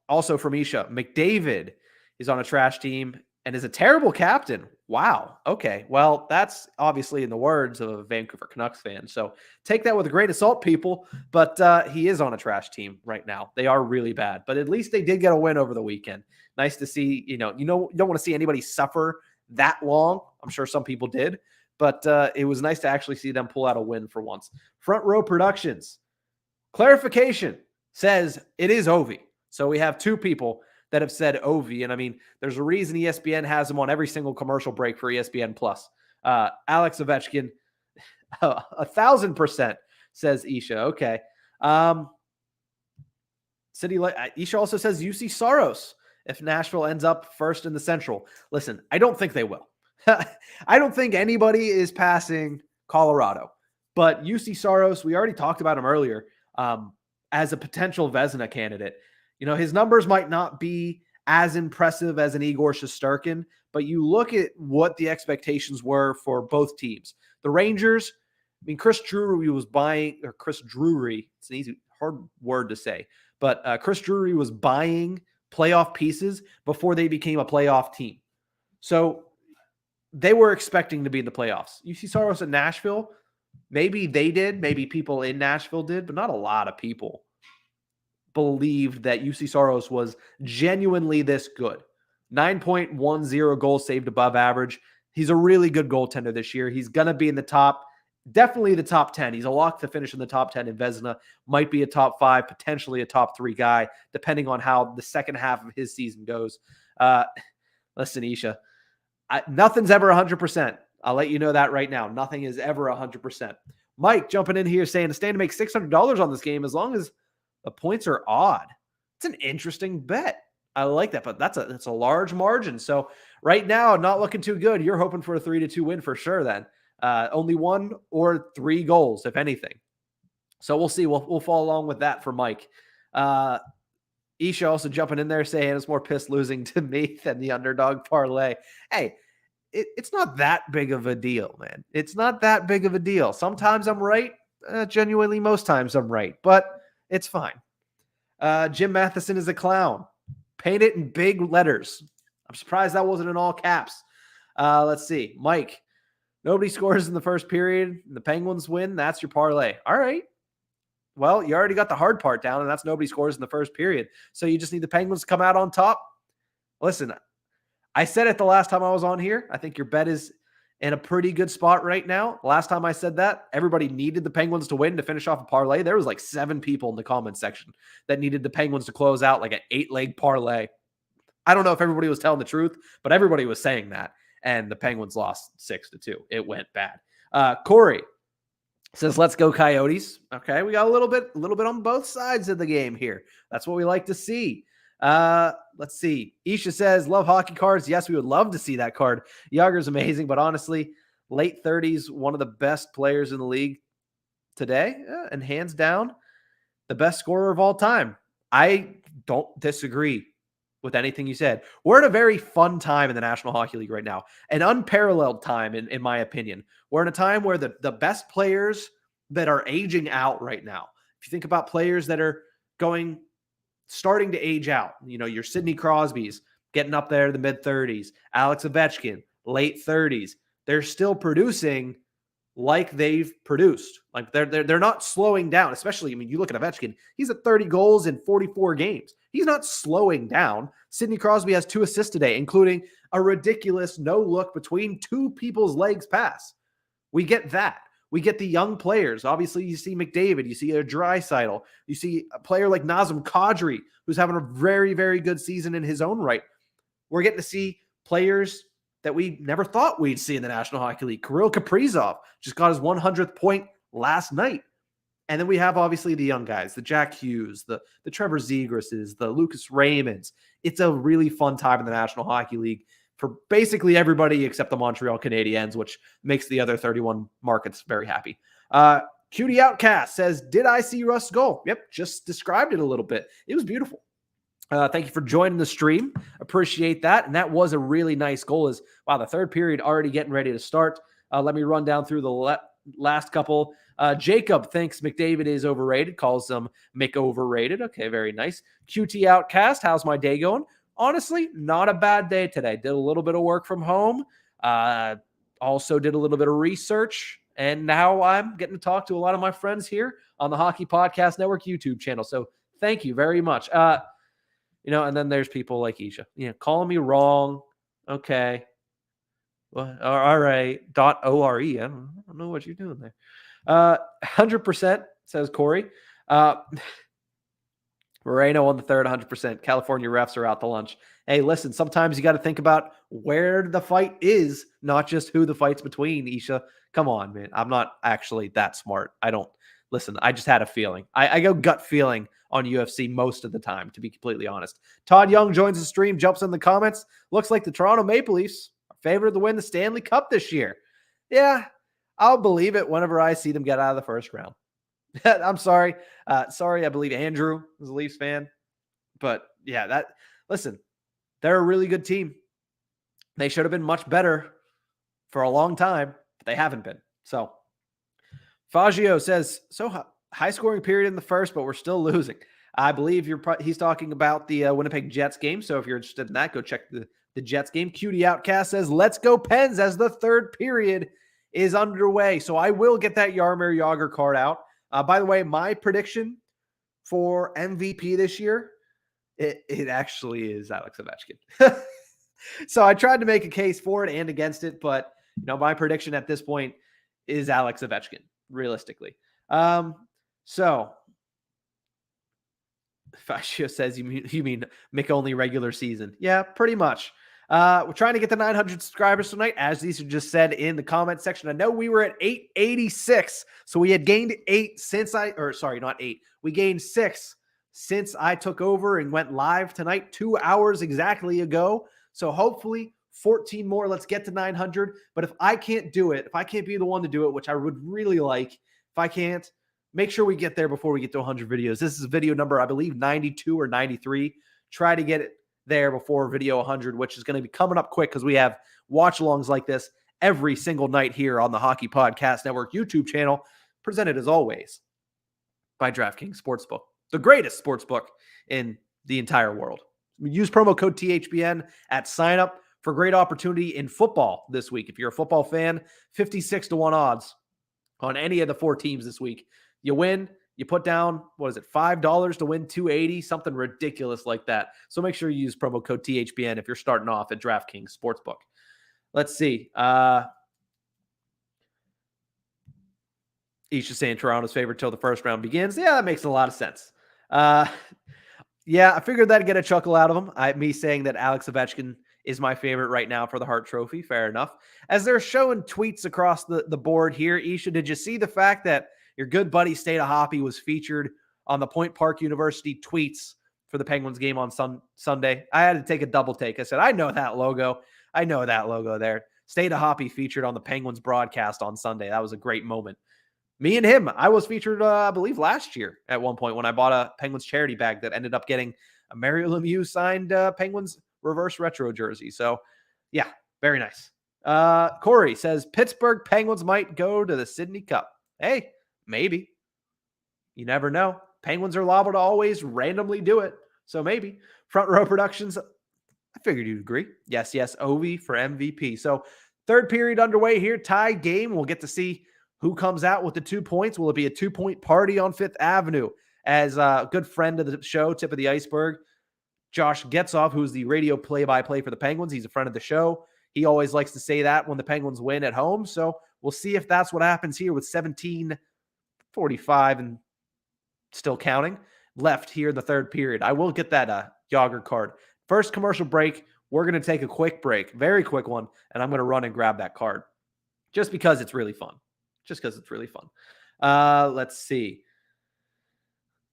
Also from Isha, McDavid is on a trash team and is a terrible captain. Wow. Okay. Well, that's obviously in the words of a Vancouver Canucks fan. So take that with a grain of salt, people. But he is on a trash team right now. They are really bad. But at least they did get a win over the weekend. Nice to see, you don't want to see anybody suffer that long. I'm sure some people did. But it was nice to actually see them pull out a win for once. Front Row Productions. Clarification says it is Ovi. So we have 2 people that have said Ovi. And I mean, there's a reason ESPN has him on every single commercial break for ESPN Plus. Alex Ovechkin, 1,000% says Isha. Okay. Isha also says UC Saros if Nashville ends up first in the Central. Listen, I don't think they will. I don't think anybody is passing Colorado. But UC Saros, we already talked about him earlier, as a potential Vezina candidate. His numbers might not be as impressive as an Igor Shesterkin, but you look at what the expectations were for both teams. The Rangers, Chris Drury, it's an hard word to say, but Chris Drury was buying playoff pieces before they became a playoff team. So they were expecting to be in the playoffs. UC Saros in Nashville, maybe they did, maybe people in Nashville did, but not a lot of people believed that UC Saros was genuinely this good. 9.10 goals saved above average. He's a really good goaltender this year. He's going to be in the top, definitely the top 10. He's a lock to finish in the top 10 in Vezina. Might be a top 5, potentially a top 3 guy, depending on how the second half of his season goes. Listen, Isha, nothing's ever 100%. I'll let you know that right now. Nothing is ever 100%. Mike jumping in here saying to stand to make $600 on this game as long as the points are odd. It's an interesting bet. I like that, but that's a large margin. So right now, not looking too good. You're hoping for a 3-2 win for sure then. Only 1 or 3 goals, if anything. So we'll see. We'll follow along with that for Mike. Isha also jumping in there saying it's more pissed losing to me than the underdog parlay. Hey, it's not that big of a deal, man. It's not that big of a deal. Sometimes I'm right. Genuinely, most times I'm right, but it's fine. Jim Matheson is a clown. Paint it in big letters. I'm surprised that wasn't in all caps. Let's see. Mike, nobody scores in the first period. The Penguins win. That's your parlay. All right. Well, you already got the hard part down, and that's nobody scores in the first period. So you just need the Penguins to come out on top. Listen, I said it the last time I was on here. I think your bet is in a pretty good spot right now. Last time I said that, everybody needed the Penguins to win to finish off a parlay. There was like 7 people in the comment section that needed the Penguins to close out like an 8-leg parlay. I don't know if everybody was telling the truth, but everybody was saying that. And the Penguins lost 6-2. It went bad. Corey says, let's go Coyotes. Okay, we got a little bit on both sides of the game here. That's what we like to see. Let's see. Isha says, love hockey cards. Yes, we would love to see that card. Yager's amazing, but honestly, late 30s, one of the best players in the league today, and hands down, the best scorer of all time. I don't disagree with anything you said. We're at a very fun time in the National Hockey League right now, an unparalleled time, in my opinion. We're in a time where the best players that are aging out right now, if you think about players that are starting to age out, your Sidney Crosby's getting up there in the mid-30s, Alex Ovechkin, late 30s, they're still producing like they've produced. Like they're not slowing down, especially, you look at Ovechkin, he's at 30 goals in 44 games. He's not slowing down. Sidney Crosby has 2 assists today, including a ridiculous no look between 2 people's legs pass. We get that. We get the young players. Obviously, you see McDavid, you see a Draisaitl, you see a player like Nazem Kadri, who's having a very, very good season in his own right. We're getting to see players that we never thought we'd see in the National Hockey League. Kirill Kaprizov just got his 100th point last night. And then we have, obviously, the young guys, the Jack Hughes, the Trevor Zegrases, the Lucas Raymonds. It's a really fun time in the National Hockey League for basically everybody except the Montreal Canadiens, which makes the other 31 markets very happy. Cutie Outcast says, did I see Russ' goal? Yep, just described it a little bit. It was beautiful. Thank you for joining the stream. Appreciate that. And that was a really nice goal. Wow, the third period already getting ready to start. Let me run down through the last couple. Jacob thinks McDavid is overrated, calls them Mick overrated. Okay, very nice. QT Outcast, how's my day going? Honestly, not a bad day today. Did a little bit of work from home. Also did a little bit of research. And now I'm getting to talk to a lot of my friends here on the Hockey Podcast Network YouTube channel. So thank you very much. And then there's people like Isha, calling me wrong. Okay. Well, all right. .ore. I don't know what you're doing there. 100% says Corey. Moreno on the third, 100%. California refs are out to lunch. Hey, listen, sometimes you got to think about where the fight is, not just who the fight's between, Isha. Come on, man. I'm not actually that smart. I just had a feeling. I go gut feeling on UFC most of the time, to be completely honest. Todd Young joins the stream, jumps in the comments. Looks like the Toronto Maple Leafs are favored to win the Stanley Cup this year. Yeah, I'll believe it whenever I see them get out of the first round. I'm sorry. I believe Andrew is a Leafs fan. But yeah, listen, they're a really good team. They should have been much better for a long time, but they haven't been. So Faggio says, so high scoring period in the first, but we're still losing. I believe he's talking about the Winnipeg Jets game. So if you're interested in that, go check the Jets game. Cutie Outcast says, let's go Pens as the third period is underway. So I will get that Jaromir Jagr card out. By the way, my prediction for MVP this year, it actually is Alex Ovechkin. So I tried to make a case for it and against it, but my prediction at this point is Alex Ovechkin, realistically. So Fascio says you mean Mick only regular season. Yeah, pretty much. We're trying to get to 900 subscribers tonight, as these are just said in the comment section. I know we were at 886, so we had gained 8 since we gained 6 since I took over and went live tonight 2 hours exactly ago. So hopefully 14 more. Let's get to 900. But if I can't do it, if I can't be the one to do it, which I would really like, if I can't, make sure we get there before we get to 100 videos. This is video number, I believe, 92 or 93. Try to get it there before video 100, which is going to be coming up quick because we have watch-alongs like this every single night here on the Hockey Podcast Network YouTube channel, presented as always by DraftKings Sportsbook, the greatest sportsbook in the entire world. Use promo code THBN at sign up for great opportunity in football this week. If you're a football fan, 56-1 odds on any of the 4 teams this week. You win. You put down, $5 to win $280, something ridiculous like that. So make sure you use promo code THBN if you're starting off at DraftKings Sportsbook. Let's see. Each is saying Toronto's favorite till the first round begins. Yeah, that makes a lot of sense. Yeah, I figured that'd get a chuckle out of him. Me saying that Alex Ovechkin is my favorite right now for the Hart Trophy. Fair enough. As they're showing tweets across the board here, Isha, did you see the fact that your good buddy State of Hoppy was featured on the Point Park University tweets for the Penguins game on Sunday? I had to take a double take. I said, I know that logo. I know that logo there. State of Hoppy featured on the Penguins broadcast on Sunday. That was a great moment. Me and him, I was featured, I believe, last year at one point when I bought a Penguins charity bag that ended up getting a Mario Lemieux signed Penguins reverse retro jersey. So, yeah, very nice. Corey says, Pittsburgh Penguins might go to the Sidney Cup. Hey, maybe. You never know. Penguins are liable to always randomly do it. So maybe. Front Row Productions, I figured you'd agree. Yes, Ovi for MVP. So third period underway here. Tie game. We'll get to see who comes out with the 2 points. Will it be a 2-point party on Fifth Avenue? As a good friend of the show, Tip of the Iceberg, Josh Getzoff, who's the radio play-by-play for the Penguins. He's a friend of the show. He always likes to say that when the Penguins win at home. So we'll see if that's what happens here with 17:45 and still counting left here in the third period. I will get that Yager card. First commercial break. We're going to take a quick break, very quick one, and I'm going to run and grab that card just because it's really fun. Let's see.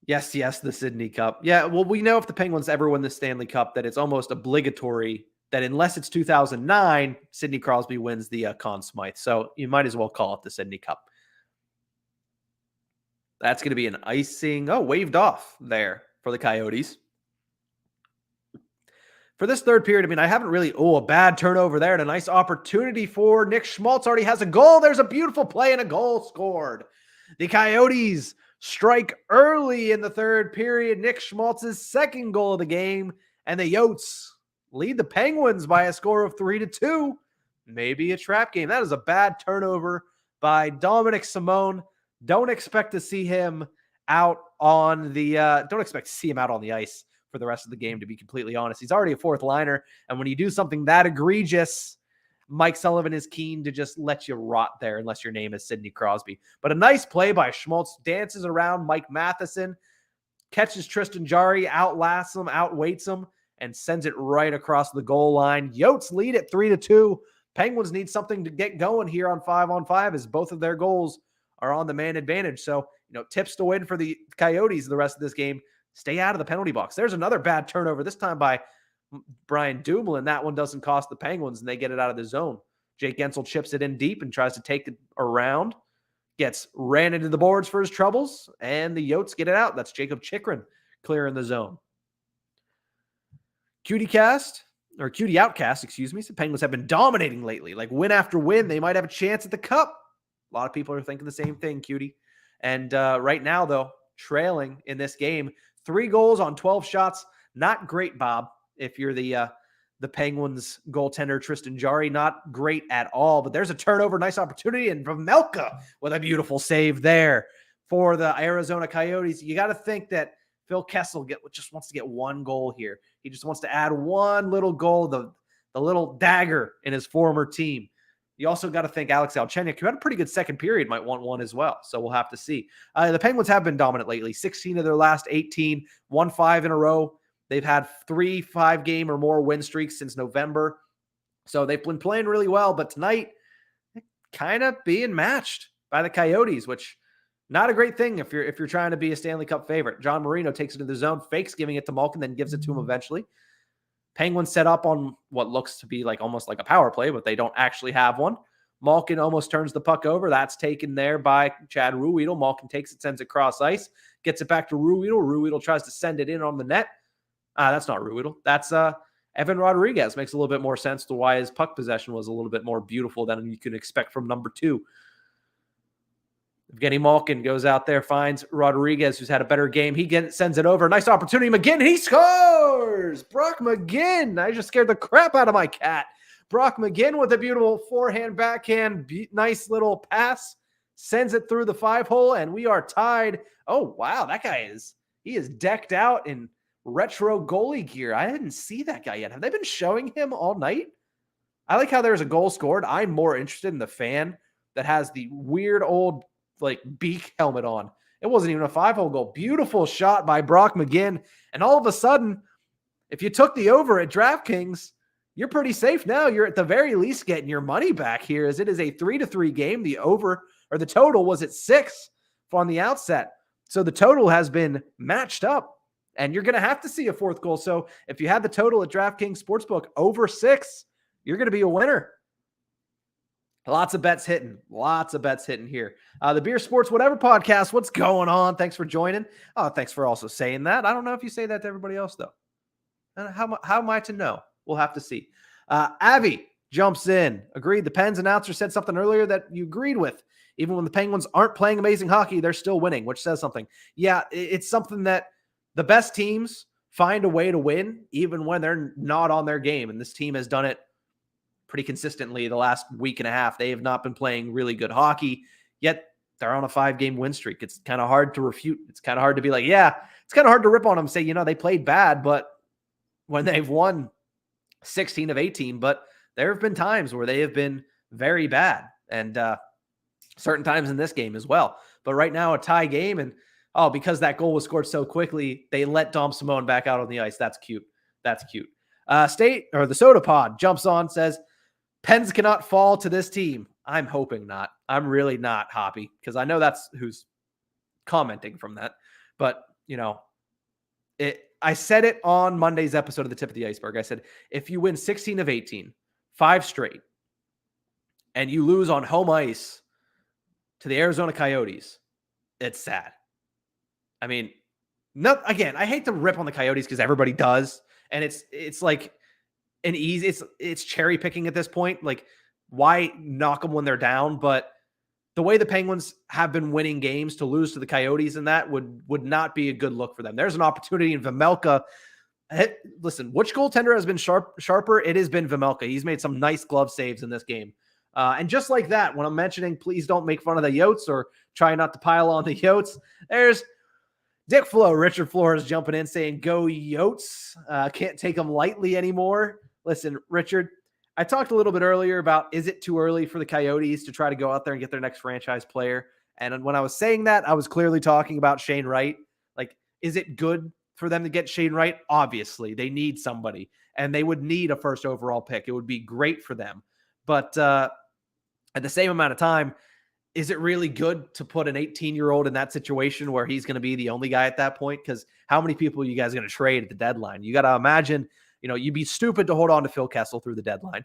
Yes, the Sidney Cup. Yeah, well, we know if the Penguins ever win the Stanley Cup that it's almost obligatory that unless it's 2009, Sidney Crosby wins the Conn Smythe. So you might as well call it the Sidney Cup. That's going to be an icing. Oh, waved off there for the Coyotes. For this third period, I mean, I haven't really, a bad turnover there and a nice opportunity for Nick Schmaltz. Already has a goal. There's a beautiful play and a goal scored. The Coyotes strike early in the third period. Nick Schmaltz's second goal of the game, and the Yotes lead the Penguins by a score of 3-2. Maybe a trap game. That is a bad turnover by Dominic Simone. Don't expect to see him out on the ice for the rest of the game, to be completely honest. He's already a fourth liner, and when you do something that egregious, Mike Sullivan is keen to just let you rot there unless your name is Sidney Crosby. But a nice play by Schmaltz, dances around Mike Matheson, catches Tristan Jarry, outlasts him, outweights him, and sends it right across the goal line. Yotes lead at 3-2. Penguins need something to get going here on 5-on-5 as both of their goals are on the man advantage. So, tips to win for the Coyotes the rest of this game. Stay out of the penalty box. There's another bad turnover, this time by Brian Dumoulin. That one doesn't cost the Penguins, and they get it out of the zone. Jake Gensel chips it in deep and tries to take it around. Gets ran into the boards for his troubles, and the Yotes get it out. That's Jacob Chikrin clearing the zone. Cutie Outcast, excuse me. The Penguins have been dominating lately. Like win after win, they might have a chance at the Cup. A lot of people are thinking the same thing, Cutie. And right now, though, trailing in this game, 3 goals on 12 shots. Not great, Bob, if you're the Penguins goaltender, Tristan Jarry. Not great at all. But there's a turnover, nice opportunity, and Pavelka with a beautiful save there for the Arizona Coyotes. You got to think that Phil Kessel just wants to get one goal here. He just wants to add one little goal, the little dagger in his former team. You also got to think Alex Galchenyuk, who had a pretty good second period, might want one as well. So we'll have to see. The Penguins have been dominant lately. 16 of their last 18, won 5 in a row. They've had 3 5-game or more win streaks since November. So they've been playing really well, but tonight, kind of being matched by the Coyotes, which not a great thing if you're trying to be a Stanley Cup favorite. John Marino takes it to the zone, fakes giving it to Malkin, then gives it to him eventually. Penguins set up on what looks to be like almost like a power play, but they don't actually have one. Malkin almost turns the puck over. That's taken there by Chad Ruhwedel. Malkin takes it, sends it cross ice, gets it back to Ruhwedel. Ruhwedel tries to send it in on the net. That's not Ruhwedel. That's Evan Rodriguez. Makes a little bit more sense to why his puck possession was a little bit more beautiful than you can expect from number 2. Evgeny Malkin goes out there, finds Rodriguez, who's had a better game. He sends it over. Nice opportunity. McGinn, he scores! Brock McGinn. I just scared the crap out of my cat. Brock McGinn with a beautiful forehand, backhand, nice little pass. Sends it through the 5-hole, and we are tied. Oh, wow. That guy he is decked out in retro goalie gear. I didn't see that guy yet. Have they been showing him all night? I like how there's a goal scored. I'm more interested in the fan that has the weird old beak helmet on. It wasn't even a 5-hole goal. Beautiful shot by Brock McGinn. And all of a sudden, if you took the over at DraftKings, you're pretty safe now. You're at the very least getting your money back here, as it is a 3-3 game. The over, or the total, was at 6 on the outset. So the total has been matched up, and you're going to have to see a 4th goal. So if you had the total at DraftKings Sportsbook over 6, you're going to be a winner. Lots of bets hitting. Lots of bets hitting here. The Beer Sports Whatever podcast. What's going on? Thanks for joining. Oh, thanks for also saying that. I don't know if you say that to everybody else, though. How am I to know? We'll have to see. Avi jumps in. Agreed. The Pens announcer said something earlier that you agreed with. Even when the Penguins aren't playing amazing hockey, they're still winning, which says something. Yeah, it's something that the best teams find a way to win, even when they're not on their game. And this team has done it pretty consistently the last week and a half. They have not been playing really good hockey, yet they're on a 5-game win streak. It's kind of hard to refute. It's kind of hard to be like, yeah, it's kind of hard to rip on them and say, they played bad, but when they've won 16 of 18, but there have been times where they have been very bad, and certain times in this game as well. But right now, a tie game, and because that goal was scored so quickly, they let Dom Simone back out on the ice. That's cute. That's cute. The Soda Pod jumps on, says, Pens cannot fall to this team. I'm hoping not. I'm really not, Hoppy, because I know that's who's commenting from that. But, I said it on Monday's episode of The Tip of the Iceberg. I said, if you win 16 of 18, 5 straight, and you lose on home ice to the Arizona Coyotes, it's sad. I mean, again, I hate to rip on the Coyotes because everybody does. And it's like an easy, it's cherry picking at this point. Like, why knock them when they're down? But the way the Penguins have been winning games, to lose to the Coyotes, and that would not be a good look for them. There's an opportunity in Vejmelka. Listen, which goaltender has been sharper? It has been Vejmelka. He's made some nice glove saves in this game. And just like that, when I'm mentioning, please don't make fun of the Yotes or try not to pile on the Yotes, there's Dick Flo, Richard Flores jumping in saying, go Yotes. Can't take them lightly anymore. Listen, Richard, I talked a little bit earlier about, is it too early for the Coyotes to try to go out there and get their next franchise player? And when I was saying that, I was clearly talking about Shane Wright. Like, is it good for them to get Shane Wright? Obviously, they need somebody, and they would need a 1st overall pick. It would be great for them. But at the same amount of time, is it really good to put an 18-year-old in that situation where he's going to be the only guy at that point? Because how many people are you guys going to trade at the deadline? You got to imagine, you'd be stupid to hold on to Phil Kessel through the deadline.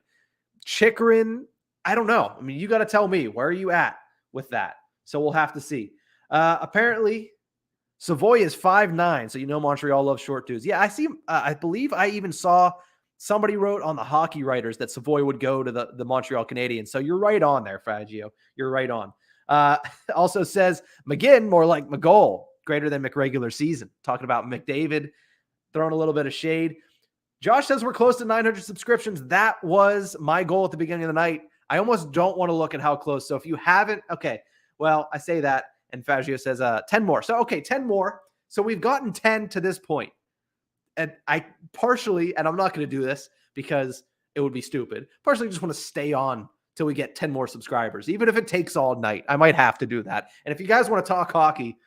Chychrun, I don't know. I mean, you got to tell me, where are you at with that? So we'll have to see. Apparently, Savoy is 5'9", so Montreal loves short dudes. Yeah, I see. I believe I even saw somebody wrote on the Hockey Writers that Savoy would go to the Montreal Canadiens. So you're right on there, Fagio. You're right on. Also says McGinn, more like McGoal, greater than McRegular season. Talking about McDavid, throwing a little bit of shade. Josh says we're close to 900 subscriptions. That was my goal at the beginning of the night. I almost don't want to look at how close. So if you haven't, okay, well, I say that, and Fagio says 10 more. So, okay, 10 more. So we've gotten 10 to this point. And I partially, and I'm not going to do this because it would be stupid, partially just want to stay on till we get 10 more subscribers. Even if it takes all night, I might have to do that. And if you guys want to talk hockey,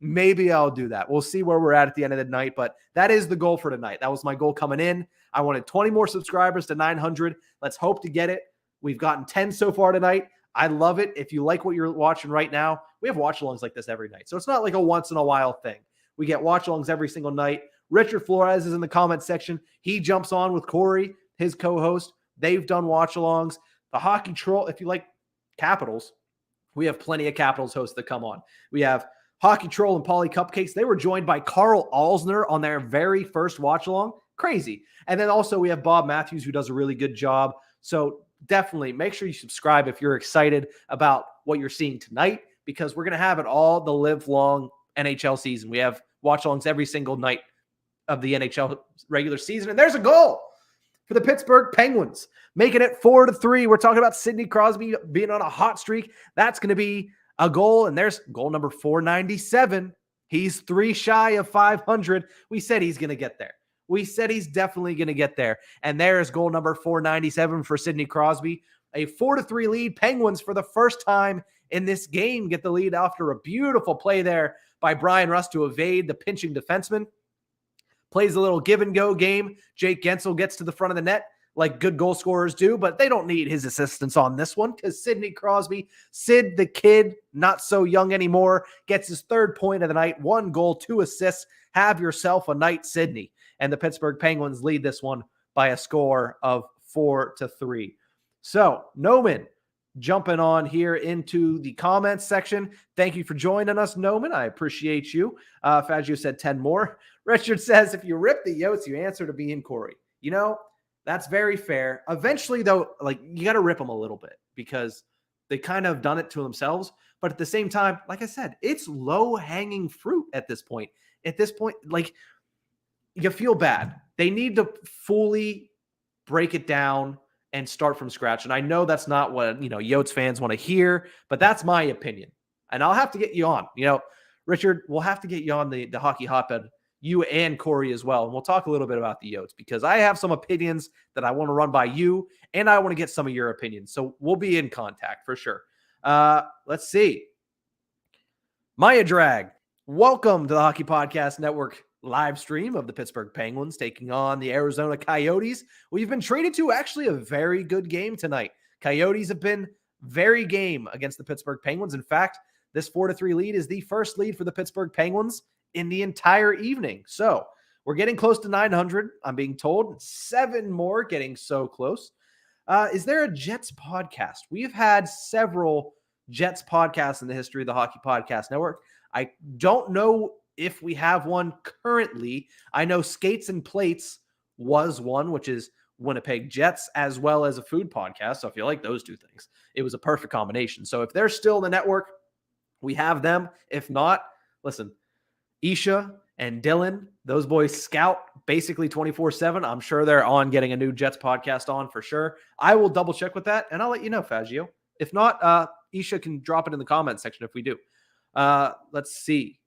maybe I'll do that. We'll see where we're at the end of the night, but that is the goal for tonight. That was my goal coming in. I wanted 20 more subscribers to 900. Let's hope to get it. We've gotten 10 so far tonight. I love it. If you like what you're watching right now, we have watch-alongs like this every night. So it's not like a once-in-a-while thing. We get watch-alongs every single night. Richard Flores is in the comment section. He jumps on with Corey, his co-host. They've done watch-alongs. The Hockey Troll, if you like Capitals, we have plenty of Capitals hosts that come on. We have Hockey Troll and Polly Cupcakes. They were joined by Carl Alsner on their very first watch-along. Crazy. And then also we have Bob Matthews, who does a really good job. So definitely make sure you subscribe if you're excited about what you're seeing tonight, because we're going to have it all the live long NHL season. We have watch-alongs every single night of the NHL regular season. And there's a goal for the Pittsburgh Penguins, making it 4-3. We're talking about Sidney Crosby being on a hot streak. That's going to be a goal. And there's goal number 497. He's 3 shy of 500. We said he's going to get there. We said he's definitely going to get there. And there's goal number 497 for Sidney Crosby. A 4-3 lead. Penguins, for the first time in this game, get the lead after a beautiful play there by Brian Rust to evade the pinching defenseman. Plays a little give-and-go game. Jake Gensel gets to the front of the net like good goal scorers do, but they don't need his assistance on this one because Sidney Crosby, Sid the kid, not so young anymore, gets his 3rd point of the night. 1 goal, 2 assists. Have yourself a night, Sidney. And the Pittsburgh Penguins lead this one by a score of 4-3. So, Noman, jumping on here into the comments section. Thank you for joining us, Noman. I appreciate you. Fagio said 10 more. Richard says, if you rip the Yotes, you answer to me and Corey. You know, that's very fair. Eventually, though, like, you got to rip them a little bit because they kind of done it to themselves. But at the same time, like I said, it's low-hanging fruit at this point. At this point, like, you feel bad. They need to fully break it down and start from scratch. And I know that's not what, Yotes fans want to hear, but that's my opinion. And I'll have to get you on. Richard, we'll have to get you on the hockey hotbed, you and Corey as well. And we'll talk a little bit about the Yotes because I have some opinions that I want to run by you, and I want to get some of your opinions. So we'll be in contact for sure. Let's see. Maya Drag, welcome to the Hockey Podcast Network live stream of the Pittsburgh Penguins taking on the Arizona Coyotes. We've been treated to actually a very good game tonight. Coyotes have been very game against the Pittsburgh Penguins. In fact, this 4-3 lead is the first lead for the Pittsburgh Penguins in the entire evening. So we're getting close to 900. I'm being told 7 more, getting so close. Is there a Jets podcast? We've had several Jets podcasts in the history of the Hockey Podcast Network. I don't know if we have one currently. I know Skates and Plates was one, which is Winnipeg Jets, as well as a food podcast. So if you like those 2 things, it was a perfect combination. So if they're still in the network, we have them. If not, listen, Isha and Dylan, those boys scout basically 24/7. I'm sure they're on getting a new Jets podcast on for sure. I will double check with that and I'll let you know, Fagio. If not, Isha can drop it in the comment section if we do. Let's see.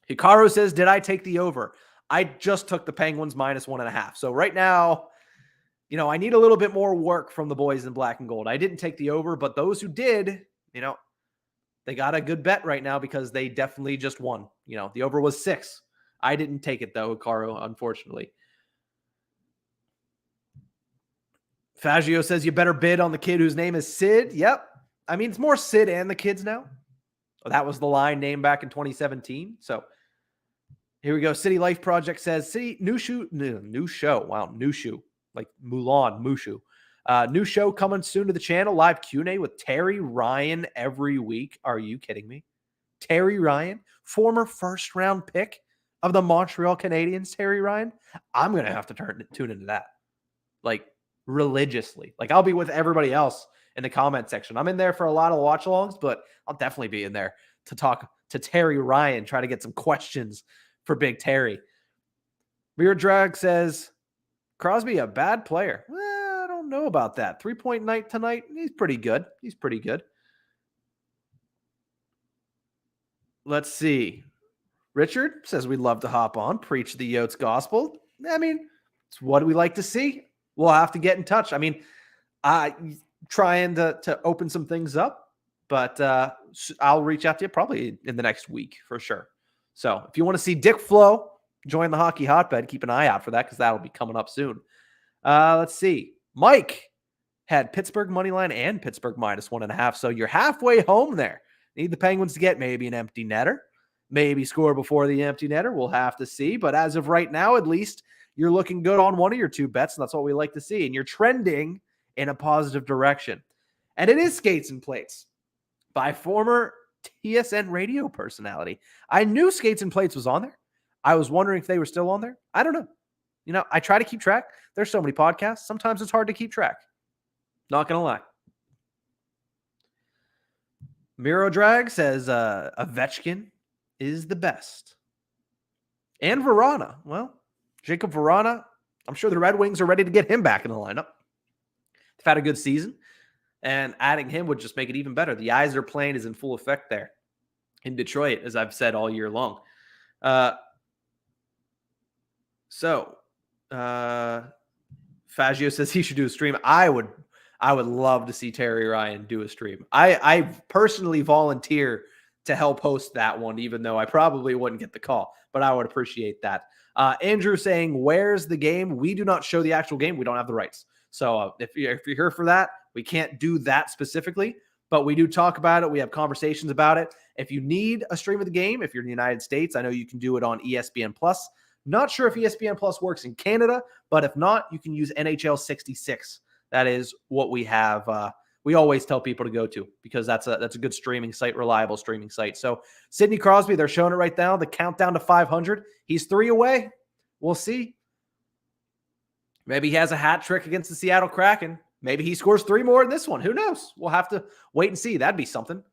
Hikaru says, did I take the over? I just took the Penguins -1.5. So right now, I need a little bit more work from the boys in black and gold. I didn't take the over, but those who did, they got a good bet right now because they definitely just won. The over was 6. I didn't take it though, Hikaru, unfortunately. Fagio says you better bid on the kid whose name is Sid. Yep. I mean, it's more Sid and the kids now. That was the line named back in 2017. So here we go. City Life Project says, new show. Wow, new shoe. Like Mulan, Mushu. New show coming soon to the channel. Live Q&A with Terry Ryan every week. Are you kidding me? Terry Ryan, former first-round pick of the Montreal Canadiens, Terry Ryan. I'm going to have to tune into that. Like, religiously. Like, I'll be with everybody else in the comment section. I'm in there for a lot of watch-alongs, but I'll definitely be in there to talk to Terry Ryan, try to get some questions for Big Terry. Weird Drag says, Crosby a bad player. Well, I don't know about that. 3-point night tonight. He's pretty good. Let's see. Richard says we'd love to hop on, preach the Yotes gospel. I mean, it's what we like to see. We'll have to get in touch. I mean, trying to open some things up, but I'll reach out to you probably in the next week for sure. So if you want to see Dick Flo join the hockey hotbed. Keep an eye out for that because that'll be coming up soon. Let's see. Mike had Pittsburgh money line and Pittsburgh -1.5. So you're halfway home there. Need the Penguins to get maybe an empty netter, maybe score before the empty netter. We'll have to see. But as of right now, at least you're looking good on one of your two bets. And that's what we like to see. And you're trending in a positive direction. And it is Skates and Plates by former TSN radio personality. I knew Skates and Plates was on there. I was wondering if they were still on there. I don't know. You know, I try to keep track. There's so many podcasts. Sometimes it's hard to keep track. Not going to lie. Miro Drag says Ovechkin is the best. And Verana. Well, Jacob Verana, I'm sure the Red Wings are ready to get him back in the lineup. They've had a good season, and adding him would just make it even better. The Yzer plane is in full effect there in Detroit, as I've said all year long. Faggio says he should do a stream. I would love to see Terry Ryan do a stream. I personally volunteer to help host that one, even though I probably wouldn't get the call, but I would appreciate that. Andrew saying, where's the game? We do not show the actual game. We don't have the rights. So if you're here for that, we can't do that specifically, but we do talk about it. We have conversations about it. If you need a stream of the game, if you're in the United States, I know you can do it on ESPN Plus. Not sure if ESPN Plus works in Canada, but if not, you can use NHL 66. That is what we have. We always tell people to go to because that's a good streaming site, reliable streaming site. So Sidney Crosby, they're showing it right now. The countdown to 500. He's 3 away. We'll see. Maybe he has a hat trick against the Seattle Kraken. Maybe he scores 3 more in this one. Who knows? We'll have to wait and see. That'd be something.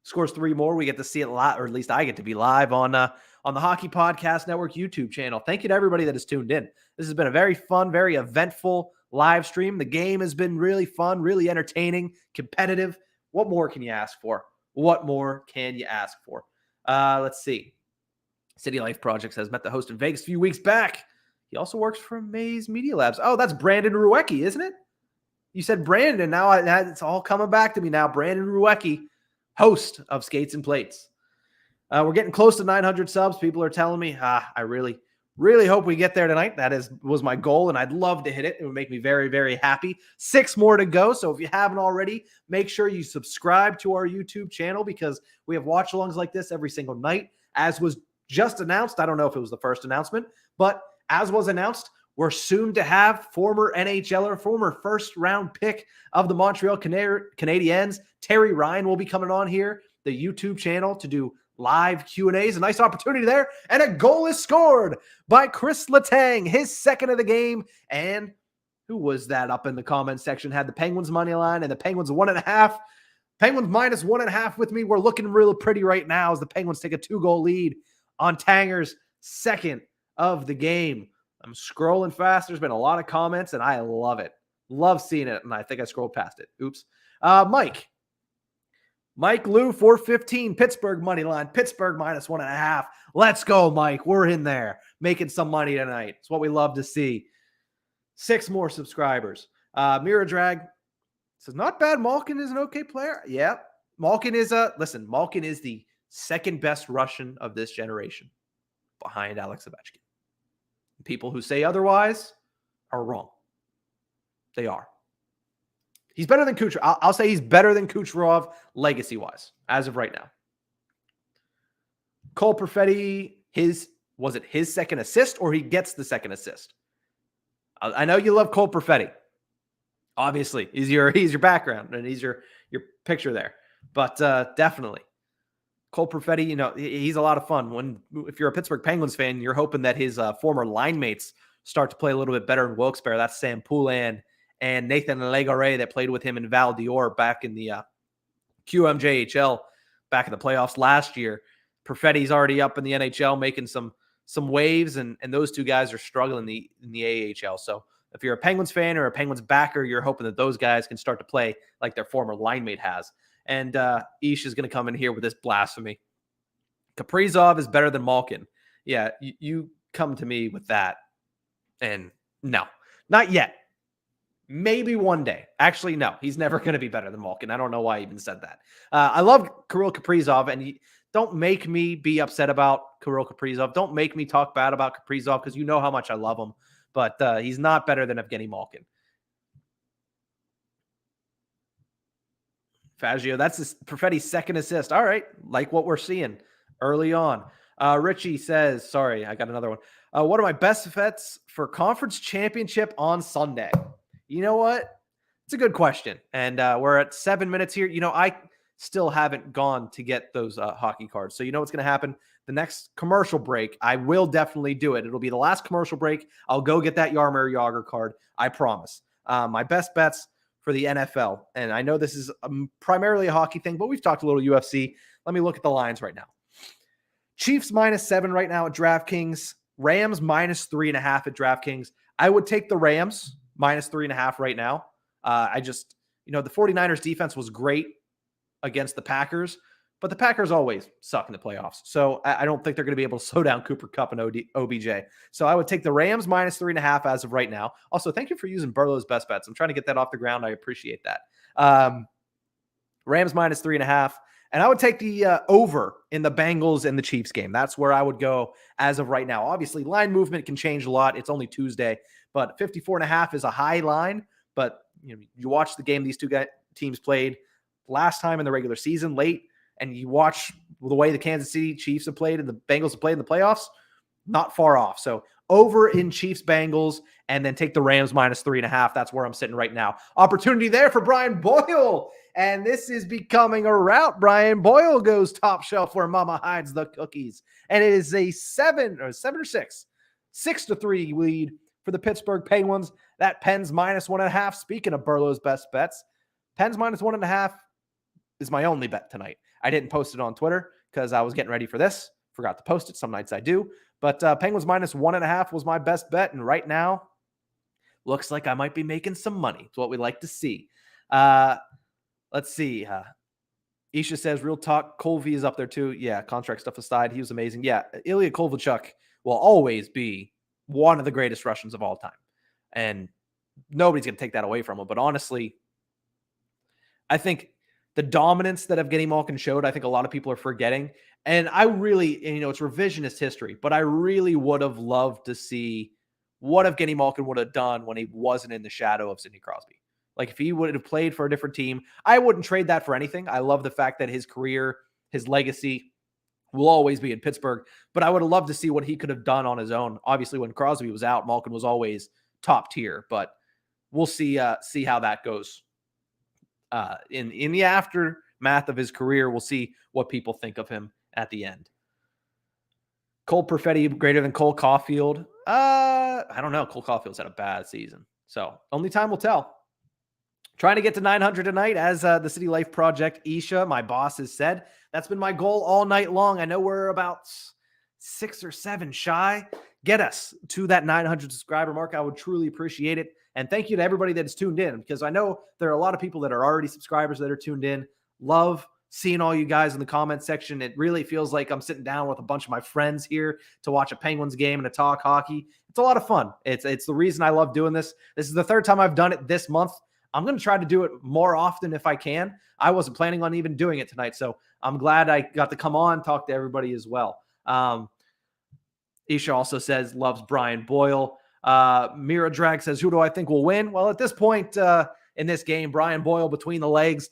Scores 3 more. We get to see it live, or at least I get to be live on the Hockey Podcast Network YouTube channel. Thank you to everybody that has tuned in. This has been a very fun, very eventful live stream. The game has been really fun, really entertaining, competitive. What more can you ask for? What more can you ask for? Let's see. City Life Project says, met the host in Vegas a few weeks back. He also works for Maze Media Labs. Oh, that's Brandon Ruecki, isn't it? You said Brandon. Now it's all coming back to me now. Brandon Ruecki, host of Skates and Plates. We're getting close to 900 subs. People are telling me, I really, really hope we get there tonight. That was my goal, and I'd love to hit it. It would make me very, very happy. 6 more to go. So if you haven't already, make sure you subscribe to our YouTube channel because we have watch-alongs like this every single night. As was just announced, I don't know if it was the first announcement, but as was announced, we're soon to have former NHLer, former first-round pick of the Montreal Canadiens, Terry Ryan will be coming on here, the YouTube channel, to do live Q&As. A nice opportunity there. And a goal is scored by Chris Letang, his second of the game. And who was that up in the comment section? Had the Penguins money line and the Penguins 1.5. Penguins -1.5 with me. We're looking real pretty right now as the Penguins take a 2-goal lead on Tanger's second of the game. I'm scrolling fast. There's been a lot of comments, and I love it. Love seeing it, and I think I scrolled past it. Oops. Mike Lou, 415, Pittsburgh money line. Pittsburgh -1.5. Let's go, Mike. We're in there making some money tonight. It's what we love to see. 6 more subscribers. Mira Drag says, not bad. Malkin is an okay player. Yeah. Malkin is Malkin is the second best Russian of this generation behind Alex Ovechkin. People who say otherwise are wrong. They are. He's better than Kucherov. I'll say he's better than Kucherov legacy-wise as of right now. Cole Perfetti, was it his second assist or he gets the second assist? I know you love Cole Perfetti. Obviously, he's your background and he's your picture there. But definitely, Cole Perfetti, he's a lot of fun. If you're a Pittsburgh Penguins fan, you're hoping that his former line mates start to play a little bit better in Wilkes-Barre. That's Sam Poulin and Nathan Legare that played with him in Val d'Or back in the QMJHL back in the playoffs last year. Perfetti's already up in the NHL making some waves, and those two guys are struggling in the AHL. So if you're a Penguins fan or a Penguins backer, you're hoping that those guys can start to play like their former line mate has. And Ish is going to come in here with this blasphemy. Kaprizov is better than Malkin. Yeah, you come to me with that. And no, not yet. Maybe one day. Actually, no, he's never going to be better than Malkin. I don't know why I even said that. I love Kirill Kaprizov, and don't make me be upset about Kirill Kaprizov. Don't make me talk bad about Kaprizov because you know how much I love him. But he's not better than Evgeny Malkin. Faggio, that's Perfetti's second assist. All right, like what we're seeing early on. Richie says, sorry, I got another one. What are my best bets for conference championship on Sunday? You know what? It's a good question. And we're at 7 minutes here. I still haven't gone to get those hockey cards. So you know what's going to happen? The next commercial break, I will definitely do it. It'll be the last commercial break. I'll go get that Jaromir Jagr card. I promise. My best bets for the NFL. And I know this is primarily a hockey thing, but we've talked a little UFC. Let me look at the lines right now. Chiefs -7 right now at DraftKings. Rams -3.5 at DraftKings. I would take the Rams -3.5 right now. The 49ers defense was great against the Packers, but the Packers always suck in the playoffs. So I don't think they're going to be able to slow down Cooper Kupp and OBJ. So I would take the Rams -3.5 as of right now. Also, thank you for using Burlow's best bets. I'm trying to get that off the ground. I appreciate that. Rams -3.5. And I would take the over in the Bengals and the Chiefs game. That's where I would go as of right now. Obviously, line movement can change a lot. It's only Tuesday, but 54.5 is a high line. But you watch the game these two teams played last time in the regular season late, and you watch the way the Kansas City Chiefs have played and the Bengals have played in the playoffs, not far off. So over in Chiefs Bengals, and then take the Rams -3.5. That's where I'm sitting right now. Opportunity there for Brian Boyle. And this is becoming a route. Brian Boyle goes top shelf where mama hides the cookies. And it is a 7 or 6-3 lead for the Pittsburgh Penguins. That Pens -1.5. Speaking of Burlow's best bets, Pens -1.5 is my only bet tonight. I didn't post it on Twitter because I was getting ready for this. Forgot to post it. Some nights I do. But Penguins -1.5 was my best bet. And right now, looks like I might be making some money. It's what we like to see. Let's see. Isha says, real talk, Colvey is up there too. Yeah, contract stuff aside, he was amazing. Yeah, Ilya Kovalchuk will always be one of the greatest Russians of all time. And nobody's going to take that away from him. But honestly, I think the dominance that Evgeny Malkin showed, I think a lot of people are forgetting. And I really, it's revisionist history, but I really would have loved to see what Evgeny Malkin would have done when he wasn't in the shadow of Sidney Crosby. Like if he would have played for a different team, I wouldn't trade that for anything. I love the fact that his career, his legacy will always be in Pittsburgh, but I would have loved to see what he could have done on his own. Obviously, when Crosby was out, Malkin was always top tier, but we'll see how that goes. In the aftermath of his career, we'll see what people think of him at the end. Cole Perfetti greater than Cole Caulfield? I don't know. Cole Caulfield's had a bad season, so only time will tell. Trying to get to 900 tonight as the City Life Project, Isha, my boss, has said. That's been my goal all night long. I know we're about 6 or 7 shy. Get us to that 900 subscriber mark. I would truly appreciate it. And thank you to everybody that is tuned in, because I know there are a lot of people that are already subscribers that are tuned in. Love seeing all you guys in the comment section. It really feels like I'm sitting down with a bunch of my friends here to watch a Penguins game and to talk hockey. It's a lot of fun. It's the reason I love doing this. This is the 3rd time I've done it this month. I'm going to try to do it more often if I can. I wasn't planning on even doing it tonight, so I'm glad I got to come on, talk to everybody as well. Isha also says, loves Brian Boyle. Mira Drag says, who do I think will win? Well, at this point in this game, Brian Boyle between the legs,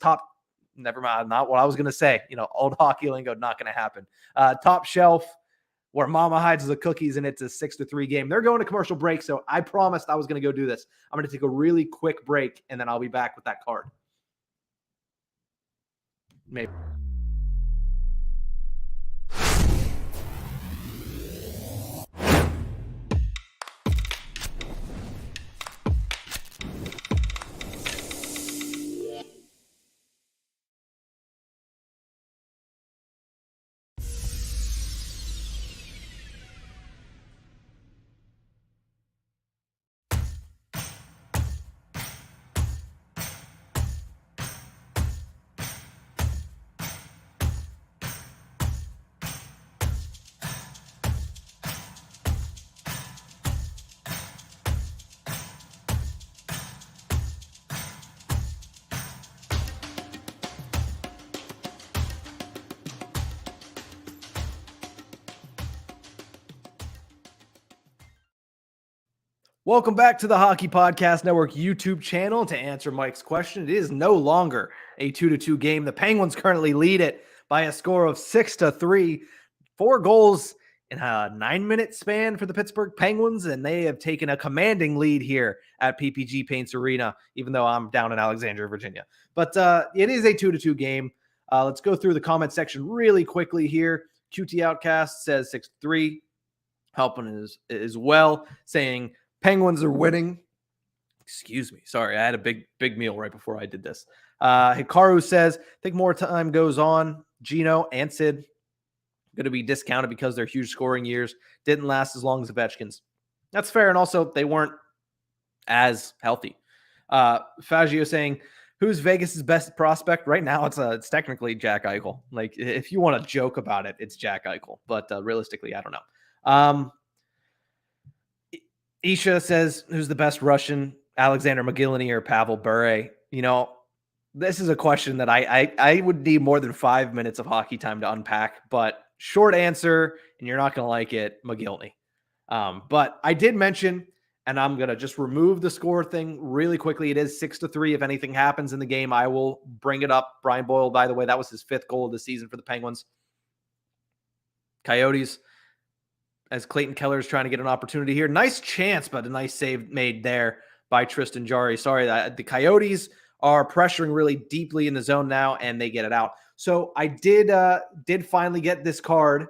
never mind, not what I was going to say. Old hockey lingo, not going to happen. Top shelf, where mama hides the cookies, and it's a 6-3 game. They're going to commercial break, so I promised I was going to go do this. I'm going to take a really quick break, and then I'll be back with that card. Maybe. Welcome back to the Hockey Podcast Network YouTube channel. To answer Mike's question, it is no longer a 2-2 game. The Penguins currently lead it by a score of 6-3. 4 goals in a 9-minute span for the Pittsburgh Penguins, and they have taken a commanding lead here at PPG Paints Arena, even though I'm down in Alexandria, Virginia. But it is a 2-2 game. Let's go through the comment section really quickly here. QT Outcast says 6-3, helping as well, saying Penguins are winning. Excuse me. Sorry, I had a big meal right before I did this. Hikaru says, I think more time goes on. Gino and Sid going to be discounted because their huge scoring years didn't last as long as Ovechkin's. That's fair. And also, they weren't as healthy. Faggio saying, who's Vegas's best prospect? Right now, it's technically Jack Eichel. Like, if you want to joke about it, it's Jack Eichel. But realistically, I don't know. Isha says, who's the best Russian, Alexander Mogilny or Pavel Bure? You know, this is a question that I would need more than 5 minutes of hockey time to unpack, but short answer, and you're not going to like it, Mogilny. But I did mention, and I'm going to just remove the score thing really quickly. It is 6-3. If anything happens in the game, I will bring it up. Brian Boyle, by the way, that was his 5th goal of the season for the Penguins. Coyotes, as Clayton Keller is trying to get an opportunity here. Nice chance, but a nice save made there by Tristan Jarry. Sorry, the Coyotes are pressuring really deeply in the zone now, and they get it out. So I did finally get this card.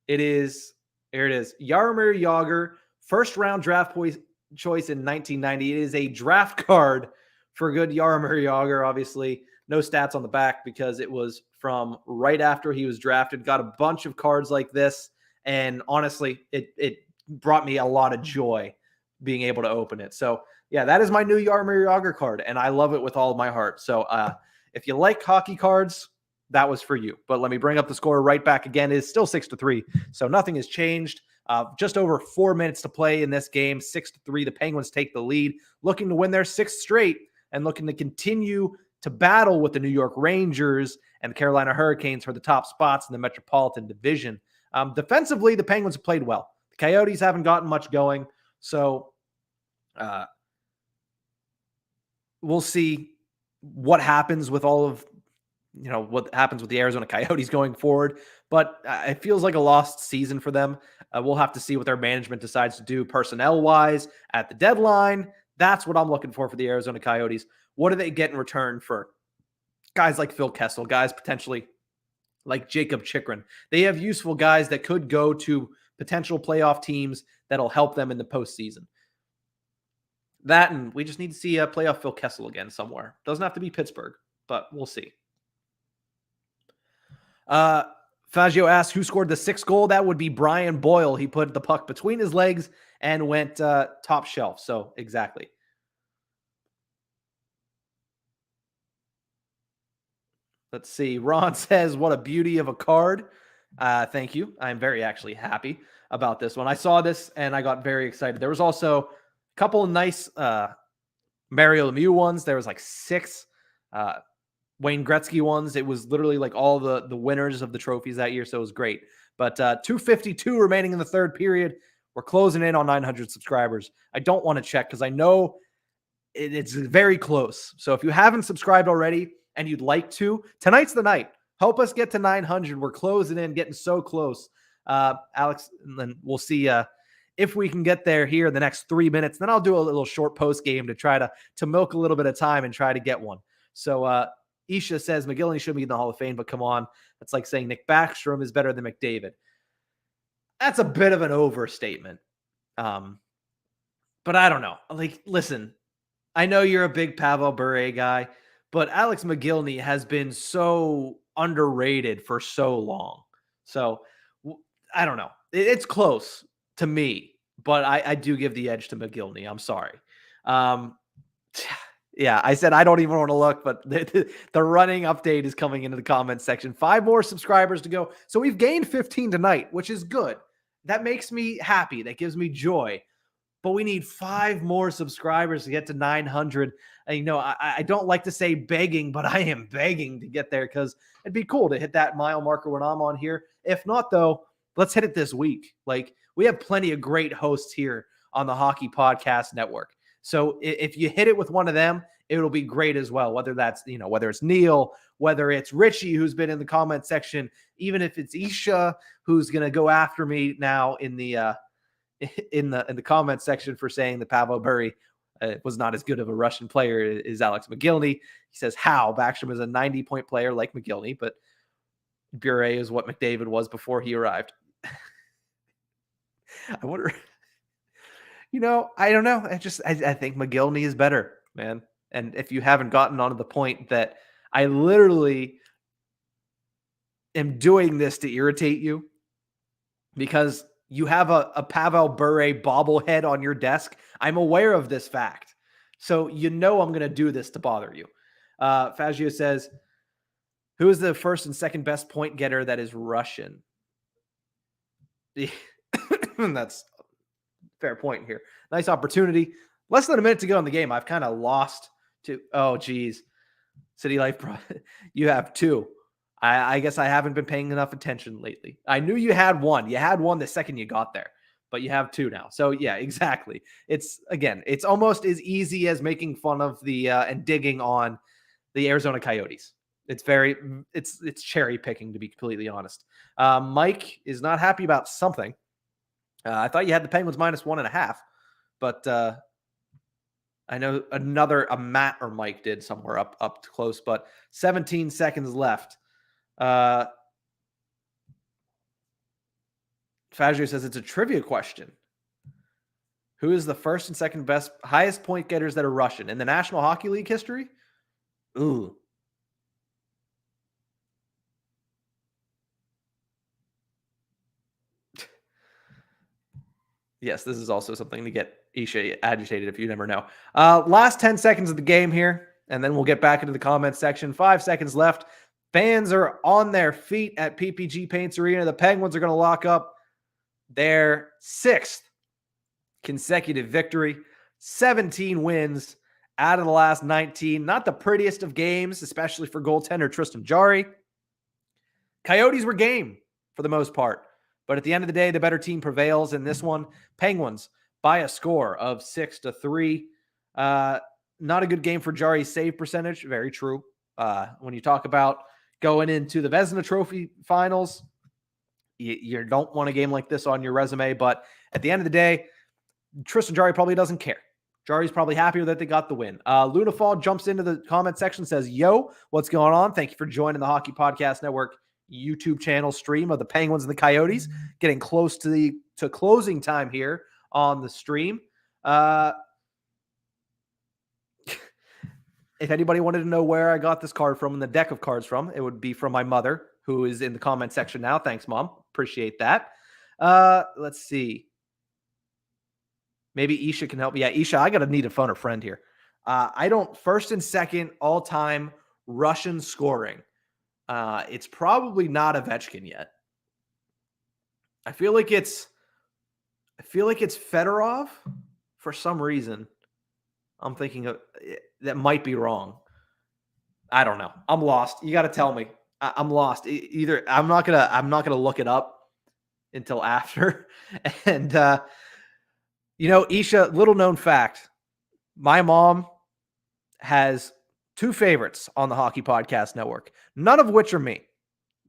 Here it is. Jaromir Jagr, first-round draft choice in 1990. It is a draft card for good Jaromir Jagr, obviously. No stats on the back because it was from right after he was drafted. Got a bunch of cards like this. And honestly, it brought me a lot of joy being able to open it. So, yeah, that is my new Jaromir Jagr card, and I love it with all of my heart. So, if you like hockey cards, that was for you. But let me bring up the score right back again. It is still 6-3, so nothing has changed. Just over 4 minutes to play in this game, 6-3. The Penguins take the lead, looking to win their 6th straight and looking to continue to battle with the New York Rangers and the Carolina Hurricanes for the top spots in the Metropolitan Division. Defensively, the Penguins have played well. The Coyotes haven't gotten much going, so we'll see what happens with what happens with the Arizona Coyotes going forward. But it feels like a lost season for them. We'll have to see what their management decides to do personnel-wise at the deadline. That's what I'm looking for the Arizona Coyotes. What do they get in return for guys like Phil Kessel, guys potentially like Jacob Chikrin? They have useful guys that could go to potential playoff teams that'll help them in the postseason. That, and we just need to see a playoff Phil Kessel again somewhere. Doesn't have to be Pittsburgh, but we'll see. Faggio asks, who scored the 6th goal? That would be Brian Boyle. He put the puck between his legs and went top shelf. So, exactly. Let's see. Ron says, what a beauty of a card. Thank you. I'm very actually happy about this one. I saw this and I got very excited. There was also a couple of nice Mario Lemieux ones. There was like 6 Wayne Gretzky ones. It was literally like all the winners of the trophies that year, so it was great. But 252 remaining in the 3rd period. We're closing in on 900 subscribers. I don't want to check because I know it's very close. So if you haven't subscribed already and you'd like to, tonight's the night. Help us get to 900. We're closing in, getting so close. Alex, and then we'll see if we can get there here in the next 3 minutes. Then I'll do a little short post game to try to milk a little bit of time and try to get one. So Isha says McGillney should be in the Hall of Fame, but come on. That's like saying Nick Backstrom is better than McDavid. That's a bit of an overstatement. But I don't know. Like, listen, I know you're a big Pavel Bure guy, but Alex McGillney has been so underrated for so long. So I don't know. It's close to me, but I do give the edge to McGillney. I'm sorry. Yeah, I said I don't even want to look, but the running update is coming into the comments section. 5 more subscribers to go. So we've gained 15 tonight, which is good. That makes me happy. That gives me joy. But we need 5 more subscribers to get to 900. And, I don't like to say begging, but I am begging to get there because it'd be cool to hit that mile marker when I'm on here. If not, though, let's hit it this week. Like, we have plenty of great hosts here on the Hockey Podcast Network. So if you hit it with one of them, it'll be great as well. Whether that's, whether it's Neil, whether it's Richie, who's been in the comment section, even if it's Isha, who's going to go after me now in the comment section for saying that Pavel Bure was not as good of a Russian player as Alex Mogilny. He says, how? Backstrom is a 90-point player like Mogilny, but Bure is what McDavid was before he arrived. I wonder, I don't know. I think Mogilny is better, man. And if you haven't gotten onto the point that I literally am doing this to irritate you because you have a Pavel Bure bobblehead on your desk, I'm aware of this fact. So I'm going to do this to bother you. Fazio says, who is the first and second best point getter that is Russian? That's a fair point here. Nice opportunity. Less than a minute to go in the game. I've kind of lost to, oh, geez. City Life Pro, you have two. I guess I haven't been paying enough attention lately. I knew you had one. You had one the second you got there, but you have two now. So yeah, exactly. It's almost as easy as making fun of and digging on the Arizona Coyotes. It's cherry picking, to be completely honest. Mike is not happy about something. I thought you had the Penguins -1.5, but I know a Matt or Mike did somewhere up close, but 17 seconds left. Fazio says it's a trivia question. Who is the first and second best, highest point getters that are Russian in the National Hockey League history? Ooh. Yes, this is also something to get Isha agitated if you never know. Last 10 seconds of the game here, and then we'll get back into the comments section. 5 seconds left. Fans are on their feet at PPG Paints Arena. The Penguins are going to lock up their 6th consecutive victory. 17 wins out of the last 19. Not the prettiest of games, especially for goaltender Tristan Jarry. Coyotes were game for the most part. But at the end of the day, the better team prevails in this one. Penguins by a score of 6-3. Not a good game for Jarry's save percentage. Very true. When you talk about going into the Vezina Trophy finals, you don't want a game like this on your resume. But at the end of the day, Tristan Jarry probably doesn't care. Jarry's probably happier that they got the win. Lunafall jumps into the comment section, says, yo, what's going on? Thank you for joining the Hockey Podcast Network YouTube channel stream of the Penguins and the Coyotes. Getting close to closing time here on the stream. If anybody wanted to know where I got this card from and the deck of cards from, it would be from my mother, who is in the comment section now. Thanks, Mom. Appreciate that. Let's see. Maybe Isha can help me. Yeah, Isha, I got to need to phone a friend here. I don't, first and second all-time Russian scoring. It's probably not Ovechkin yet. I feel like it's Fedorov for some reason. I'm thinking of that might be wrong. I don't know. I'm lost. You got to tell me. I'm lost. Either I'm not gonna look it up until after. And Isha, little known fact, my mom has 2 favorites on the Hockey Podcast Network, none of which are me.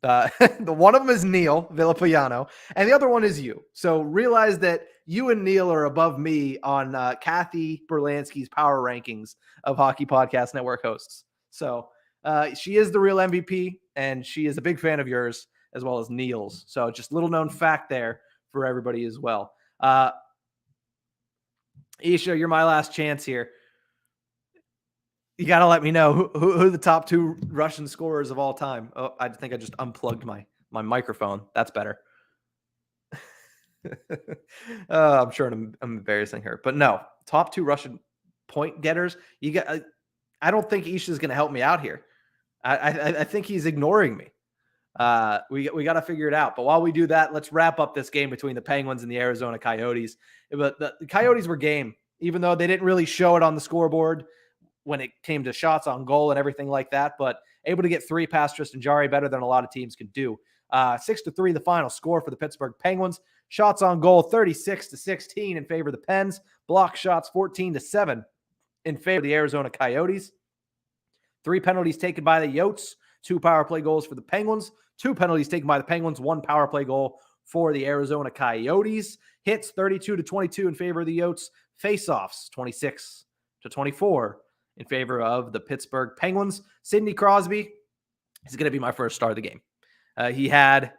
The one of them is Neil Villapiano, and the other one is you. So realize that you and Neil are above me on Kathy Berlansky's power rankings of Hockey Podcast Network hosts. So she is the real MVP, and she is a big fan of yours as well as Neil's. So just little known fact there for everybody as well. Isha, you're my last chance here. You got to let me know who the top 2 Russian scorers of all time. Oh, I think I just unplugged my microphone. That's better. I'm sure I'm embarrassing her. But no, top 2 Russian point getters. I don't think Isha's going to help me out here. I think he's ignoring me. We got to figure it out. But while we do that, let's wrap up this game between the Penguins and the Arizona Coyotes. But the Coyotes were game, even though they didn't really show it on the scoreboard when it came to shots on goal and everything like that, but able to get 3 past Tristan Jarry, better than a lot of teams can do. 6-3, the final score for the Pittsburgh Penguins. Shots on goal, 36-16 in favor of the Pens. Block shots, 14-7 in favor of the Arizona Coyotes. 3 penalties taken by the Yotes, 2 power play goals for the Penguins, 2 penalties taken by the Penguins, 1 power play goal for the Arizona Coyotes. Hits 32-22 in favor of the Yotes. Faceoffs 26-24 in favor of the Pittsburgh Penguins. Sidney Crosby is going to be my first star of the game. He had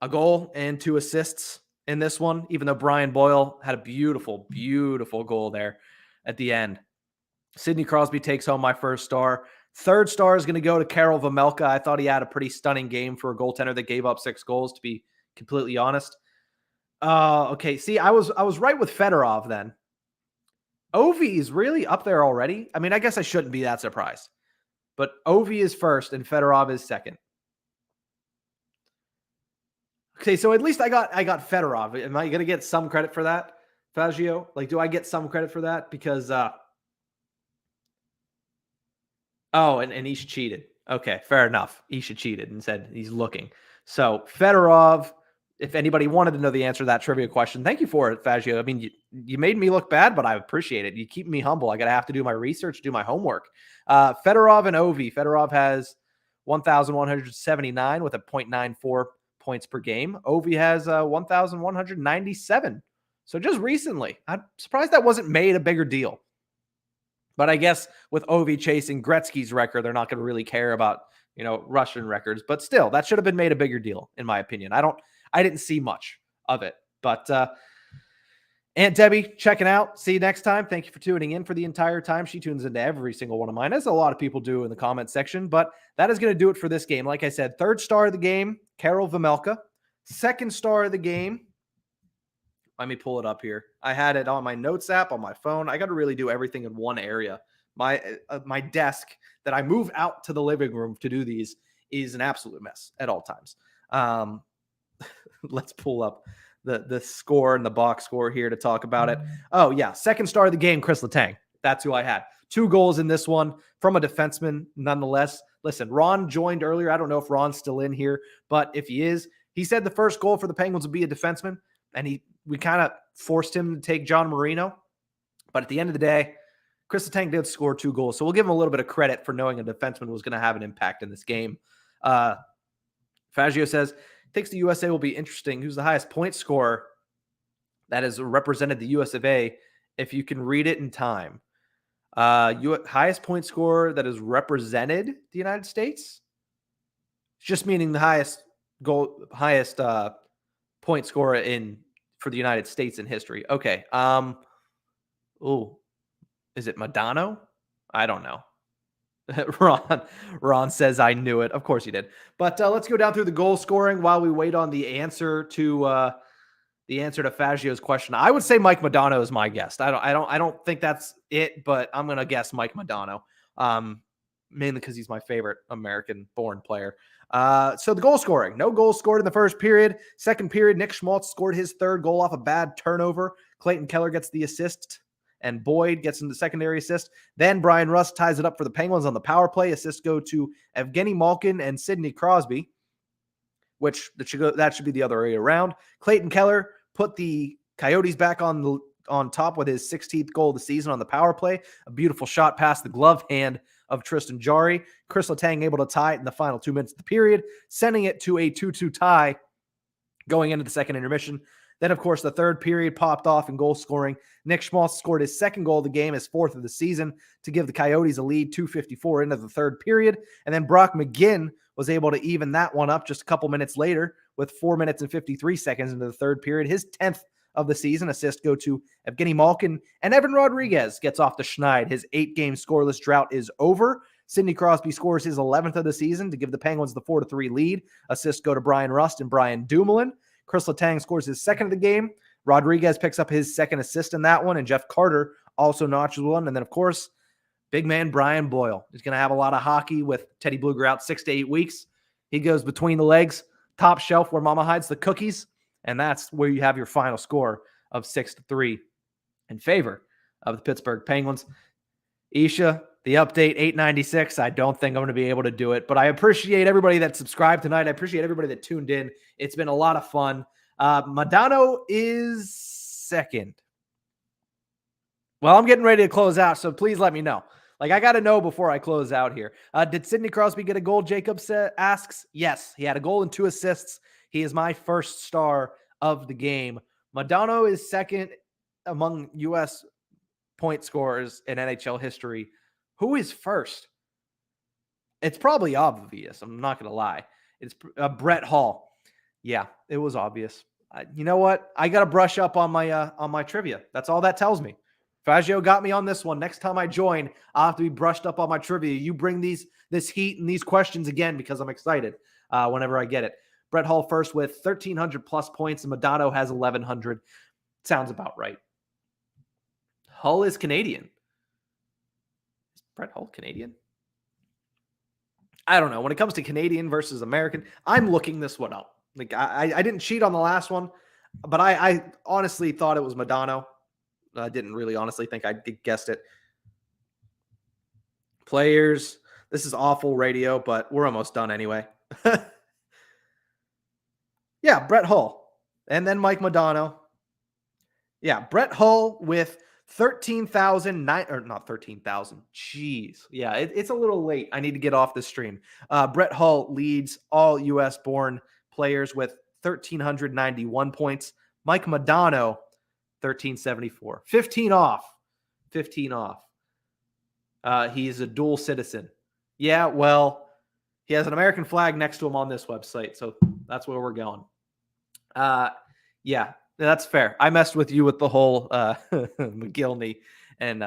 a goal and 2 assists in this one, even though Brian Boyle had a beautiful, beautiful goal there at the end. Sidney Crosby takes home my first star. Third star is going to go to Karel Vejmelka. I thought he had a pretty stunning game for a goaltender that gave up 6 goals, to be completely honest. Okay, see, I was right with Fedorov then. Ovi is really up there already. I mean, I guess I shouldn't be that surprised. But Ovi is first and Fedorov is second. Okay, so at least I got Fedorov. Am I going to get some credit for that, Fazio? Like, do I get some credit for that? Because, and Isha cheated. Okay, fair enough. Isha cheated and said he's looking. So, Fedorov, if anybody wanted to know the answer to that trivia question, thank you for it, Fazio. I mean, you made me look bad, but I appreciate it. You keep me humble. I got to have to do my research, do my homework. Fedorov and Ovi. Fedorov has 1,179 with a .94 points per game. Ovi has 1,197. So just recently. I'm surprised that wasn't made a bigger deal. But I guess with Ovi chasing Gretzky's record, they're not going to really care about, Russian records. But still, that should have been made a bigger deal, in my opinion. I didn't see much of it. But Aunt Debbie, checking out. See you next time. Thank you for tuning in for the entire time. She tunes into every single one of mine, as a lot of people do in the comment section. But that is going to do it for this game. Like I said, third star of the game, Karel Vejmelka. Second star of the game, let me pull it up here. I had it on my notes app on my phone. I got to really do everything in one area. My desk that I move out to the living room to do these is an absolute mess at all times. Let's pull up the score and the box score here to talk about it. Oh, yeah. Second star of the game, Chris Letang. That's who I had. 2 goals in this one from a defenseman, nonetheless. Listen, Ron joined earlier. I don't know if Ron's still in here, but if he is, he said the first goal for the Penguins would be a defenseman, and we kind of forced him to take John Marino. But at the end of the day, Chris Letang did score 2 goals, so we'll give him a little bit of credit for knowing a defenseman was going to have an impact in this game. Fazio says, thinks the USA will be interesting. Who's the highest point scorer that has represented the US of A, if you can read it in time? Highest point scorer that has represented the United States? It's just meaning the highest point scorer for the United States in history. Okay. Is it Madonna? I don't know. Ron says I knew it. Of course he did. But let's go down through the goal scoring while we wait on the answer to Fazio's question. I would say Mike Modano is my guess. I don't think that's it, but I'm gonna guess Mike Modano. Mainly because he's my favorite American-born player. So the goal scoring. No goals scored in the first period. Second period, Nick Schmaltz scored his 3rd goal off a bad turnover. Clayton Keller gets the assist, and Boyd gets in the secondary assist. Then Brian Rust ties it up for the Penguins on the power play. Assists go to Evgeny Malkin and Sidney Crosby, which that should be the other way around. Clayton Keller put the Coyotes back on top with his 16th goal of the season on the power play. A beautiful shot past the glove hand of Tristan Jarry. Chris Letang able to tie it in the final 2 minutes of the period, sending it to a 2-2 tie going into the second intermission. Then, of course, the third period popped off in goal scoring. Nick Schmaltz scored his 2nd goal of the game, his 4th of the season, to give the Coyotes a lead, 2:54 into the third period. And then Brock McGinn was able to even that one up just a couple minutes later with 4 minutes and 53 seconds into the third period. His 10th of the season. Assists go to Evgeny Malkin, and Evan Rodriguez gets off the schneid. His 8-game scoreless drought is over. Sidney Crosby scores his 11th of the season to give the Penguins the 4-3 lead. Assists go to Brian Rust and Brian Dumoulin. Chris Letang scores his 2nd of the game. Rodriguez picks up his 2nd assist in that one, and Jeff Carter also notches one. And then, of course, big man Brian Boyle is going to have a lot of hockey with Teddy Bluger out 6 to 8 weeks. He goes between the legs, top shelf where mama hides the cookies, and that's where you have your final score of 6-3 in favor of the Pittsburgh Penguins. Isha, the update, 896. I don't think I'm going to be able to do it, but I appreciate everybody that subscribed tonight. I appreciate everybody that tuned in. It's been a lot of fun. Modano is second. Well, I'm getting ready to close out, so please let me know. Like, I got to know before I close out here. Did Sidney Crosby get a goal? Jacob asks. Yes, he had a goal and 2 assists. He is my first star of the game. Modano is second among U.S. point scorers in NHL history. Who is first? It's probably obvious. I'm not going to lie. It's Brett Hull. Yeah, it was obvious. You know what? I got to brush up on my trivia. That's all that tells me. Faggio got me on this one. Next time I join, I'll have to be brushed up on my trivia. You bring this heat and these questions again because I'm excited whenever I get it. Brett Hull first with 1,300 plus points, and Modano has 1,100. Sounds about right. Hull is Canadian. Is Brett Hull Canadian? I don't know. When it comes to Canadian versus American, I'm looking this one up. Like I didn't cheat on the last one, but I honestly thought it was Modano. I didn't really honestly think I guessed it. Players. This is awful radio, but we're almost done anyway. Yeah, Brett Hull. And then Mike Modano. Yeah, Brett Hull with 13,000, or not 13,000. Jeez. Yeah, it's a little late. I need to get off this stream. Brett Hull leads all U.S. born players with 1,391 points. Mike Modano, 1,374. 15 off. 15 off. He's a dual citizen. Yeah, well, he has an American flag next to him on this website, so that's where we're going. Yeah, that's fair. I messed with you with the whole McGillney and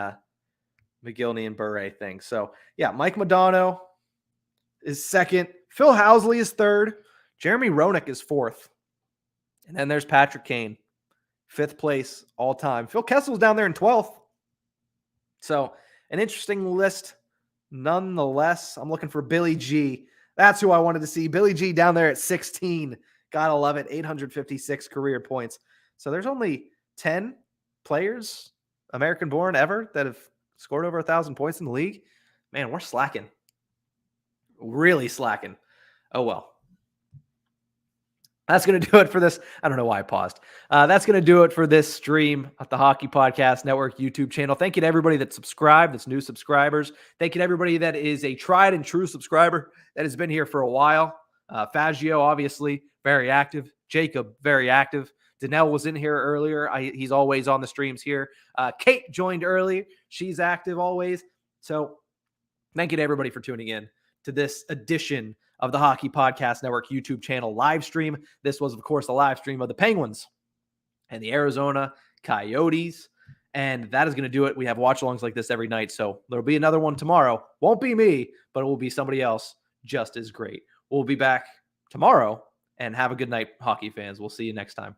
Bure thing. So, yeah, Mike Modano is second. Phil Housley is third. Jeremy Roenick is fourth. And then there's Patrick Kane, fifth place all time. Phil Kessel's down there in 12th. So, an interesting list nonetheless. I'm looking for Billy G. That's who I wanted to see. Billy G down there at 16. Gotta love it. 856 career points. So there's only 10 players, American-born ever, that have scored over 1,000 points in the league. Man, we're slacking. Really slacking. Oh, well. That's going to do it for this. I don't know why I paused. That's going to do it for this stream at the Hockey Podcast Network YouTube channel. Thank you to everybody that subscribed, that's new subscribers. Thank you to everybody that is a tried and true subscriber that has been here for a while. Faggio, obviously, very active. Jacob, very active. Danelle was in here earlier. He's always on the streams here. Kate joined early. She's active always. So thank you to everybody for tuning in to this edition of the Hockey Podcast Network YouTube channel live stream. This was, of course, a live stream of the Penguins and the Arizona Coyotes. And that is going to do it. We have watch-alongs like this every night. So there'll be another one tomorrow. Won't be me, but it will be somebody else just as great. We'll be back tomorrow, and have a good night, hockey fans. We'll see you next time.